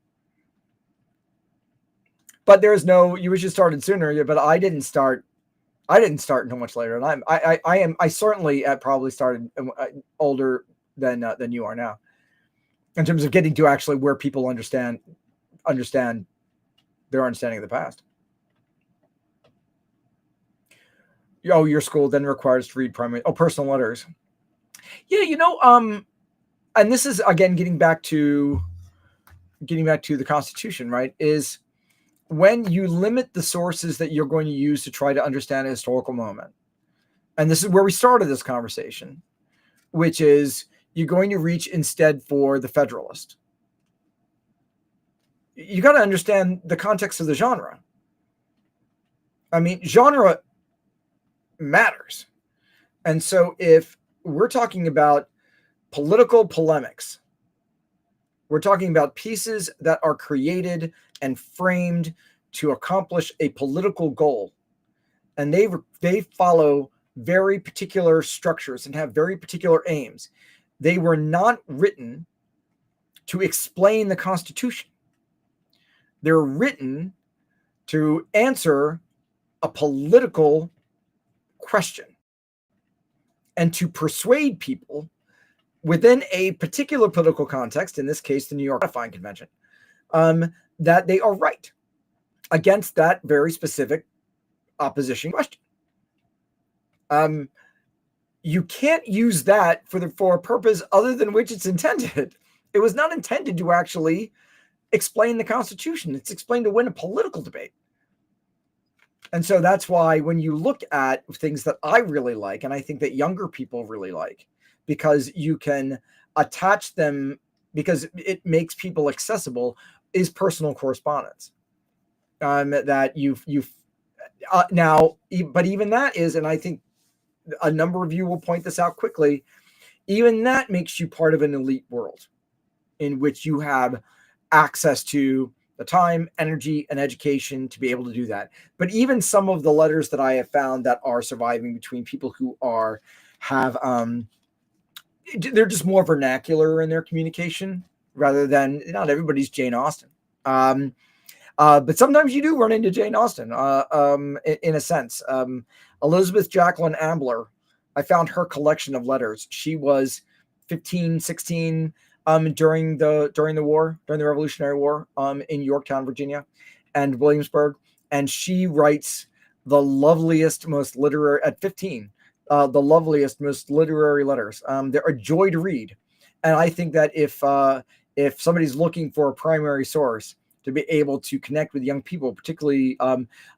But there's no, you wish you started sooner, but I didn't start until much later. And I certainly probably started older than you are now, in terms of getting to actually where people understand their understanding of the past. Oh, your school then requires to read personal letters. Yeah, and this is again getting back to the Constitution, right? Is when you limit the sources that you're going to use to try to understand a historical moment. And this is where we started this conversation, which is you're going to reach instead for the Federalist. You got to understand the context of the genre. I mean, genre matters. And so if we're talking about political polemics, we're talking about pieces that are created and framed to accomplish a political goal, and they follow very particular structures and have very particular aims. They were not written to explain the Constitution. They're written to answer a political question and to persuade people within a particular political context, in this case, the New York Ratifying Convention, that they are right against that very specific opposition question. You can't use that for a purpose other than which it's intended. It was not intended to actually explain the Constitution. It's explained to win a political debate. And so that's why when you look at things that I really like, and I think that younger people really like, because you can attach them, because it makes people accessible, is personal correspondence. That you've now, but even that is, and I think a number of you will point this out quickly, even that makes you part of an elite world in which you have access to the time, energy, and education to be able to do that. But even some of the letters that I have found that are surviving between people who they're just more vernacular in their communication rather than, not everybody's Jane Austen. But sometimes you do run into Jane Austen, in a sense. Elizabeth Jacqueline Ambler, I found her collection of letters. She was 15, 16 during the Revolutionary War, in Yorktown, Virginia, and Williamsburg. And she writes the loveliest, most literary, at 15, the loveliest, most literary letters. They're a joy to read. And I think that if somebody's looking for a primary source to be able to connect with young people, particularly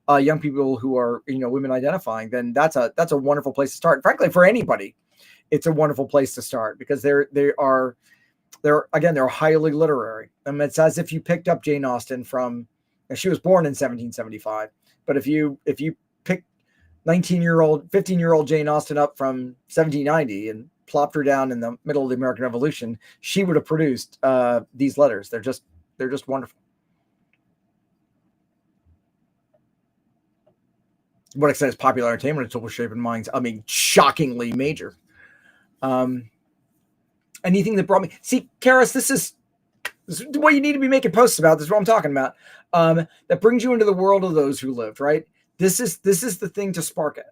young people who are, women identifying, then that's a wonderful place to start. Frankly, for anybody, it's a wonderful place to start, because they're highly literary. It's as if you picked up Jane Austen from, she was born in 1775, but if you pick 15-year-old Jane Austen up from 1790 and plopped her down in the middle of the American Revolution, she would have produced these letters. They're just wonderful. To what extent is popular entertainment a tool for shaping minds? I mean, shockingly major. Anything that brought me, see, Karis, this is what you need to be making posts about. This is what I'm talking about. That brings you into the world of those who lived, right? This is the thing to spark it.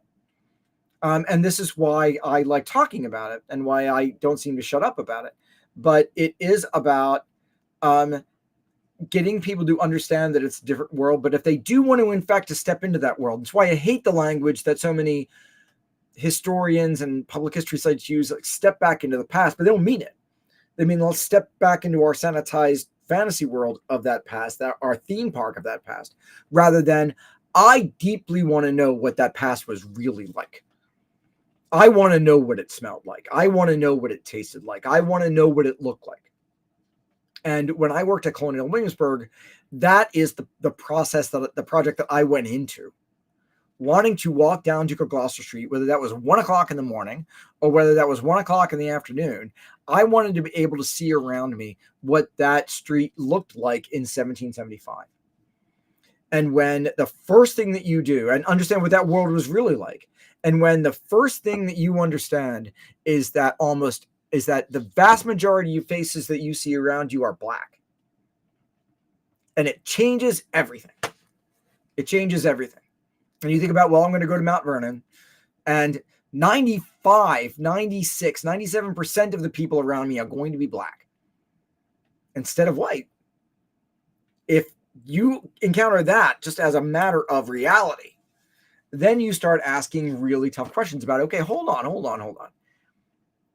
And this is why I like talking about it and why I don't seem to shut up about it. But it is about getting people to understand that it's a different world. But if they do want to, in fact, to step into that world, that's why I hate the language that so many historians and public history sites use, like step back into the past, but they don't mean it. They mean, let's step back into our sanitized fantasy world of that past, that our theme park of that past, rather than, I deeply want to know what that past was really like. I want to know what it smelled like. I want to know what it tasted like. I want to know what it looked like. And when I worked at Colonial Williamsburg, that is the process, the project that I went into. Wanting to walk down Duke of Gloucester Street, whether that was 1 o'clock in the morning or whether that was 1 o'clock in the afternoon, I wanted to be able to see around me what that street looked like in 1775. And when the first thing that you do, and understand what that world was really like, and when the first thing that you understand is that the vast majority of faces that you see around you are Black, and it changes everything. It changes everything. And you think about, well, I'm going to go to Mount Vernon, and 95, 96, 97% of the people around me are going to be Black instead of white. If you encounter that just as a matter of reality, then you start asking really tough questions about, okay, hold on.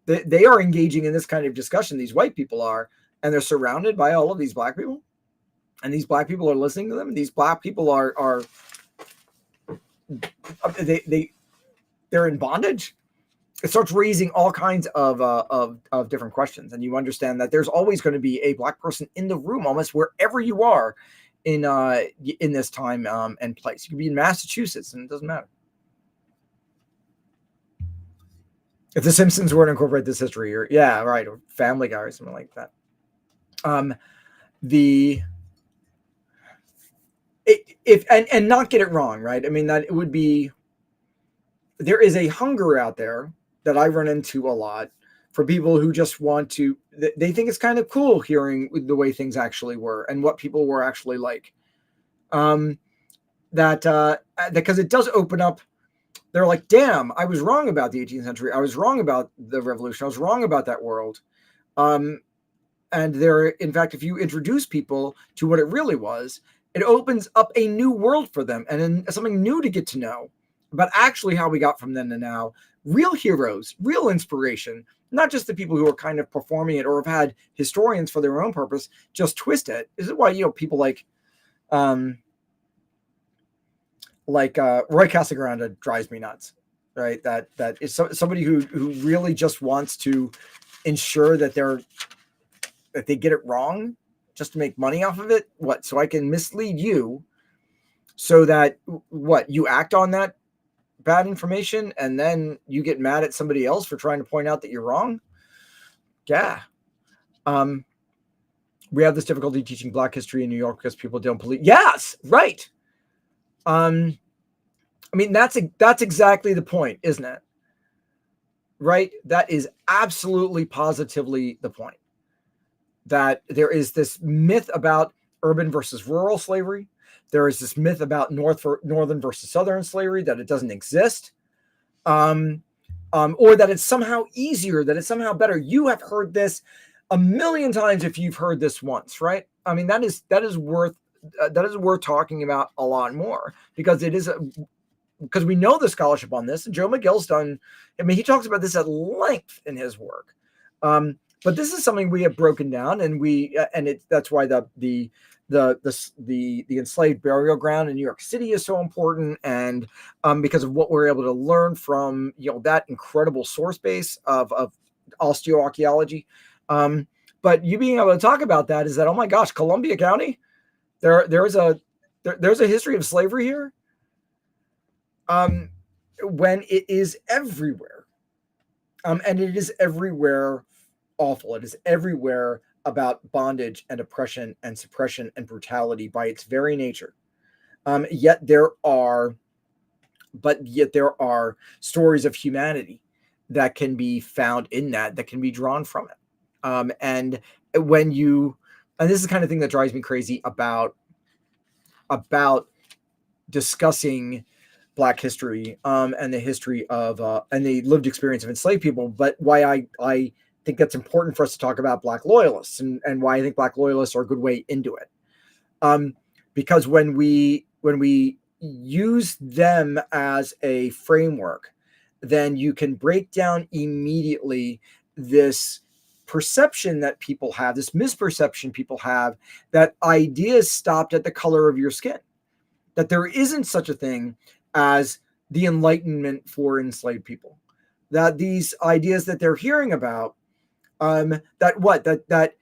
They are engaging in this kind of discussion, these white people are, and they're surrounded by all of these Black people, and these Black people are listening to them, and these Black people are they're in bondage. It starts raising all kinds of different questions, and you understand that there's always going to be a Black person in the room, almost wherever you are in this time and place. You could be in Massachusetts, and it doesn't matter. If The Simpsons were to incorporate this history, or or Family Guy or something like that. Not get it wrong, right? I mean, that it would be there is a hunger out there that I run into a lot for people who just want to, they think it's kind of cool hearing the way things actually were and what people were actually like. Because it does open up, they're like, damn, I was wrong about the 18th century. I was wrong about the revolution. I was wrong about that world. And there, in fact, if you introduce people to what it really was, it opens up a new world for them and something new to get to know about actually how we got from then to now. Real heroes, real inspiration, not just the people who are kind of performing it or have had historians for their own purpose just twist it. This is why, people like Roy Casagrande drives me nuts, right? That is somebody who really just wants to ensure that they get it wrong just to make money off of it. What? So I can mislead you so that you act on that bad information and then you get mad at somebody else for trying to point out that you're wrong. Yeah. We have this difficulty teaching Black history in New York because people don't believe. Yes. Right. I mean, that's exactly the point, isn't it? Right. That is absolutely positively the point. That there is this myth about urban versus rural slavery. There is this myth about northern versus southern slavery, that it doesn't exist, or that it's somehow easier, that it's somehow better. You have heard this a million times if you've heard this once, right? I mean, that is worth talking about a lot more, because because we know the scholarship on this. And Joe McGill's done. I mean, he talks about this at length in his work. But this is something we have broken down, and that's why the enslaved burial ground in New York City is so important, and because of what we're able to learn from that incredible source base of osteoarchaeology. But you being able to talk about that is that, oh my gosh, Columbia County, there's a history of slavery here, when it is everywhere, and it is everywhere awful. It is everywhere about bondage and oppression and suppression and brutality by its very nature. Yet there are stories of humanity that can be found in that can be drawn from it. And this is the kind of thing that drives me crazy about discussing Black history, and the history of and the lived experience of enslaved people, but why I think that's important for us to talk about Black loyalists, and why I think Black loyalists are a good way into it. Because when we use them as a framework, then you can break down immediately this perception that people have, this misperception people have, that ideas stopped at the color of your skin, that there isn't such a thing as the Enlightenment for enslaved people, that these ideas that they're hearing about, that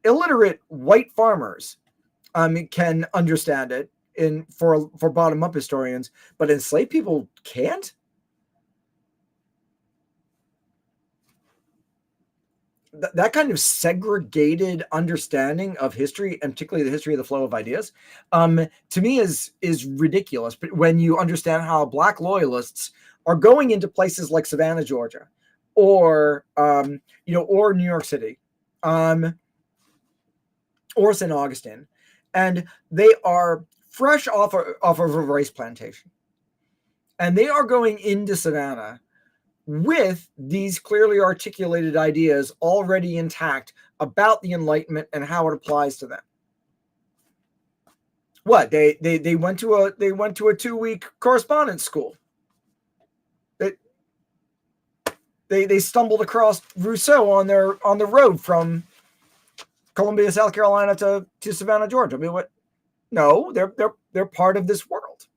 illiterate white farmers can understand it for bottom up historians, but enslaved people can't. That kind of segregated understanding of history, and particularly the history of the flow of ideas, to me is ridiculous. But when you understand how Black loyalists are going into places like Savannah, Georgia, or or New York City, or St. Augustine, and they are fresh off of a rice plantation, and they are going into Savannah with these clearly articulated ideas already intact about the Enlightenment and how it applies to them. What they went to a 2-week correspondence school. They stumbled across Rousseau on the road from Columbia, South Carolina to Savannah, Georgia. I mean, what? No, they're part of this world,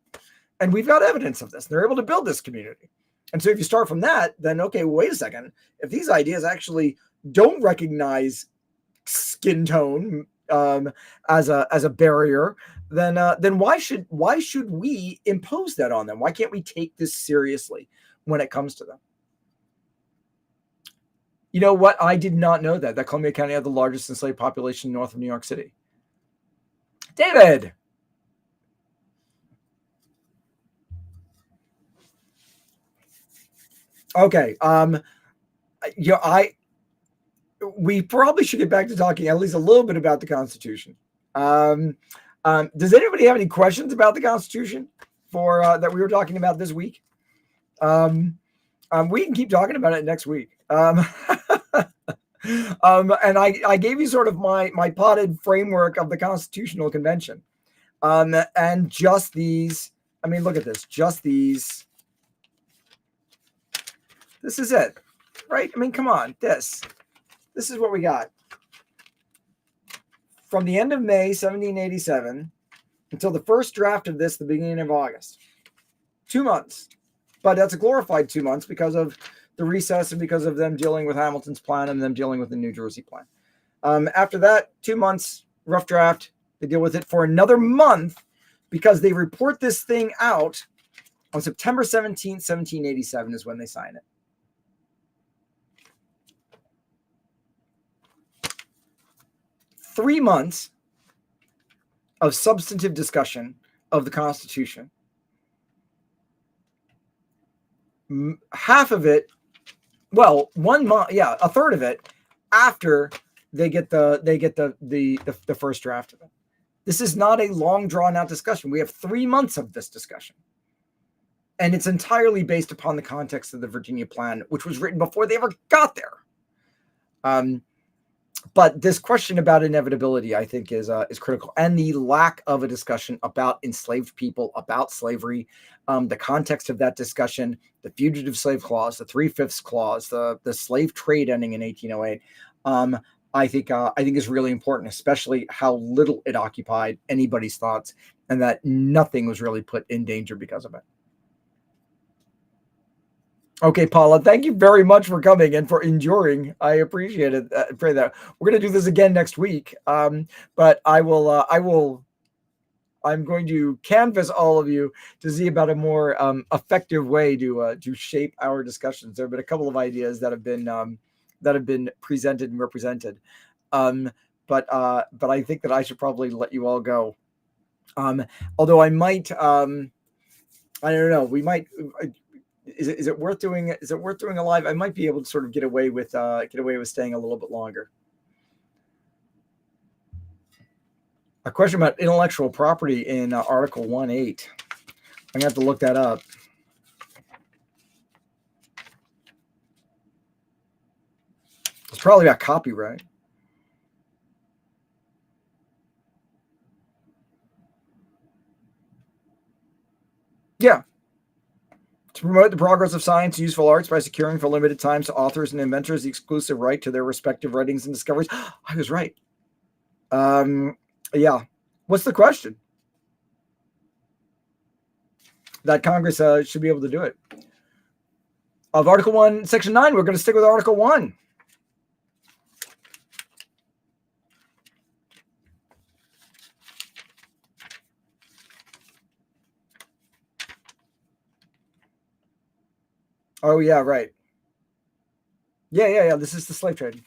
and we've got evidence of this. They're able to build this community. And so if you start from that, then okay, wait a second. If these ideas actually don't recognize skin tone as a barrier, then why should we impose that on them? Why can't we take this seriously when it comes to them? You know what? I did not know that Columbia County had the largest enslaved population north of New York City. David. Okay. You know, we probably should get back to talking at least a little bit about the Constitution. Um, does anybody have any questions about the Constitution for that we were talking about this week? We can keep talking about it next week. And I gave you sort of my potted framework of the Constitutional Convention. And just these, I mean, look at this, just these. This is it, right? I mean, come on, this is what we got. From the end of May 1787 until the first draft of this, the beginning of August. 2 months. But that's a glorified 2 months because of the recess and because of them dealing with Hamilton's plan and them dealing with the New Jersey plan. After that, 2 months, rough draft. They deal with it for another month because they report this thing out on September 17th, 1787 is when they sign it. Three months of substantive discussion of the Constitution. Half of it, well, 1 month, yeah, a third of it after they get the first draft of it. This is not a long drawn out discussion. We have 3 months of this discussion. And it's entirely based upon the context of the Virginia Plan, which was written before they ever got there. But this question about inevitability, I think, is critical, and the lack of a discussion about enslaved people, about slavery, the context of that discussion, the Fugitive Slave Clause, the 3/5 clause, the slave trade ending in 1808. I think is really important, especially how little it occupied anybody's thoughts, and that nothing was really put in danger because of it. Okay, Paula, thank you very much for coming and for enduring. I appreciate it. Pray that we're going to do this again next week. But I'm going to canvass all of you to see about a more effective way to shape our discussions. There have been a couple of ideas that have been presented and represented. But I think that I should probably let you all go. Although I might, I don't know, we might. Is it worth doing? Is it worth doing a live? I might be able to sort of get away with staying a little bit longer. A question about intellectual property in Article 1.8. I'm gonna have to look that up. It's probably about copyright. Yeah. To promote the progress of science and useful arts by securing for limited times to authors and inventors the exclusive right to their respective writings and discoveries. I was right. Yeah. What's the question? That Congress should be able to do it. Of Article 1, Section 9, we're going to stick with Article 1. Oh, yeah, right. Yeah. This is the slave trade.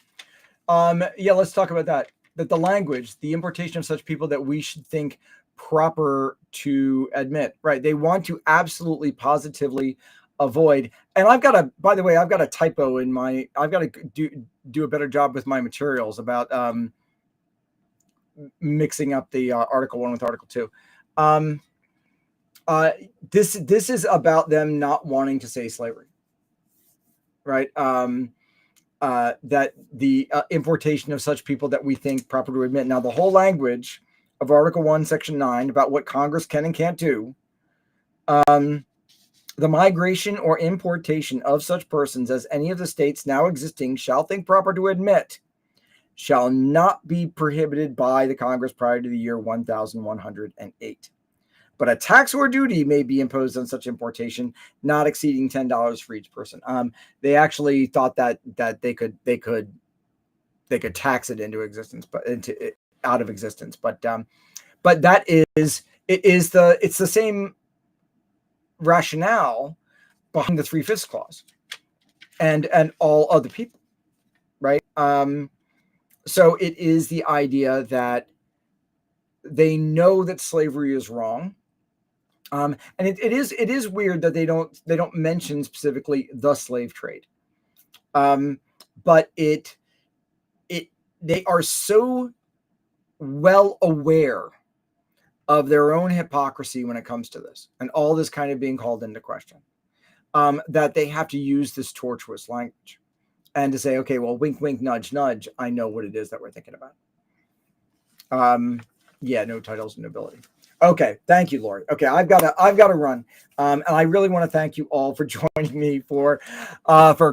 Yeah, let's talk about that. That the language, the importation of such people that we should think proper to admit, right? They want to absolutely positively avoid. And I've got a typo in my, I've got to do a better job with my materials about mixing up the Article 1 with Article 2. This is about them not wanting to say slavery, right? That the importation of such people that we think proper to admit. Now, the whole language of Article 1, Section 9 about what Congress can and can't do, the migration or importation of such persons as any of the states now existing shall think proper to admit shall not be prohibited by the Congress prior to the year 1108. But a tax or duty may be imposed on such importation, not exceeding $10 for each person. They actually thought that they could tax it into existence, but out of existence. But that it's the same rationale behind the 3/5 clause and all other people, right? So it is the idea that they know that slavery is wrong. And it is weird that they don't mention specifically the slave trade. But they are so well aware of their own hypocrisy when it comes to this, and all this kind of being called into question, that they have to use this tortuous language and to say, okay, well, wink, wink, nudge, nudge. I know what it is that we're thinking about. Yeah, no titles and nobility. Okay, thank you, Lori. Okay, I've got to run, and I really want to thank you all for joining me for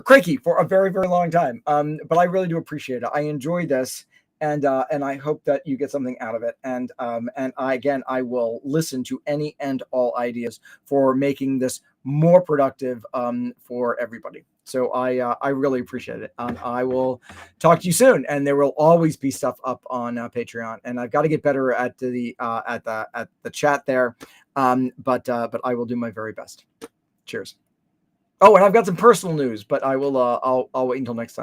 Craigie for a very, very long time. But I really do appreciate it. I enjoy this, and I hope that you get something out of it. And I will listen to any and all ideas for making this more productive for everybody. So I really appreciate it. I will talk to you soon, and there will always be stuff up on Patreon, and I've got to get better at the chat there. But I will do my very best. Cheers. Oh, and I've got some personal news, but I will I'll wait until next time.